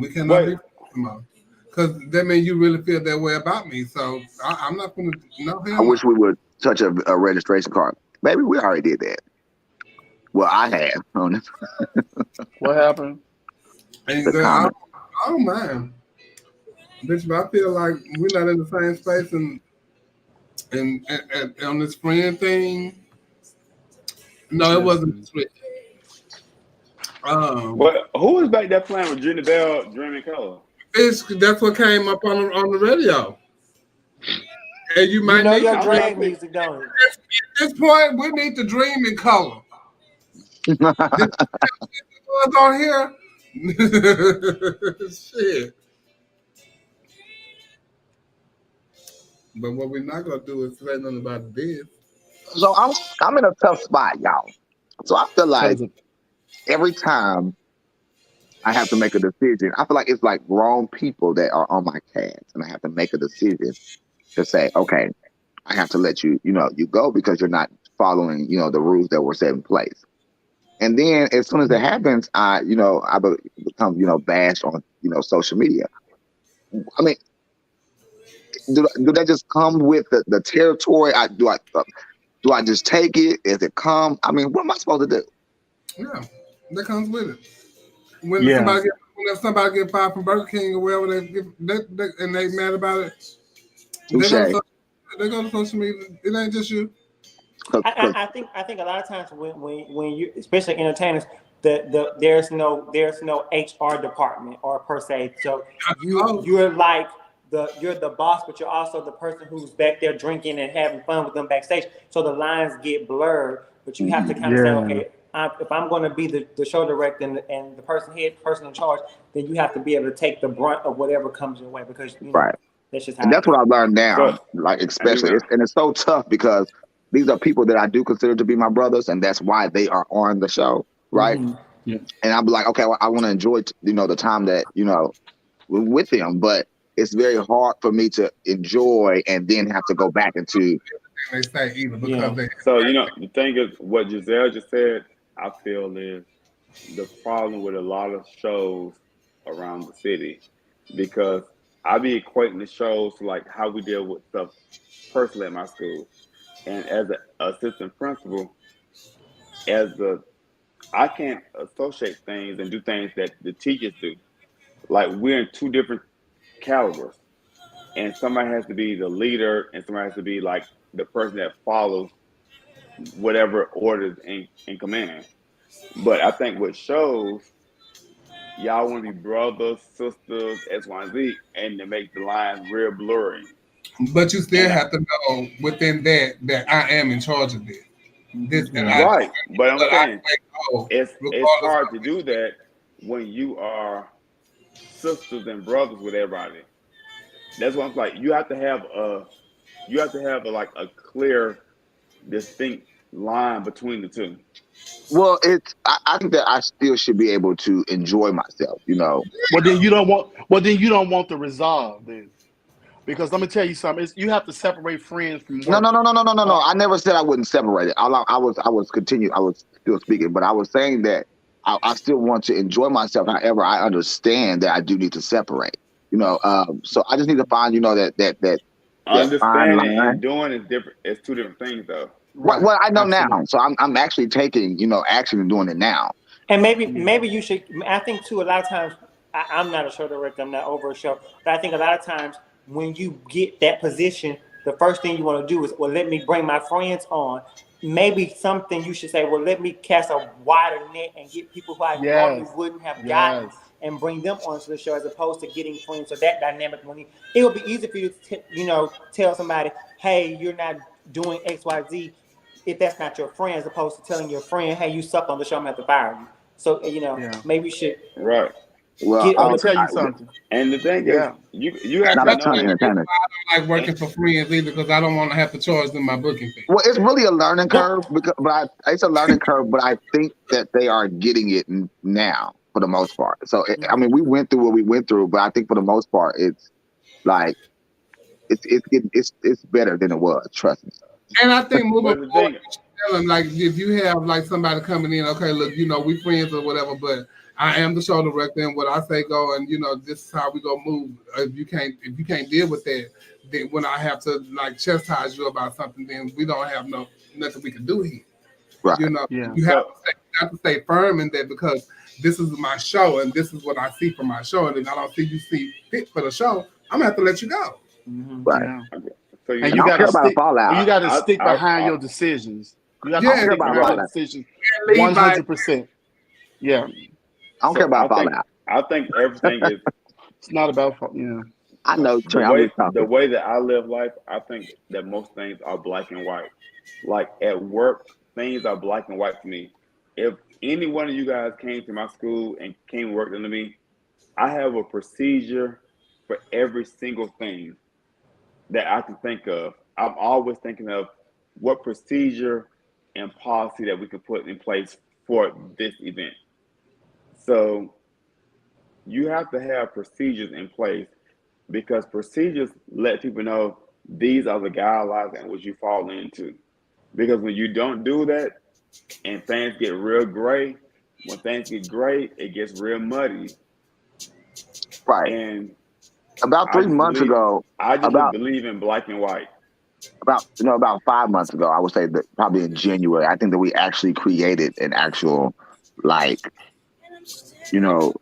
we cannot be friends no more. Because that means you really feel that way about me. So I'm not going to know him. I wish we would touch a registration card. Maybe we already did that. Well, I have. What happened? And The then I comment. don't mind. Bitch, but I feel like we're not in the same space and on this friend thing. No, it wasn't. What? Who was back there playing with Jenny Bell, Dreaming Color? That's what came up on the radio. And you You might know need your to drag dream. music, don't you? At this point, we need to dream in color. What's on here? Shit. But what we're not gonna do is say nothing about this. So I'm in a tough spot, y'all. So I feel like 'Cause of- every time I have to make a decision, I feel like it's like grown people that are on my cast, and I have to make a decision to say, okay, I have to let you go because you're not following, the rules that were set in place. And then as soon as it happens, I become, bashed on, social media. I mean, do that just come with the territory? Do I just take it as it comes? I mean, what am I supposed to do? Yeah, that comes with it. When Yeah. somebody get fired from Burger King or wherever and they mad about it, Touche. they go to social media. It ain't just you. I think a lot of times when you, especially entertainers, there's no HR department or per se. So you're like you're the boss, but you're also the person who's back there drinking and having fun with them backstage. So the lines get blurred, but you have to kind of say, okay, if I'm going to be the show director and the person in charge, then you have to be able to take the brunt of whatever comes your way because Right. that's just how. And that's what I learned now, So- like especially, it's so tough because these are people that I do consider to be my brothers, and that's why they are on the show, right? Mhm. Yeah. And I'm like, okay, well, I want to enjoy, the time that with them, but it's very hard for me to enjoy and then have to go back into. They say either because Yeah. they. So the thing is, what Giselle just said, I feel is the problem with a lot of shows around the city, because I be equating the shows to like how we deal with stuff personally at my school, and as an assistant principal, I can't associate things and do things that the teachers do. Like we're in two different calibers, and somebody has to be the leader, and somebody has to be like the person that follows whatever orders in command. But I think with shows, y'all want to be brothers, sisters, X, Y, and Z, and to make the lines real blurry. But you still And have to know within that I am in charge of this. right, but I'm saying it's regardless hard of- to do that when you are sisters and brothers with everybody. That's what I'm like. You have to have a clear, distinct line between the two. Well, I think that I still should be able to enjoy myself, Well, then you don't want the resolve then, because let me tell you something. You have to separate friends from work. No. I never said I wouldn't separate it. I was still speaking, but I was saying that I still want to enjoy myself. However, I understand that I do need to separate. So I just need to find that fine Understanding line. and doing is different. It's two different things, though. Right. Well, I know now, Absolutely. so I'm actually taking action and doing it now. And maybe you should. I think too. A lot of times, I'm not a show director. I'm not over a show, but I think a lot of times when you get that position, the first thing you want to do is, well, let me bring my friends on. Maybe something you should say, well, let me cast a wider net and get people who I normally wouldn't have gotten and bring them onto the show, as opposed to getting friends. So that dynamic, it will be easy for you to tell somebody, hey, you're not doing X, Y, Z, if that's not your friend, as opposed to telling your friend, hey, you suck on the show, I'm going to have to fire you. So, maybe you should. Right. Well, Let me tell you something. And the thing is, you have not a to ton of know. entertainers. I don't like working for friends either because I don't want to have to charge them my booking fee. Well, it's really a learning curve, it's a learning curve, but I think that they are getting it now for the most part. So, we went through what we went through, but I think for the most part, it's like it's better than it was. Trust me. And I think moving But the forward, thing- tell them, like, if you have like somebody coming in, okay, look, we friends or whatever, but I am the show director, and what I say go, and this is how we go move. If you can't deal with that, then when I have to like chastise you about something, then we don't have nothing we can do here. Right. You have to stay firm in that, because this is my show and this is what I see from my show, and if I don't see you see fit for the show, I'm gonna have to let you go. Right. Yeah. So And I you don't got care to about a stick. fallout. You got to I- stick I- behind I- your decisions. You got Yeah, to stick about behind fallout. your decisions. Lead by 100%. Yeah. I don't care about I think Fallout. I think everything is It's not about I know, the Trey. I'm way just talking. the way that I live life. I think that most things are black and white. Like at work, things are black and white to me. If any one of you guys came to my school and came and worked under me, I have a procedure for every single thing that I can think of. I'm always thinking of what procedure and policy that we could put in place for this event. So you have to have procedures in place because procedures let people know these are the guidelines and what you fall into. Because when you don't do that and things get real gray, when things get gray, it gets real muddy. Right. And About I 3 just months believe ago, I just about believe in black and white. about 5 months ago, I would say that probably in January, I think that we actually created an actual, like, you know,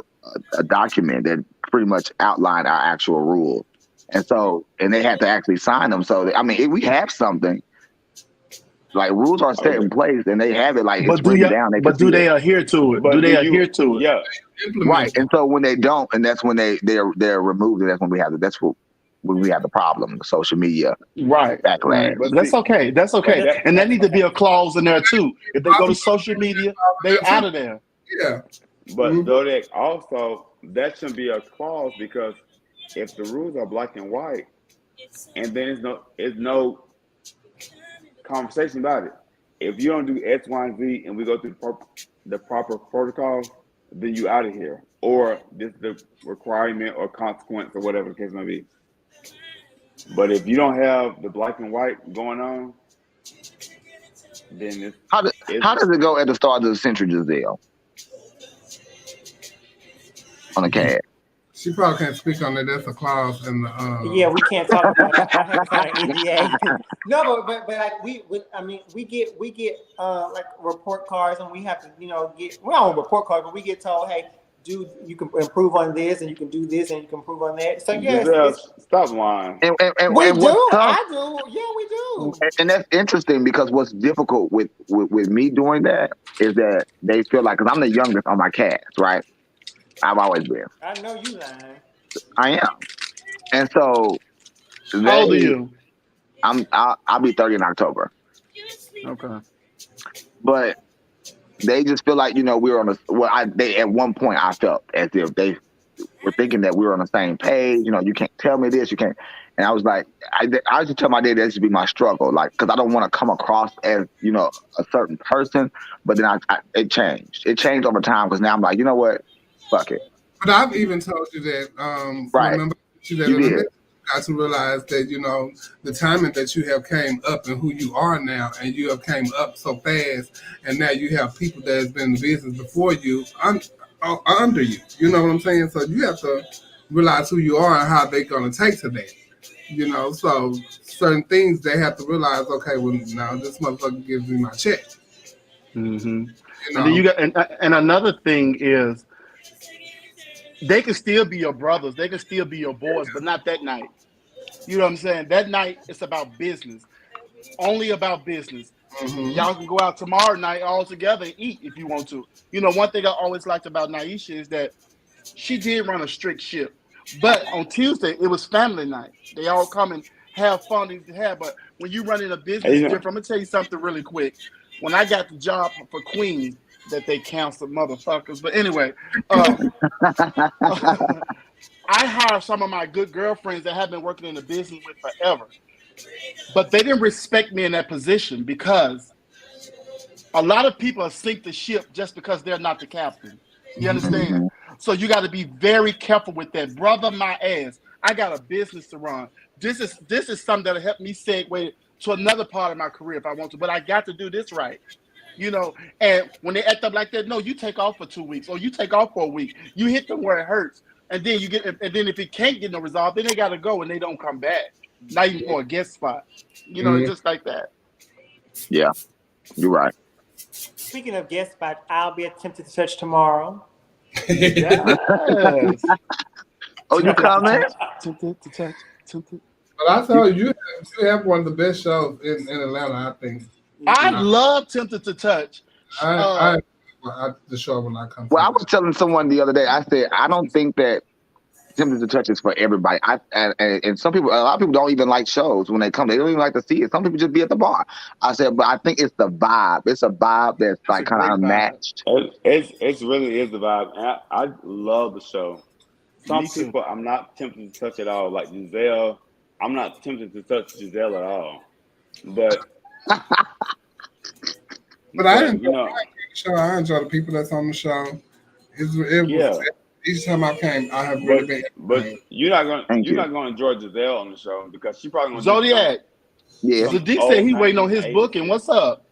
a document that pretty much outlined our actual rules. And so, and they had to actually sign them. So, I mean, we have something, like rules are set Okay. in place and they have it, like it's But do written you? down. They But can do see they it. adhere to it? But Do they do you? adhere to it? Yeah. Implement Right. it. And so when they don't, and that's when they're removed, and that's when we have the problem, the social media Right, backlash. right. But That's see, okay. That's but okay. that And there need to be a clause in there too. If they go to social media, they out of there. Yeah. but Mhm. though that also that shouldn't be a clause because if the rules are black and white and then it's no conversation about it. If you don't do X, Y, and Z and we go through the proper protocols, then you out of here. Or this is the requirement or consequence or whatever the case may be. But if you don't have the black and white going on, then How it's does it go at the start of the century, Giselle, on the cast? She probably can't speak on it. That's a clause in the. Yeah, we can't talk about it. I have to sign an NDA. No, but like we get like report cards, and we have to get we don't report cards, but we get told, hey, dude, you can improve on this, and you can do this, and you can improve on that. So yes, Giselle, stop lying. And we and do. what's tough, I do. Yeah, we do. and that's interesting because what's difficult with me doing that is that they feel like, because I'm the youngest on my cast, right? I've always been. I know you lying. I am, and so How old are you? I'll be 30 in October, Okay. but they just feel like we were on they at one point I felt as if they were thinking that we were on the same page. You can't tell me this, you can't. And I was like, I used to tell my dad that should be my struggle, like, because I don't want to come across as a certain person. But then it changed. It changed over time because now I'm like, you know what, fuck it. But I've even told you that. Right. Remember you that You did. you got to realize that the timing that you have came up and who you are now, and you have came up so fast, and now you have people that has been in the business before you under you. You know what I'm saying? So you have to realize who you are and how they're gonna take to that. So certain things they have to realize. Okay, well now this motherfucker gives me my check. Mm-hmm. And then you got and another thing is, they can still be your brothers, they can still be your boys, but not that night. You know what I'm saying? That night it's about business, only about business. Mm-hmm. Y'all can go out tomorrow night all together and eat if you want to. One thing I always liked about Naisha is that she did run a strict ship, but on Tuesday it was family night. They all come and have fun but when you run in a business, different. I'm gonna tell you something really quick. When I got the job for Queen, that they canceled, motherfuckers. But anyway, I hired some of my good girlfriends that have been working in the business with forever. But they didn't respect me in that position because a lot of people sink the ship just because they're not the captain. You understand? Mm-hmm. So you got to be very careful with that. Brother, my ass, I got a business to run. This is something that'll help me segue to another part of my career if I want to. But I got to do this right. And when they act up like that, no, you take off for 2 weeks or you take off for a week. You hit them where it hurts. And then if it can't get no resolve, then they got to go and they don't come back. Not even for a guest spot. Just like that. Yeah, you're right. Speaking of guest spots, I'll be attempted to touch tomorrow. Yes. Oh, you coming? But I tell you have one of the best shows in Atlanta, I think. I love Tempted to Touch. I the show will not come. Well, I was telling someone the other day. I said I don't think that Tempted to Touch is for everybody. And some people, a lot of people don't even like shows when they come. They don't even like to see it. Some people just be at the bar. I said, but I think it's the vibe. It's a vibe that's like kind of unmatched. It really is the vibe. And I love the show. Some Me too. people I'm not tempted to touch at all. Like Giselle, I'm not tempted to touch Giselle at all. But I enjoy you know, the show. I enjoy the people that's on the show. yeah. Each time I came, I have really been. But you're not Thank you. gonna enjoy Giselle on the show because she probably gonna Zodiac. Yeah, Sadiq said he waiting on his booking. What's up?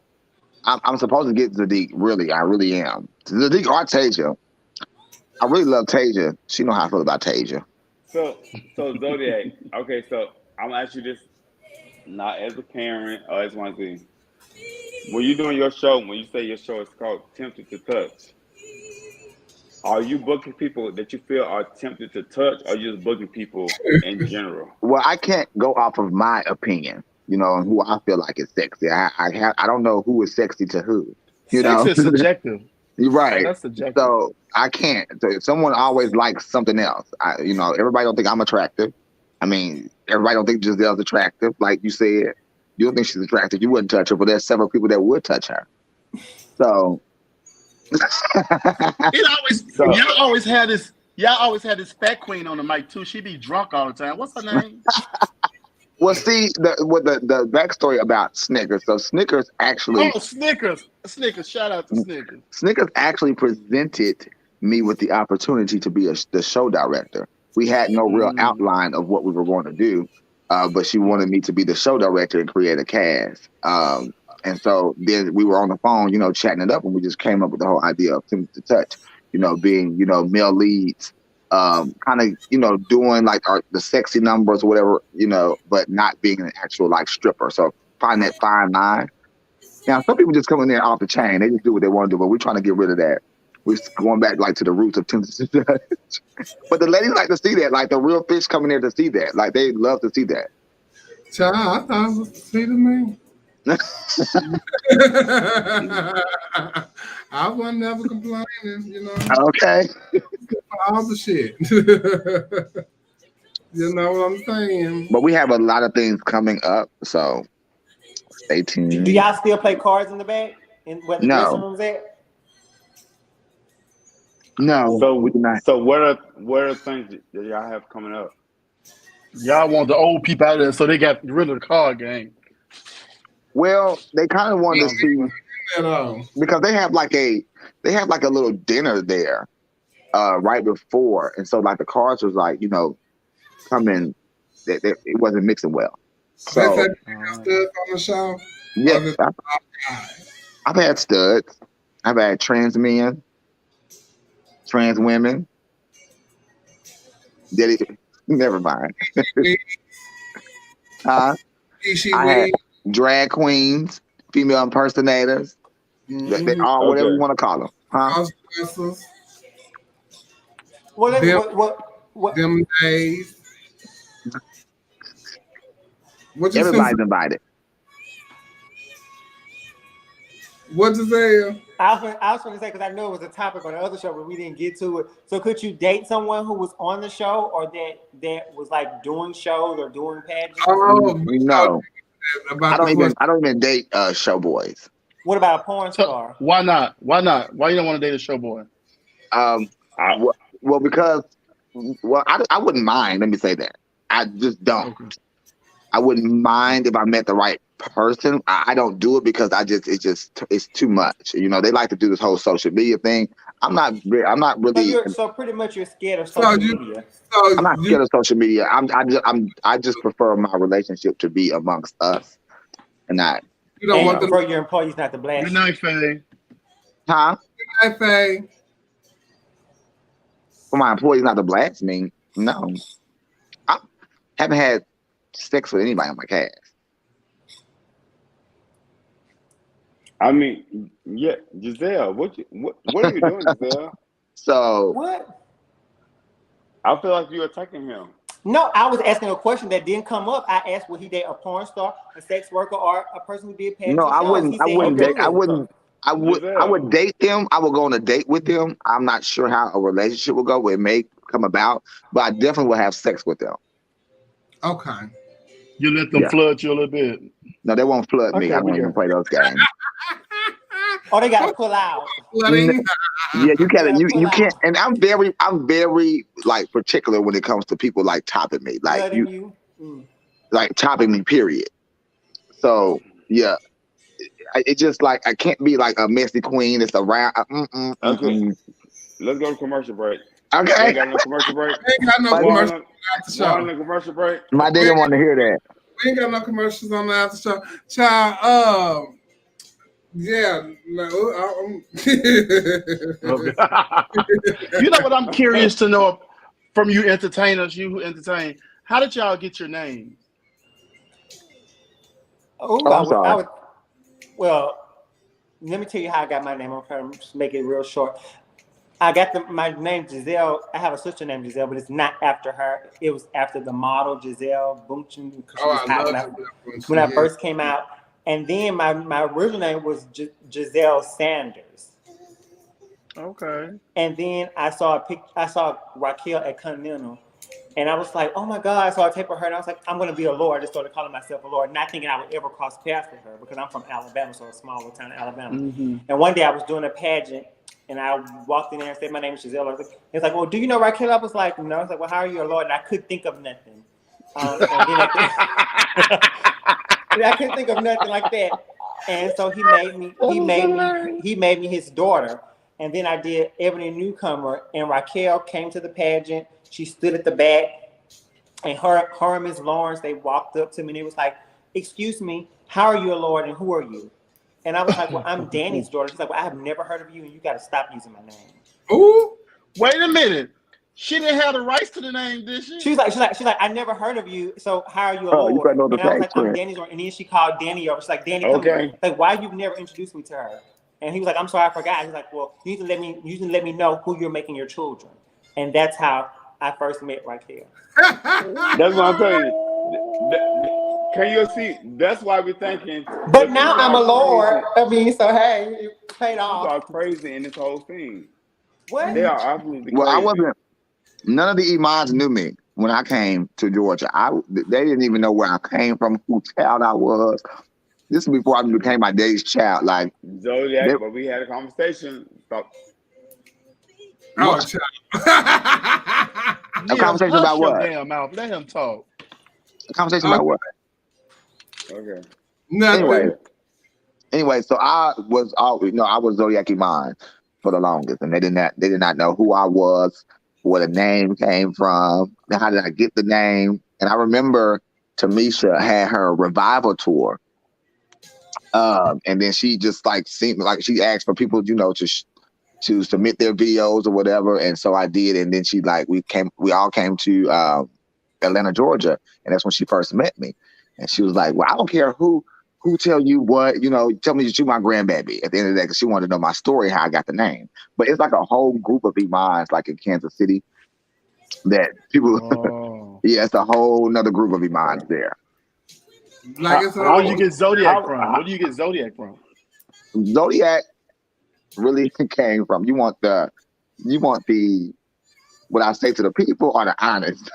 I'm supposed to get Sadiq. Really, I really am. Sadiq or Tasia. I really love Tasia. She know how I feel about Tasia. So Zodiac. Okay, so I'm gonna ask you this, not as a parent or as one thing. When you're doing your show, when you say your show is called Tempted to Touch, are you booking people that you feel are tempted to touch, or you just booking people in general? Well, I can't go off of my opinion, you know, and who I feel like is sexy. I don't know who is sexy to who. You Sex know, is subjective. you're right. That's subjective. So I can't. So if someone always likes something else, everybody don't think I'm attractive. I mean, everybody don't think Giselle's attractive. Like you said, you don't think she's attractive. You wouldn't touch her, but there's several people that would touch her. So. Y'all always had this fat queen on the mic too. She be drunk all the time. What's her name? Well, see the backstory about Snickers. So Snickers actually. Oh, Snickers! Shout out to Snickers. Snickers actually presented me with the opportunity to be the show director. We had no real outline of what we were going to do, but she wanted me to be the show director and create a cast. And so then we were on the phone, chatting it up, and we just came up with the whole idea of Tempted to Touch, being, male leads, kind of, doing like the sexy numbers or whatever, but not being an actual like stripper. So find that fine line. Now, some people just come in there off the chain. They just do what they want to do, but we're trying to get rid of that. We're going back like to the roots of Tempted to Touch. But the ladies like to see that, like the real fish coming there to see that. Like they love to see that. Child, I thought it was sweet to me. I wasn't never complaining, Okay. for all the shit. You know what I'm saying? But we have a lot of things coming up, so stay tuned. Do y'all still play cards in the back? Where the dressing room's at? No, So we do not. So what are things that y'all have coming up? Y'all want the old people out there, so they got rid of the card game. Well, they kind of wanted to see because they have like a little dinner there right before, and so like the cards was like coming. It wasn't mixing well. So They said on the show. yes, I've had studs. I've had trans men, trans women. Never mind. I had drag queens, female impersonators, they all whatever you want to call them, huh? What? Them days. Everybody's invited. What you say? I was going to say, because I know it was a topic on the other show, but we didn't get to it. So could you date someone who was on the show, or that was like doing shows or doing pageants? Oh no. I don't even date show boys. What about a porn star? Why not? Why you don't want to date a show boy? Well, because I wouldn't mind. Let me say that. I just don't. Okay. I wouldn't mind if I met the right person. I don't do it because it's too much. They like to do this whole social media thing. I'm not really. So pretty much you're scared of social media. I'm not scared of social media. I just prefer my relationship to be amongst us, and not. You don't want for your employees not to blast. Good night, Faye. Huh? Good night, Faye. For my employees not to blast me, no. I haven't had sex with anybody on my cast. I mean, yeah, Giselle, what are you doing, Giselle? So what? I feel like you're attacking him. No, I was asking a question that didn't come up. I asked, would he date a porn star, a sex worker, or a person who did pageant? No, I wouldn't I would date them. I would go on a date with them. I'm not sure how a relationship will go. It may come about, but I definitely will have sex with them. Okay. You let them flood you a little bit. No, they won't flood me. Okay, I don't we even got- play those games. Oh, they gotta pull out. Flooding. Yeah, you can't. You pull can't. And I'm very like particular when it comes to people like topping me, like Flooding you. like topping me. Period. So yeah, it just like I can't be like a messy queen. It's around. Okay. Let's go to commercial break. We Okay. ain't got no commercial break. We ain't got no My commercials One after show. on the commercial break. My didn't want to hear that. We ain't got no commercials on the after show. Child, yeah. No, You know what I'm curious to know from you entertainers, you who entertain, how did y'all get your names? I'm sorry. Well, let me tell you how I got my name. I'm trying to just make it real short. I got my name Giselle. I have a sister named Giselle, but it's not after her. It was after the model Giselle Bündchen, because she was hot when I first came out. And then my original name was Giselle Sanders. Okay. And then I saw Raquel at Continental, and I was like, oh my God! I saw a tape of her, and I was like, I'm gonna be a Lord. I just started calling myself a Lord, not thinking I would ever cross paths with her because I'm from Alabama, so a small little town in Alabama. Mm-hmm. And one day I was doing a pageant, and I walked in there and said, my name is Giselle. It's like, well, do you know Raquel? I was like, no. I was like, well, how are you a Lord? And I couldn't think of nothing. And then I couldn't think of nothing like that. And so he made me his daughter. And then I did Ebony Newcomer, and Raquel came to the pageant. She stood at the back, and her and Ms. Lawrence, they walked up to me, and it was like, excuse me, how are you a Lord, and who are you? And I was like, well, I'm Danny's daughter. She's like, well, I have never heard of you, and you got to stop using my name. Ooh. Wait a minute. She didn't have the rights to the name, did she? She's like, I never heard of you. So how are you a Oh, you Lord? better know the And I was facts, like, I'm man. Danny's daughter. And then she called Danny over. She's like, Danny, come Okay. here. Like, why you've never introduced me to her? And he was like, I'm sorry, I forgot. He's like, well, you need to let me know who you're making your children. And that's how I first met Raquel. That's what I'm telling you. Can you see? That's why we're thinking. But now I'm a Lord. I mean, so hey, it paid People off. are crazy in this whole thing. What? They are absolutely crazy. Well, I wasn't. None of the Imans knew me when I came to Georgia. They didn't even know where I came from, whose child I was. This is before I became my daddy's child. Like Zodiac, but we had a conversation. Oh, child. A conversation about what? Damn mouth. Let him talk. A conversation about what? Okay. Nothing. Anyway, so I was Zodiac Iman for the longest, and they did not know who I was, where the name came from, how did I get the name. And I remember Tamisha had her revival tour, and then she just like seemed like she asked for people, to submit their videos or whatever, and so I did. And then we all came to Atlanta, Georgia, and that's when she first met me. And she was like, well, I don't care who tell you what, tell me that you my grandbaby at the end of the day, because she wanted to know my story, how I got the name. But it's like a whole group of Imans, like in Kansas City, that people, yeah, it's a whole another group of Imans there. Like How do you get Zodiac from? Where do you get Zodiac from? Zodiac really came from, you want the what I say to the people or the honest?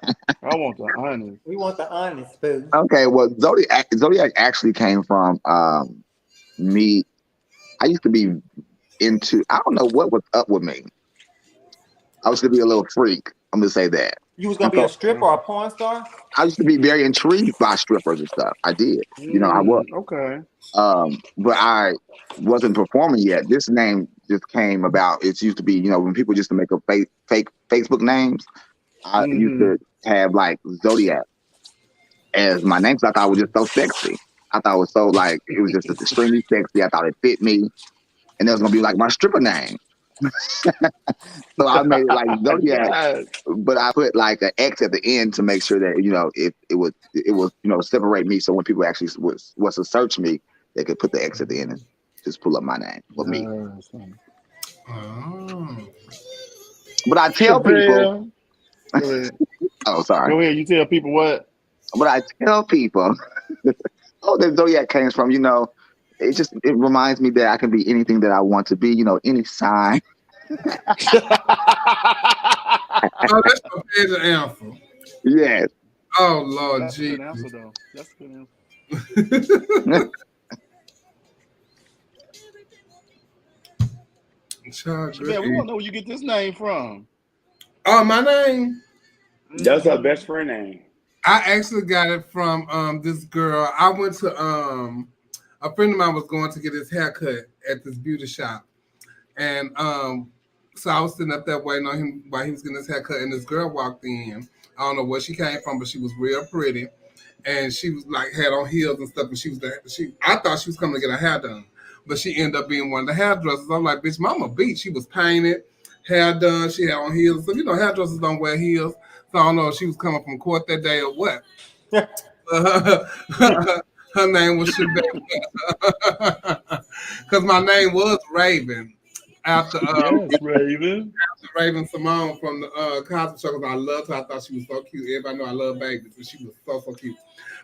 I want the honest. We want the honest, boo. Okay, well, Zodiac actually came from me. I used to be into, I don't know what was up with me. I used to be a little freak. I'm gonna say that. You was gonna be a stripper or a porn star? I used to be very intrigued by strippers and stuff. I did. I was. Okay. But I wasn't performing yet. This name just came about. It used to be, when people used to make up fake Facebook names, I used to have like Zodiac as my name, because I thought it was just so sexy. I thought it was so it was just extremely sexy. I thought it fit me. And it was gonna be like my stripper name. So I made it like Zodiac, but I put like an X at the end to make sure that, it would separate me. So when people actually was to search me, they could put the X at the end and just pull up my name for me. Oh. But I tell people, Go ahead. oh, sorry. Go ahead. You tell people what? But I tell people, that Zodiac came from, it reminds me that I can be anything that I want to be. You know, any sign. Oh, that's your favorite answer. Yes. Oh Lord That's a good Jesus. answer, though. That's a good answer. Child, Shabelle, we good. want to know where you get this name from. Oh, my name. That's her best friend name. I actually got it from this girl. I went to a friend of mine was going to get his haircut at this beauty shop, and so I was sitting up there waiting on him while he was getting his haircut, and this girl walked in. I don't know where she came from, but she was real pretty, and she was like had on heels and stuff. And she was there. I thought she was coming to get her hair done, but she ended up being one of the hairdressers. I'm like, bitch, mama beat. She was painted, hair done. She had on heels. So hairdressers don't wear heels. So I don't know if she was coming from court that day or what. Her name was Shabelle. Because my name was Raven. After Yes, Raven. Raven Simone from the Cosby Show, because I loved her. I thought she was so cute. Everybody know I love babies, and she was so cute.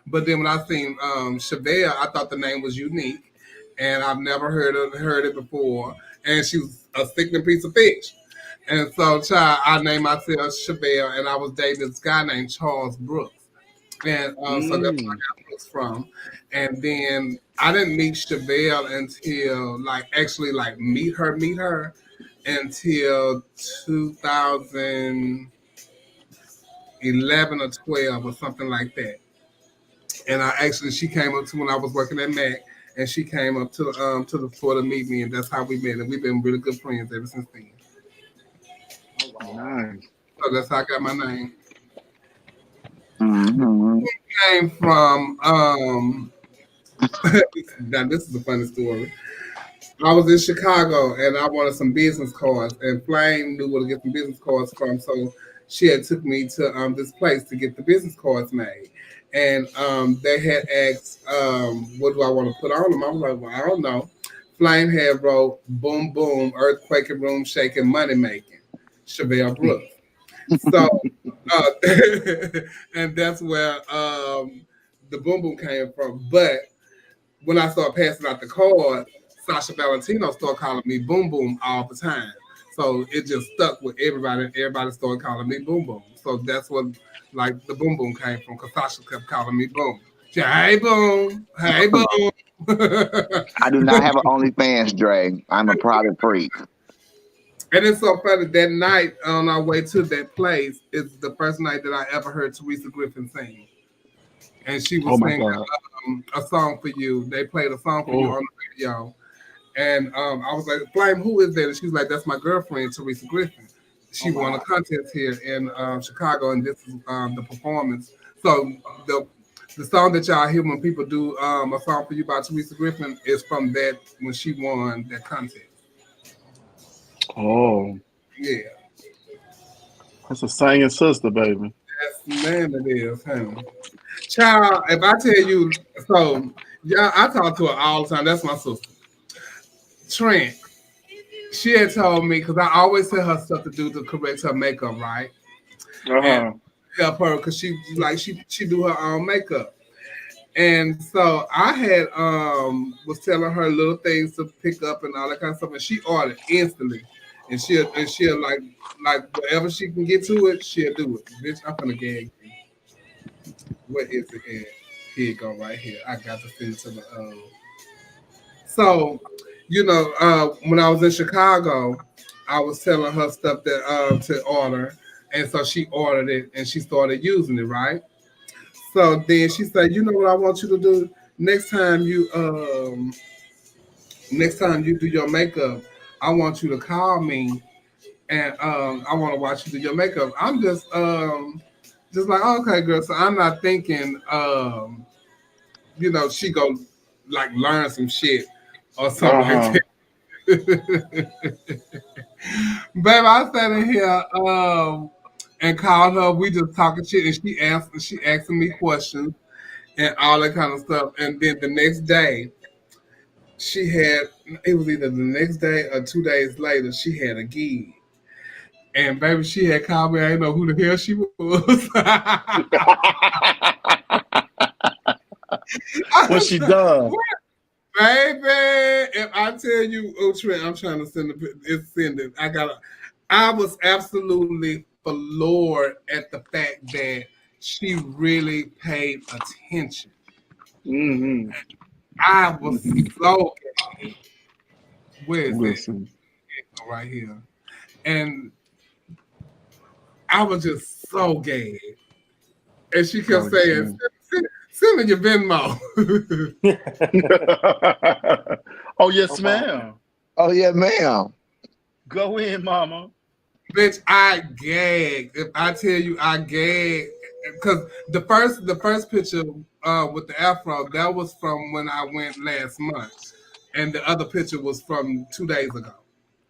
But then when I seen Shabelle, I thought the name was unique, and I've never heard it before. And she was a sickening piece of fish. And so, child, I named myself Shabelle, and I was dating this guy named Charles Brooks. And so that's where I got Brooks from. And then I didn't meet Shabelle until, meet her until 2011 or 12 or something like that. And she came up to when I was working at Mac, and she came up to the floor to meet me, and that's how we met. And we've been really good friends ever since then. Nice. So that's how I got my name. Mm-hmm. It came from now this is a funny story. I was in Chicago and I wanted some business cards, and Flame knew where to get some business cards from, so she had took me to this place to get the business cards made. And they had asked, what do I want to put on them? I was like, well, I don't know. Flame had wrote boom boom, earthquake and room shaking, money making. Shabelle Brooks. So, and that's where the boom boom came from. But when I started passing out the card, Sasha Valentino started calling me boom boom all the time. So it just stuck with everybody, and everybody started calling me boom boom. So that's what the boom boom came from, because Sasha kept calling me boom. She, hey boom, hey boom. I do not have an OnlyFans, Dre. I'm a private freak. And it's so funny, that night on our way to that place is the first night that I ever heard Teresa Griffin sing. And she was singing a song for you. They played a song for you on the radio. And I was like, Flame, who is that? And she was like, that's my girlfriend, Teresa Griffin. She won a contest here in Chicago, and this is the performance. So the song that y'all hear when people do a song for you by Teresa Griffin is from that, when she won that contest. Oh. Yeah. That's a singing sister, baby. Yes, man, it is, huh? Child, if I tell you, so, yeah, I talk to her all the time. That's my sister. Trent, she had told me, because I always tell her stuff to do to correct her makeup, right? And help her, because she do her own makeup. And so I had was telling her little things to pick up and all that kind of stuff, and she ordered instantly. And she'll like whatever she can get to it, she'll do it. Bitch, I'm gonna gag you. What is it? Here you go, right here. I got to send it to the So, when I was in Chicago, I was telling her stuff that to order, and so she ordered it and she started using it, right? So then she said, you know what I want you to do? Next time you do your makeup, I want you to call me, and I want to watch you do your makeup. I'm just like, okay, girl. So I'm not thinking, she go learn some shit or something like that. Babe, I sat in here and called her. We just talking shit, and she asking me questions and all that kind of stuff. And then the next day, it was either the next day or 2 days later, she had a gig. And baby, she had called me. I didn't know who the hell she was. What she done? Baby, if I tell you, oh Trent, I'm trying to send it. I was absolutely floored at the fact that she really paid attention. Mm-hmm. I was so gay. Where is it? Listen. Right here. And I was just so gay. And she kept Oh, saying, send me your Venmo. Oh, yes, ma'am. Oh yeah, ma'am. Go in, mama. Bitch, I gagged. If I tell you I gagged, because the first picture with the afro, that was from when I went last month. And the other picture was from 2 days ago.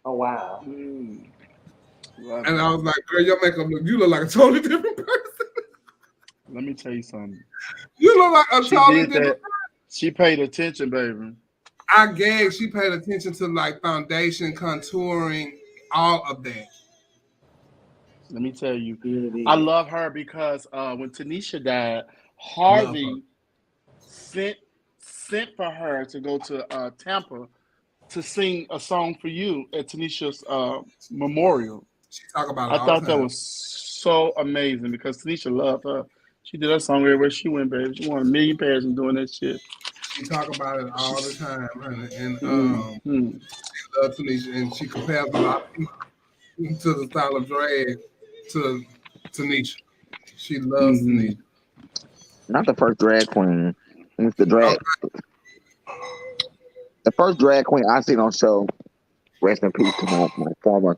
Oh wow. Love And it. I was like, girl, your makeup you look like a totally different person. Let me tell you something. You look like a She totally did different that. She paid attention, baby. I gagged. She paid attention to like foundation, contouring, all of that. Let me tell you. Beauty. I love her because when Tanisha died, Love Harvey sent for her to go to Tampa to sing a song for you at Tanisha's memorial. She talk about it I all thought the that time. was so amazing because Tanisha loved her. She did that song everywhere she went, baby. She won 1 million passions doing that shit. She talk about it all the time, honey. And Mm-hmm. she loves Tanisha, and she compares a lot of people to the style of drag to Tanisha. She loves Mm-hmm. Tanisha. Not the first drag queen. It's the drag. Okay. The first drag queen I seen on show. Rest in peace to my former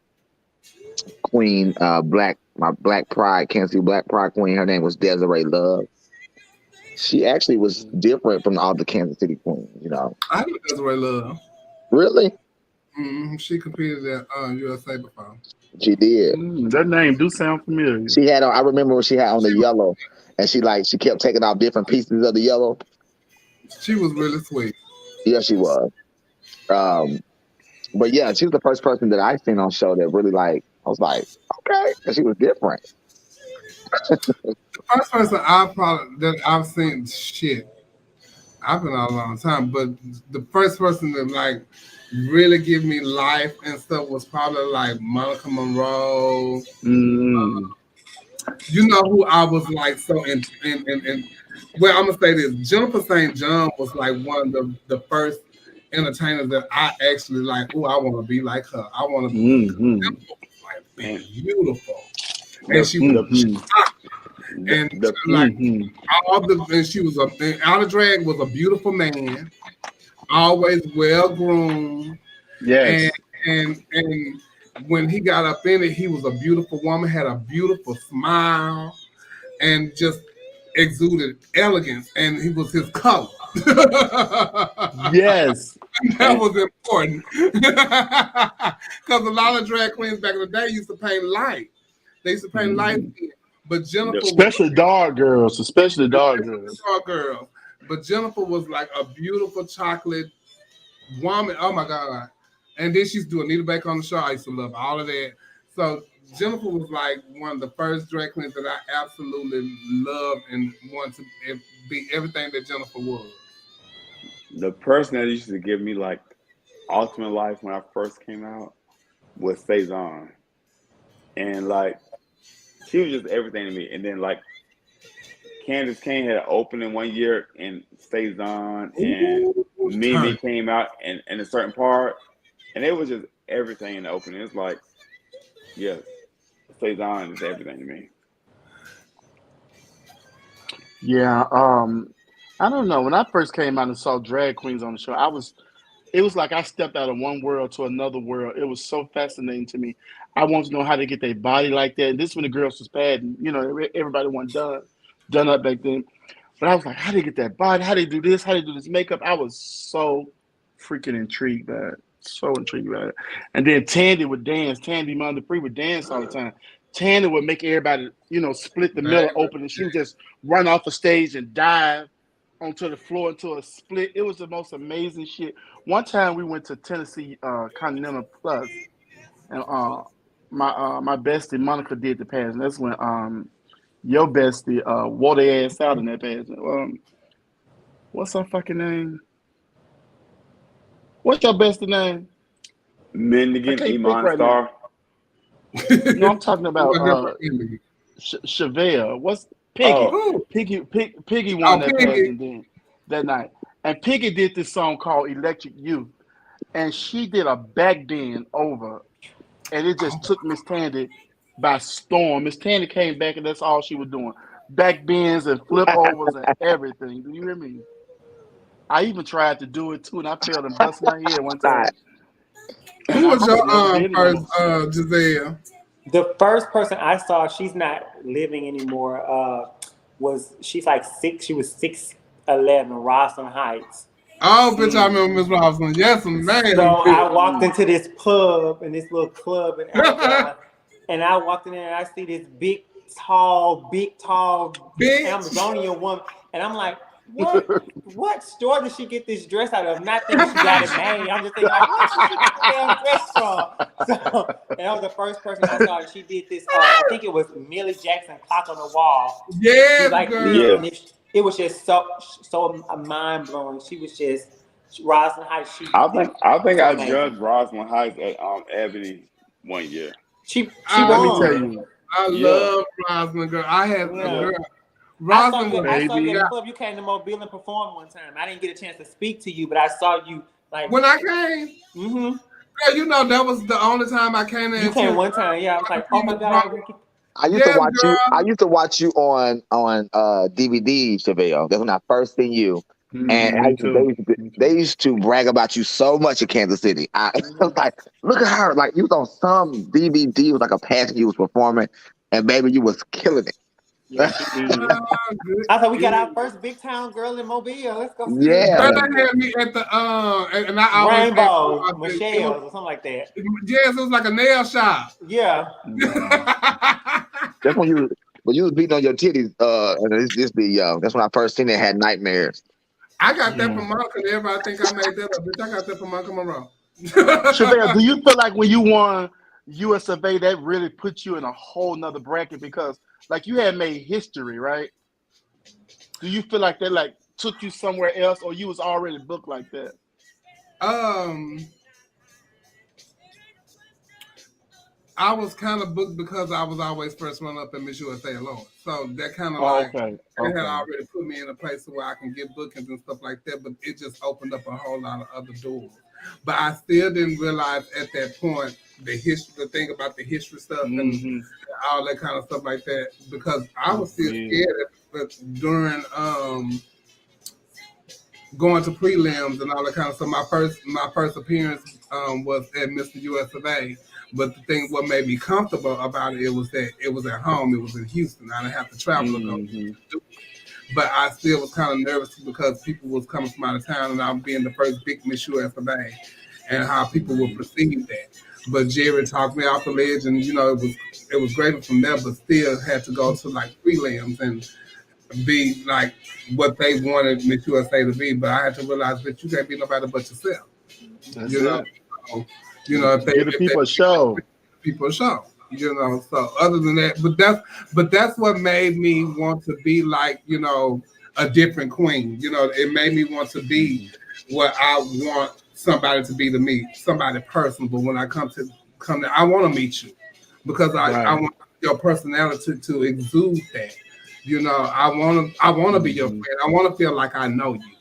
queen, my Black Pride, Kansas City Black Pride queen. Her name was Desiree Love. She actually was different from all the Kansas City queens, you know. I think that's what I love. Really? She competed at USA before. She did. That name do sound familiar. She had. I remember when she had on the yellow, and she kept taking off different pieces of the yellow. She was really sweet. Yeah, she was. But yeah, she was the first person that I seen on show that really I was like, okay, and she was different. The first person that I've seen, shit, I've been out a long time, but the first person that like really give me life and stuff was probably like Monica Monroe. You know who I was like so in well, I'm gonna say this: Jennifer St. John was like one of the first entertainers that I actually like. Oh, I want to be like her. I want to be like beautiful, and she was and she was out of drag was a beautiful man, always well groomed. Yes. And when he got up in it, he was a beautiful woman, had a beautiful smile, and just exuded elegance. And he was his color. Yes. That was important. Because a lot of drag queens back in the day used to paint light. They used to paint light skin. But Jennifer especially dark girls. Dark girls. But Jennifer was like a beautiful chocolate woman. Oh my God. And then she's doing Anita Baker on the show. I used to love all of that. So Jennifer was like one of the first drag queens that I absolutely loved and wanted to be everything that Jennifer was. The person that used to give me like ultimate life when I first came out was Cezanne. And like she was just everything to me. And then like Candace Kane had an opening one year in Cezanne and Mimi came out in a certain part. And it was just everything in the opening. It's like, yeah, Cezanne is everything to me. Yeah, I don't know. When I first came out and saw drag queens on the show, it was like I stepped out of one world to another world. It was so fascinating to me. I wanted to know how they get their body like that. And this when the girls was bad, and you know, everybody wasn't done up back then. But I was like, how they get that body? How they do this? How they do this makeup? I was so freaking intrigued by it. So intrigued by it. And then Tandy would dance. Tandy Mondapri would dance all the time. Tandy would make everybody, you know, split the middle open, and she would just run off the stage and dive onto the floor into a split. It was the most amazing shit. One time we went to Tennessee Continental Plus, and my bestie Monica did the pass, and that's when your bestie wore their ass out in that pass. What's her fucking name? What's your best name? I Mindigan can't think Iman right now. Star. No, I'm talking about What different enemy? Chevelle. What's Piggy? Oh, Ooh, Piggy oh, won that Piggy. pageant then that night. And Piggy did this song called Electric Youth. And she did a back bend over. And it just took Miss Tandy by storm. Miss Tandy came back and that's all she was doing. Back bends and flip overs and everything. Do you hear me? I even tried to do it too, and I failed and bust my head one time. And Who I was just never your did it no first more. Giselle? The first person I saw, she's not living anymore. She's like six. She was 6'11", Rosslyn Heights. Oh, bitch, I remember Miss Robinson. Yes, man. So I walked into this pub, in this little club in Alabama, and I walked in there and I see this big, tall Bitch. Amazonian woman, and I'm like, what store did she get this dress out of? Not thinking she got it made. I'm just thinking, like, where did she get this damn dress from? So, and that was the first person I saw. She did this. I think it was Millie Jackson, Clock on the Wall. Yes, She like girl. this, and it was just so mind blowing. She was just Rosalind Heights. I think so I amazing. judged Rosalind Heights at Ebony one year. She Let me won. tell you. I love Rosalind, girl. I had a Yeah. girl. I saw Rosalind you was at Baby. the club. You came to Mobile and performed one time. I didn't get a chance to speak to you, but I saw you like. when I came. Mm-hmm. Girl, you know that was the only time I came in. You came one time, yeah. I was like, oh my god. I used to Yes, watch you. girl. I used to watch you on DVD, Chevelle. That's when I first seen you. And Me too. they used to brag about you so much in Kansas City. I was like, look at her. Like, you was on some DVD. It was like a pageant you was performing. And baby, you was killing it. Yes, it is. I thought we got our first big town girl in Mobile. Let's go see Yeah. Girl, they had me at the and I always Rainbow, had- Michelle's or something like that. Yes, it was like a nail shop. Yeah. That's when you was beating on your titties. And it's just be young. That's when I first seen it. Had nightmares. I got that from Monica. Everybody think I made that up. Bitch, I got that from Monica Monroe. Chevelle, do you feel like when you won US of A, that really put you in a whole nother bracket because like you had made history, right? Do you feel like that like took you somewhere else or you was already booked like that? I was kind of booked because I was always first run up in Miss USA alone. So that kind of they had already put me in a place where I can get bookings and stuff like that, but it just opened up a whole lot of other doors. But I still didn't realize at that point the thing about the history stuff and all that kind of stuff like that, because I was still scared during going to prelims and all that kind of stuff. My first appearance was at Mr. US of A. But the thing, what made me comfortable about it was that it was at home. It was in Houston. I didn't have to travel to go do it. But I still was kind of nervous because people was coming from out of town, and I was being the first big Miss USA, and how people would perceive that. But Jerry talked me off the ledge, and you know it was great from there. But still had to go to like prelims and be like what they wanted Miss USA to be. But I had to realize that you can't be nobody but yourself. That's you know. it. So, you know, if they give the people a show. People a show. You know, so other than that, but that's what made me want to be like, you know, a different queen. You know, it made me want to be what I want somebody to be to me, somebody personal. But when I come to, I want to meet you because I want your personality to exude that. You know, I want to be your friend. I want to feel like I know you.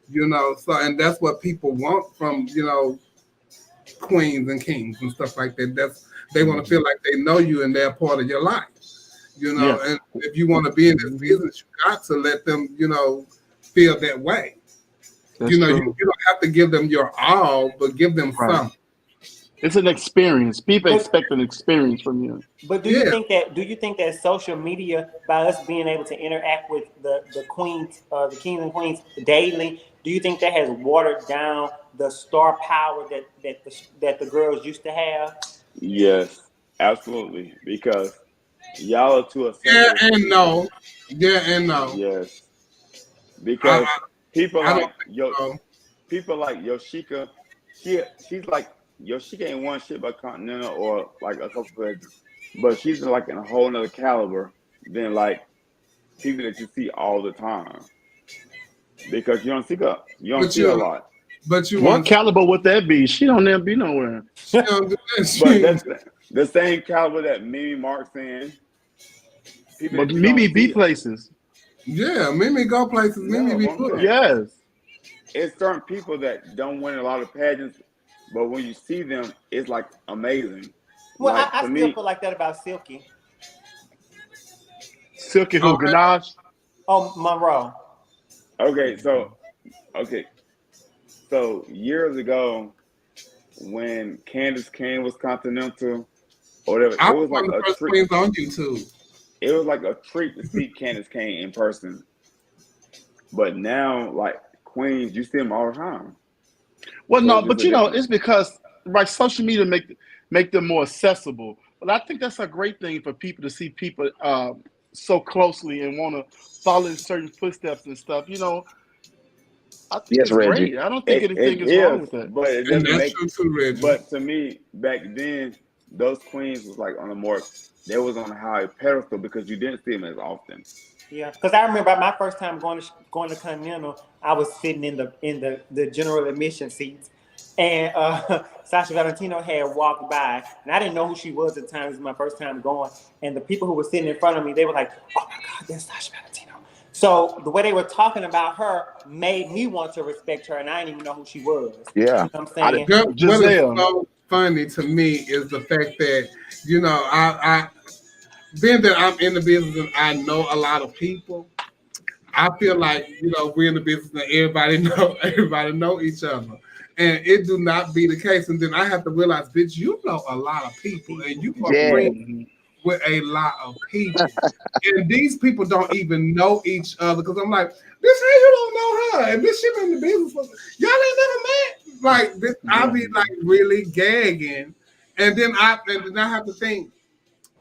You know, so and that's what people want from, you know, queens and kings and stuff like that. They want to feel like they know you and they're part of your life, you know. And if you want to be in this business, you got to let them, you know, feel that way. That's you know, true. you don't have to give them your all, but give them something. It's an experience. People expect an experience from you. But do you think that social media, by us being able to interact with the queens, the kings and queens daily, do you think that has watered down the star power that the girls used to have? Yes, absolutely. Because y'all are to a Yeah and no. Yes, because people like Yoshika, she's like Yoshika ain't won shit by Continental or like a couple places, but she's like in a whole nother caliber than like people that you see all the time. Because you don't see a lot. But you What want caliber would that be? She don't never be nowhere. she don't do that But shit. that's the same caliber that Mimi Mark's in. People But that you Mimi don't be see. places. Yeah, Mimi go places. Mimi No, be I'm good. saying Yes. it's certain people that don't win a lot of pageants, but when you see them, it's like amazing. Well, Like I to still me, feel like that about Silky. Silky who? Okay. Ganache? Oh, Monroe. okay, so years ago, when Candace Cain was Continental or whatever, I it was was like one of the a first treat. queens on YouTube. It was like a treat to see Candace Cain in person. But now, like queens, you see them all the time. Well, So no, it's just but a you know, difference. it's because right, social media make them more accessible. But I think that's a great thing for people to see people so closely and want to follow in certain footsteps and stuff. You know, I think Yes, it's Reggie. great. I don't think It anything is wrong is, with that. but it And doesn't that's make. true too, Reggie. But to me, back then, those queens was like on a more. They was on a high pedestal because you didn't see them as often. Yeah, because I remember my first time going to Continental, I was sitting in the general admission seats, and Sasha Valentino had walked by, and I didn't know who she was at the time. It was my first time going, and the people who were sitting in front of me, they were like, "Oh my God, that's Sasha Valentino." So the way they were talking about her made me want to respect her, and I didn't even know who she was. Yeah. You know what I'm saying? What is Giselle. so funny to me is the fact that, you know, I being that I'm in the business and I know a lot of people, I feel like, you know, we're in the business and everybody know each other. And it do not be the case. And then I have to realize, bitch, you know a lot of people and you are Yeah. friends with a lot of people. And these people don't even know each other. Because I'm like, bitch, how you don't know her? And bitch, she been in the business for y'all ain't never met. Like, bitch, I be like really gagging. And then I have to think,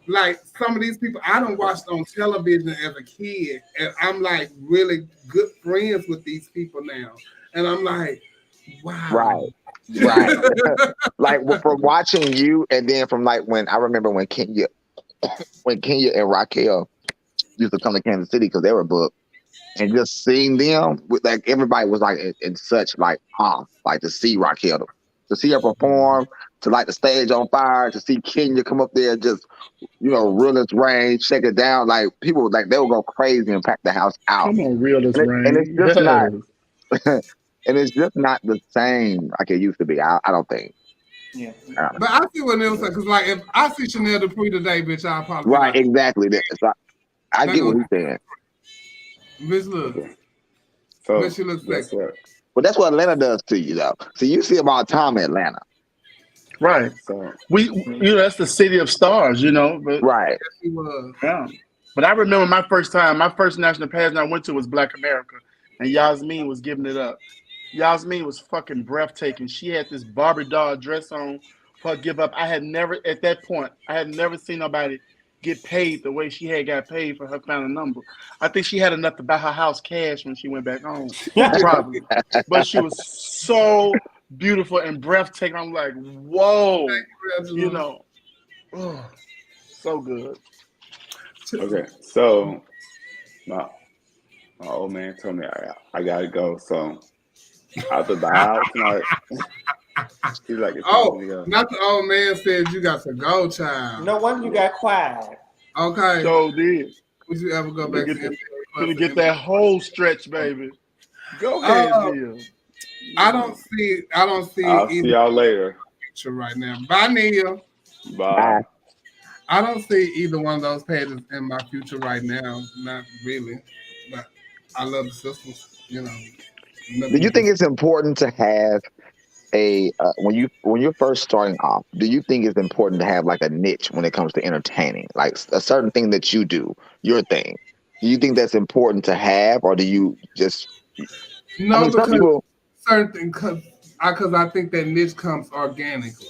like some of these people I don't watch on television as a kid, and I'm like really good friends with these people now, and I'm like, wow, Right. Like from watching you, and then from like when I remember when Kenya and Raquel used to come to Kansas City because they were booked, and just seeing them with like everybody was like in such like awe, like to see Raquel, to see her perform, to light the stage on fire, to see Kenya come up there, just reel its rain, shake it down. Like people like they would go crazy and pack the house out. Come on, real as And it's rain. just not, Yes. and it's just not the same like it used to be. I don't think. Yeah. But I see what Neil said, because like if I see Chanel Dupree today, bitch, I'll probably Right, be like, exactly. I get what he's saying. bitch, look, So bitch, she looks that's sexy. what. But that's what Atlanta does to you, though. So you see them all the time in Atlanta. Right. So That's the city of stars, but Right. Yes, she was. yeah. But I remember my first national pageant I went to was Black America, and Yasmin was giving it up. Yasmin was fucking breathtaking. She had this Barbie doll dress on for her give up. At that point, I had never seen nobody get paid the way she had got paid for her final number. I think she had enough to buy her house cash when she went back home, probably. But she was so beautiful and breathtaking. I'm like, whoa, so good. okay, so my old man told me I gotta go. So after the house tonight, he's like, it's time for me to go. Not the old man said you got to go, child. No wonder you got quiet. Okay. So did. Would you ever go back to Gonna get that whole stretch, baby. Go ahead, Neil. I don't see I'll see y'all later. Future right now. Bye, Neil. Bye. I don't see either one of those pages in my future right now. Not really, but I love the sisters. Do you think it's important to have when you're first starting off? Do you think it's important to have like a niche when it comes to entertaining, like a certain thing that you do, your thing? Do you think that's important to have, or do you just? No, because some people, certain things, because I think that niche comes organically,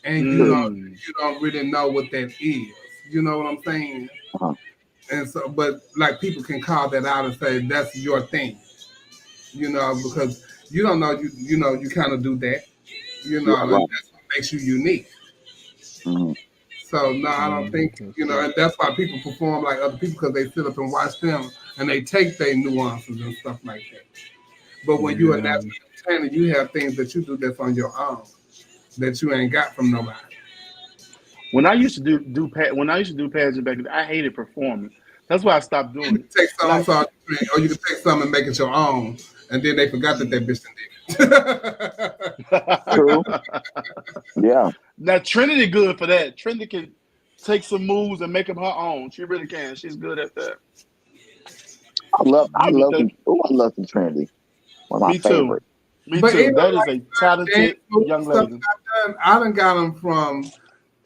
and you don't really know what that is. You know what I'm saying? Uh-huh. And so, but like people can call that out and say that's your thing. Because you don't know you kind of do that. And that's what makes you unique. Mm-hmm. So no, I don't think and that's why people perform like other people, because they sit up and watch them and they take their nuances and stuff like that. But when you're a natural entertainer, you have things that you do that's on your own that you ain't got from nobody. When I used to do pageant back then, I hated performing. That's why I stopped You doing can it. take some, I'm Like, sorry, or you can take some and make it your own, and then they forgot that bitch did it. True. Yeah. now Trinity good for that. Trinity can take some moves and make them her own. She really can. She's good at that. I love Using the, some Trinity. One of my me too. favorites. Me But too. even That is like a dance talented moves young and stuff lady. I've done, I done got them from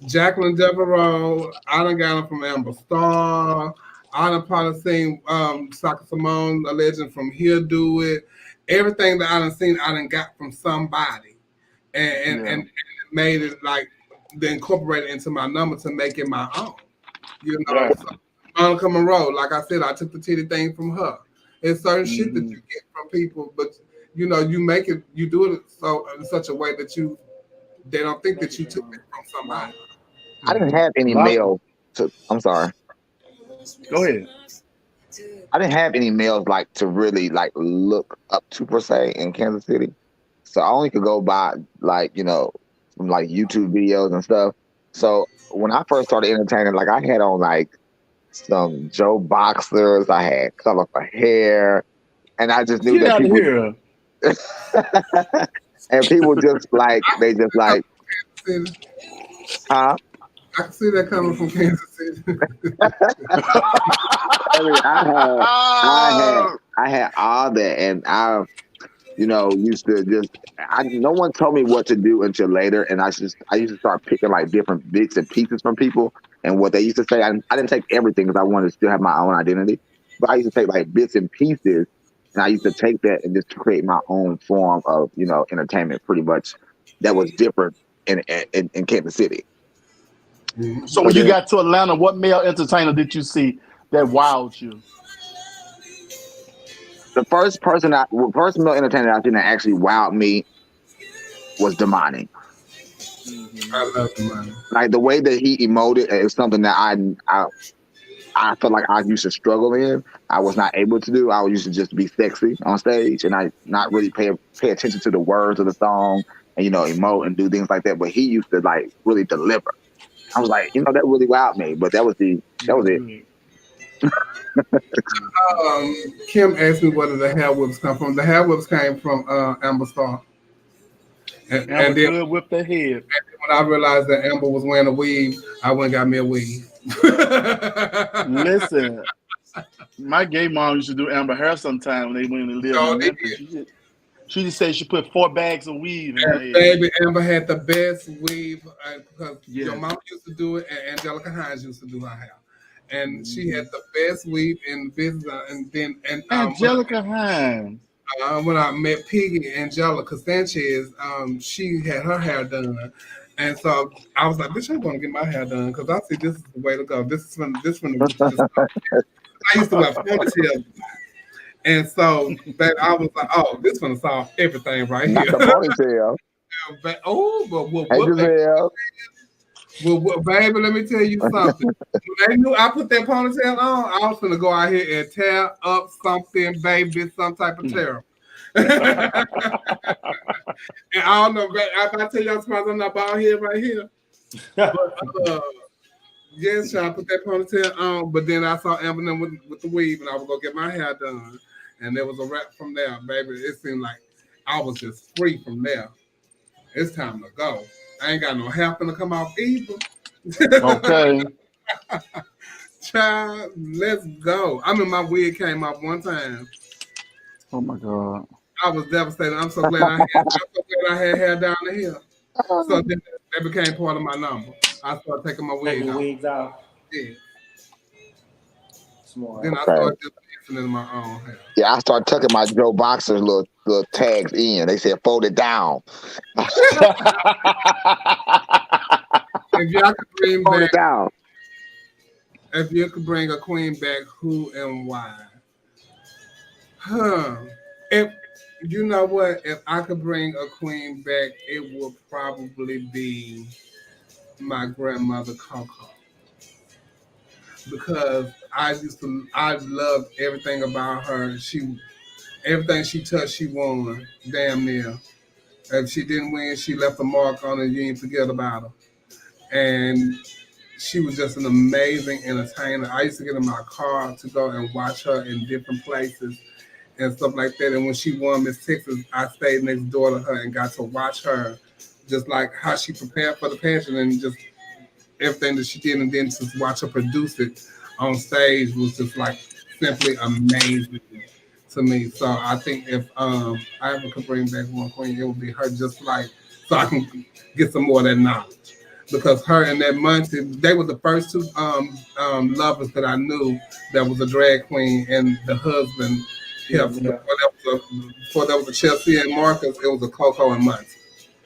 Jacqueline Devereaux. I done got them from Amber Starr. I done probably seen Saka Simone, a legend from Here Do It. Everything that I done seen, I done got from somebody, and Yeah. and made it like to incorporate it into my number to make it my own. You know, Right. so Monica Monroe, like I said, I took the titty thing from her. It's certain shit that Mhm. you get from people, but you know, you make it, you do it so in such a way that they don't think that you took it from somebody. I didn't have any Lot- male. I'm sorry. Go ahead. I didn't have any males like to really like look up to per se in Kansas City. So I only could go by like, you know, from like YouTube videos and stuff. So when I first started entertaining, like I had on like some Joe Boxers, I had colorful hair, and I just knew Get that out of people here. and people just like they just like, See, huh? I can see that coming from Kansas City. I mean, I had all that, and I, you know, used to just. No one told me what to do until later, and I used to start picking like different bits and pieces from people and what they used to say. I didn't take everything because I wanted to still have my own identity, but I used to take like bits and pieces, and I used to take that and just create my own form of, you know, entertainment. Pretty much, that was different in Kansas City. So when you got to Atlanta, what male entertainer did you see that wowed you? The first male entertainer I think that actually wowed me was Damani. I love the money. Like the way that he emoted is something that I felt like I used to struggle in. I was not able to do. I used to just be sexy on stage, and I not really pay attention to the words of the song and, you know, emote and do things like that. But he used to like really deliver. I was like, you know, that really wowed me. But that was it. Kim asked me where did the hair whips come from. The hair whips came from Amber Starr. And then good with the head. when I realized that Amber was wearing a weave, I went and got me a weave. Listen, my gay mom used to do Amber hair sometime when they went and lived Oh, in they Memphis. She just said she put 4 bags of weave in her And head. baby, Amber had the best weave because Yes. your mom used to do it, and Angelica Hines used to do her hair, and she had the best weave in business. And then Angelica Hines. when I met Piggy Angelica Sanchez, she had her hair done, and so I was like, "Bitch, I'm gonna get my hair done because I see this is the way to go. This is when I used to wear ponytails." And so, baby, I was like, "Oh, this gonna solve everything right Not here." the ponytail. But baby, let me tell you something. When they knew I put that ponytail on, I was gonna go out here and tear up something, baby, some type of terror. And I don't know, if I tell y'all something, I'm not bald head right here. But yes, I put that ponytail on, but then I saw Amber with the weave, and I would go get my hair done, and there was a wrap from there, baby. It seemed like I was just free from there. It's time to go. I ain't got no hair finna come off either. Okay. Child, let's go. I mean, my wig came off one time. Oh my God. I was devastated. I'm so glad I had hair down the hill. So then that became part of my number. I started taking my wig Taking off. wigs off. Yeah. Smart. Then I started just dancing in my own hair. Yeah, I started tucking my Joe Boxers little tags in. They said fold it down. If y'all could bring Fold back, it down. if you could bring a queen back, who and why? If you know what, if I could bring a queen back, it would probably be my grandmother Coco. Because I loved everything about her. Everything she touched, she won. Damn near. If she didn't win, she left a mark on her. You ain't forget about her. And she was just an amazing entertainer. I used to get in my car to go and watch her in different places and stuff like that. And when she won Miss Texas, I stayed next door to her and got to watch her, just like how she prepared for the pageant and just everything that she did, and then to watch her produce it on stage was just like simply amazing to me. So I think if I ever could bring back one queen, it would be her, just like so I can get some more of that knowledge. Because her and that Monty, they were the first two lovers that I knew that was a drag queen, and the husband helped. Yeah. Before that was a Chelsea and Marcus, it was a Coco and Monty.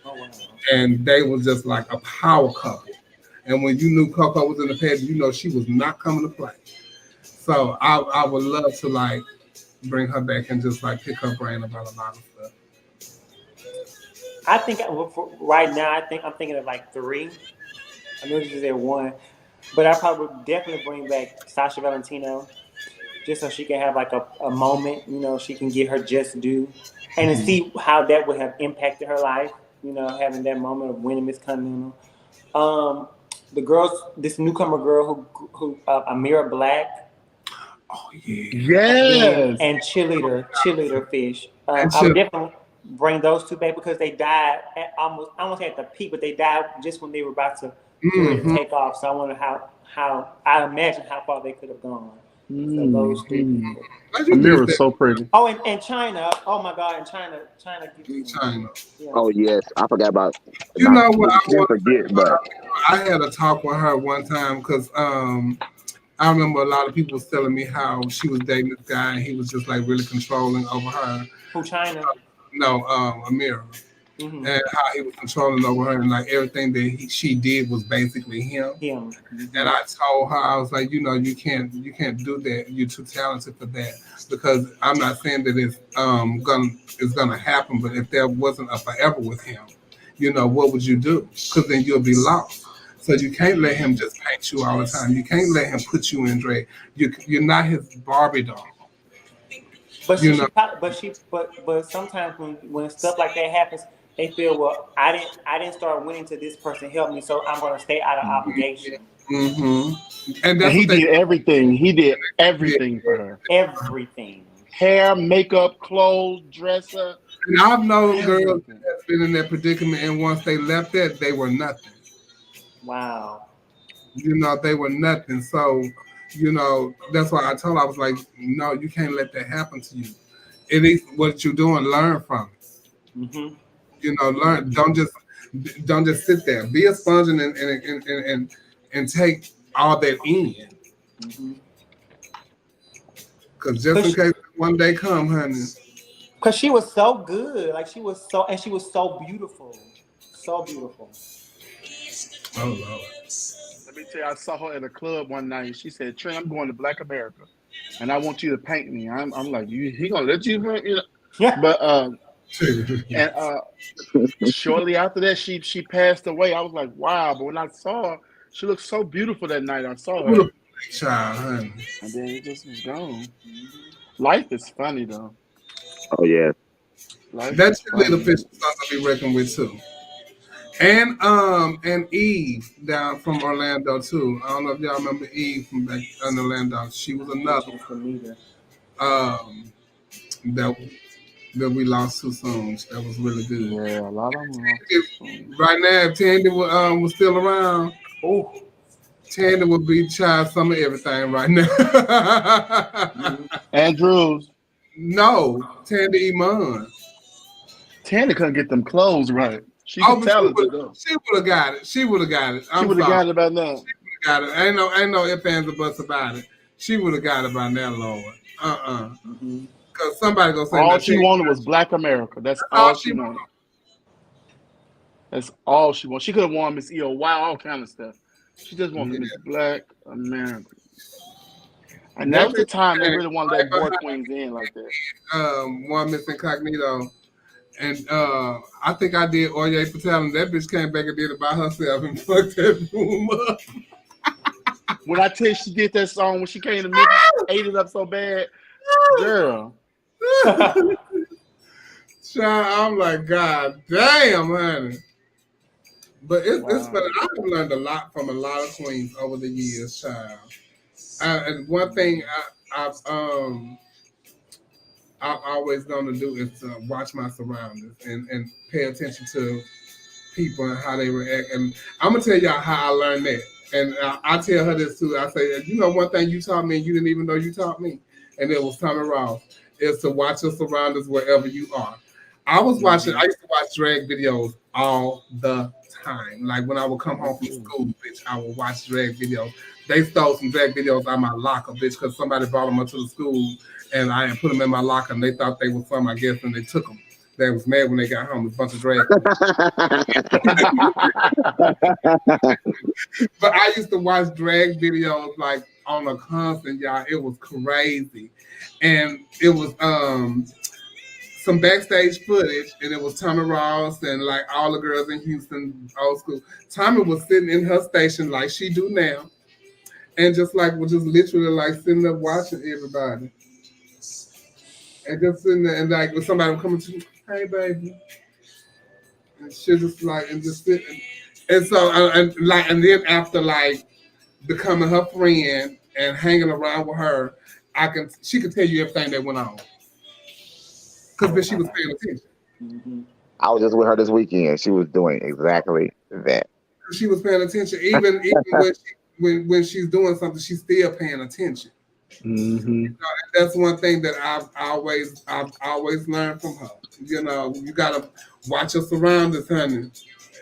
Oh, wow. And they were just like a power couple. And when you knew Coco was in the pageant, you know she was not coming to play. So I would love to like bring her back and just like pick her brain about a lot of stuff. I think right now, I'm thinking of like 3. I know you said 1, but I probably would definitely bring back Sasha Valentino, just so she can have like a moment, you know, she can get her just due, and to see how that would have impacted her life, you know, having that moment of winning Miss Continental. The girls, this newcomer girl who Amira Black. Oh yeah. Yes. And cheerleader fish. I would definitely bring those 2 back because they died at almost, I won't say at the peak, but they died just when they were about to take off. So I wonder how I imagine how far they could have gone. So those 2 people. Amira's so pretty. Oh, and China. Oh my God, and China. China. Yeah. Oh yes, I forgot about. You know what? I can't forget, but I had a talk with her one time because I remember a lot of people was telling me how she was dating this guy and he was just like really controlling over her. Who, China? No, Amira. Mm-hmm. And how he was controlling over her, and like everything that she did was basically him. And I told her, I was like, you know, you can't do that. You're too talented for that. Because I'm not saying that it's gonna happen, but if there wasn't a forever with him, you know, what would you do? Because then you'll be lost. So you can't let him just paint you all the time. You can't let him put you in drag. You're not his Barbie doll. But but sometimes when stuff like that happens, they feel, well, I didn't start winning till this person helped me, so I'm gonna stay out of obligation. Mm-hmm. And he did everything. He did everything for her. Everything. Hair, makeup, clothes, dresser. And I've known girls that's been in that predicament, and once they left that, they were nothing. Wow. You know, they were nothing. So, you know, that's why I told her, I was like, no, you can't let that happen to you. It is what you're doing, learn from it. Mm-hmm. You know, learn. Don't just sit there. Be a sponge and take all that in. Because just in case one day come, honey. Because she was so good. Like she was so beautiful. So beautiful. Oh Lord. Let me tell you, I saw her at a club one night. She said, "Trey, I'm going to Black America, and I want you to paint me." I'm like, he gonna let you paint? You know? Yeah. But and shortly after that, she passed away. I was like, wow. But when I saw her, she looked so beautiful that night. I saw her. Child, honey. And then it just was gone. Life is funny though. Oh yeah. That's the little fish to be reckoned with too. And Eve down from Orlando too. I don't know if y'all remember Eve from back in Orlando. She was another that we lost too soon. That was really good. Yeah, a lot of them. Right now, if Tandy was still around, Tandy would be child some of everything right now. Andrews. No, Tandy Iman. Tandy couldn't get them clothes right. She would have got it. She would have got it. She would have got it by now. She would have got it. Ain't no ifs, ands, or buts about it. She would have got it by now, Lord. Because somebody gonna say all she wanted was Black America. That's all she wanted. That's all she wanted. She could have won Miss EOY, all kind of stuff. She just wanted Miss Black America. And that was the time they really wanted that boy queens in like that. One Miss Incognito. And I think I did Oye Patel, and that bitch came back and did it by herself and fucked that room up. When I tell you she did that song when she came to Memphis, ate it up so bad, girl. Child, I'm like, God damn, honey. But it's Wow. funny. I've learned a lot from a lot of queens over the years, child. And one thing I've always going to do is to watch my surroundings and pay attention to people and how they react. And I'm gonna tell y'all how I learned that. And I tell her this too. I say, you know, one thing you taught me and you didn't even know you taught me, and it was Tommy Ross, is to watch your surroundings wherever you are. I was watching. I used to watch drag videos all the time. Like when I would come home from school, bitch, I would watch drag videos. They stole some drag videos out of my locker, bitch, because somebody brought them up to the school, and I put them in my locker, and they thought they were some, I guess, and they took them. They was mad when they got home. A bunch of drag. But I used to watch drag videos like on a constant, y'all. It was crazy, and it was some backstage footage, and it was Tommy Ross and like all the girls in Houston, old school. Tommy was sitting in her station like she do now, and just like was just literally like sitting there watching everybody, and just sitting there and like when somebody would come to me, hey baby, and she just like and just sitting, and so and then after like becoming her friend and hanging around with her, she could tell you everything that went on. Because she was paying attention. I was just with her this weekend. She was doing exactly that. She was paying attention. Even when she's doing something, she's still paying attention. Mm-hmm. You know, that's one thing that I've always learned from her. You know, you gotta watch your surroundings, honey,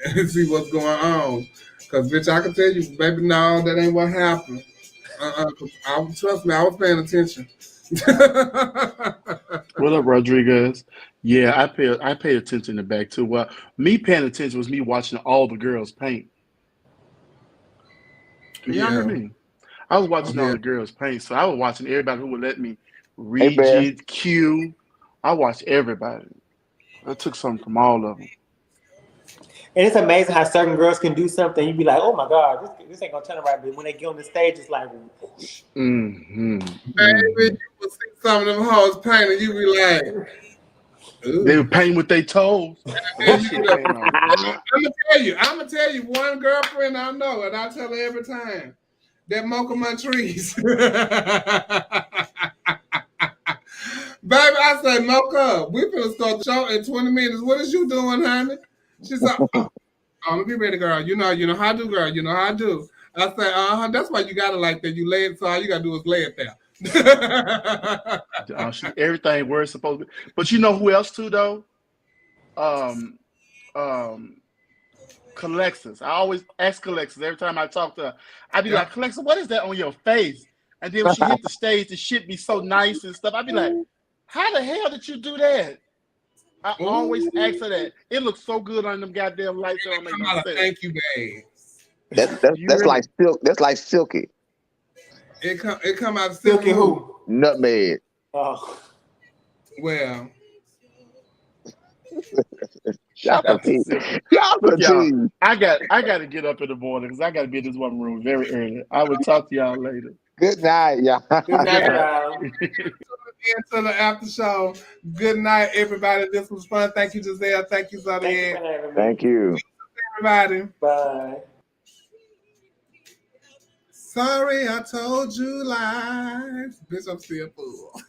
and see what's going on. Because bitch, I can tell you, baby, no, that ain't what happened. Trust me, I was paying attention. What up, Rodriguez? Yeah, I pay attention in the back too. Well, me paying attention was me watching all the girls paint. You hear me? I was watching all the girls paint, so I was watching everybody who would let me read it, Q. I watched everybody. I took something from all of them. And it's amazing how certain girls can do something. You'd be like, oh my God, this ain't gonna turn around. But when they get on the stage, it's like, Mm-hmm. Baby, you will see some of them hoes painting, you be like, ooh. They were painting with their toes. I'm gonna tell you one girlfriend I know, and I tell her every time, that Mocha Montrese. Baby, I say, Mocha, we finna start the show in 20 minutes. What is you doing, honey? She's like, oh, let me be ready, girl. You know how I do, girl. You know how I do. I say, that's why you got it like that. You lay it, so all you gotta do is lay it there. Everything where it's supposed to be. But you know who else too, though? Calexis. I always ask Calexis every time I talk to her. I'd be like, Calexis, what is that on your face? And then when she hit the stage, the shit be so nice and stuff. I'd be like, how the hell did you do that? I always ask her that. It looks so good on them goddamn lights. Thank you, babe. That's like silk. That's like silky. It come out of silky who? Nutmeg. Oh. Well. I got to get up in the morning because I got to be in this one room very early. I will talk to y'all later. Good night, y'all. Good night, y'all. Into the after show. Good night, everybody. This was fun. Thank you, Giselle. Thank you, Zodiac. Thank you. Everybody. Bye. Sorry, I told you lies. Bitch, I'm still full.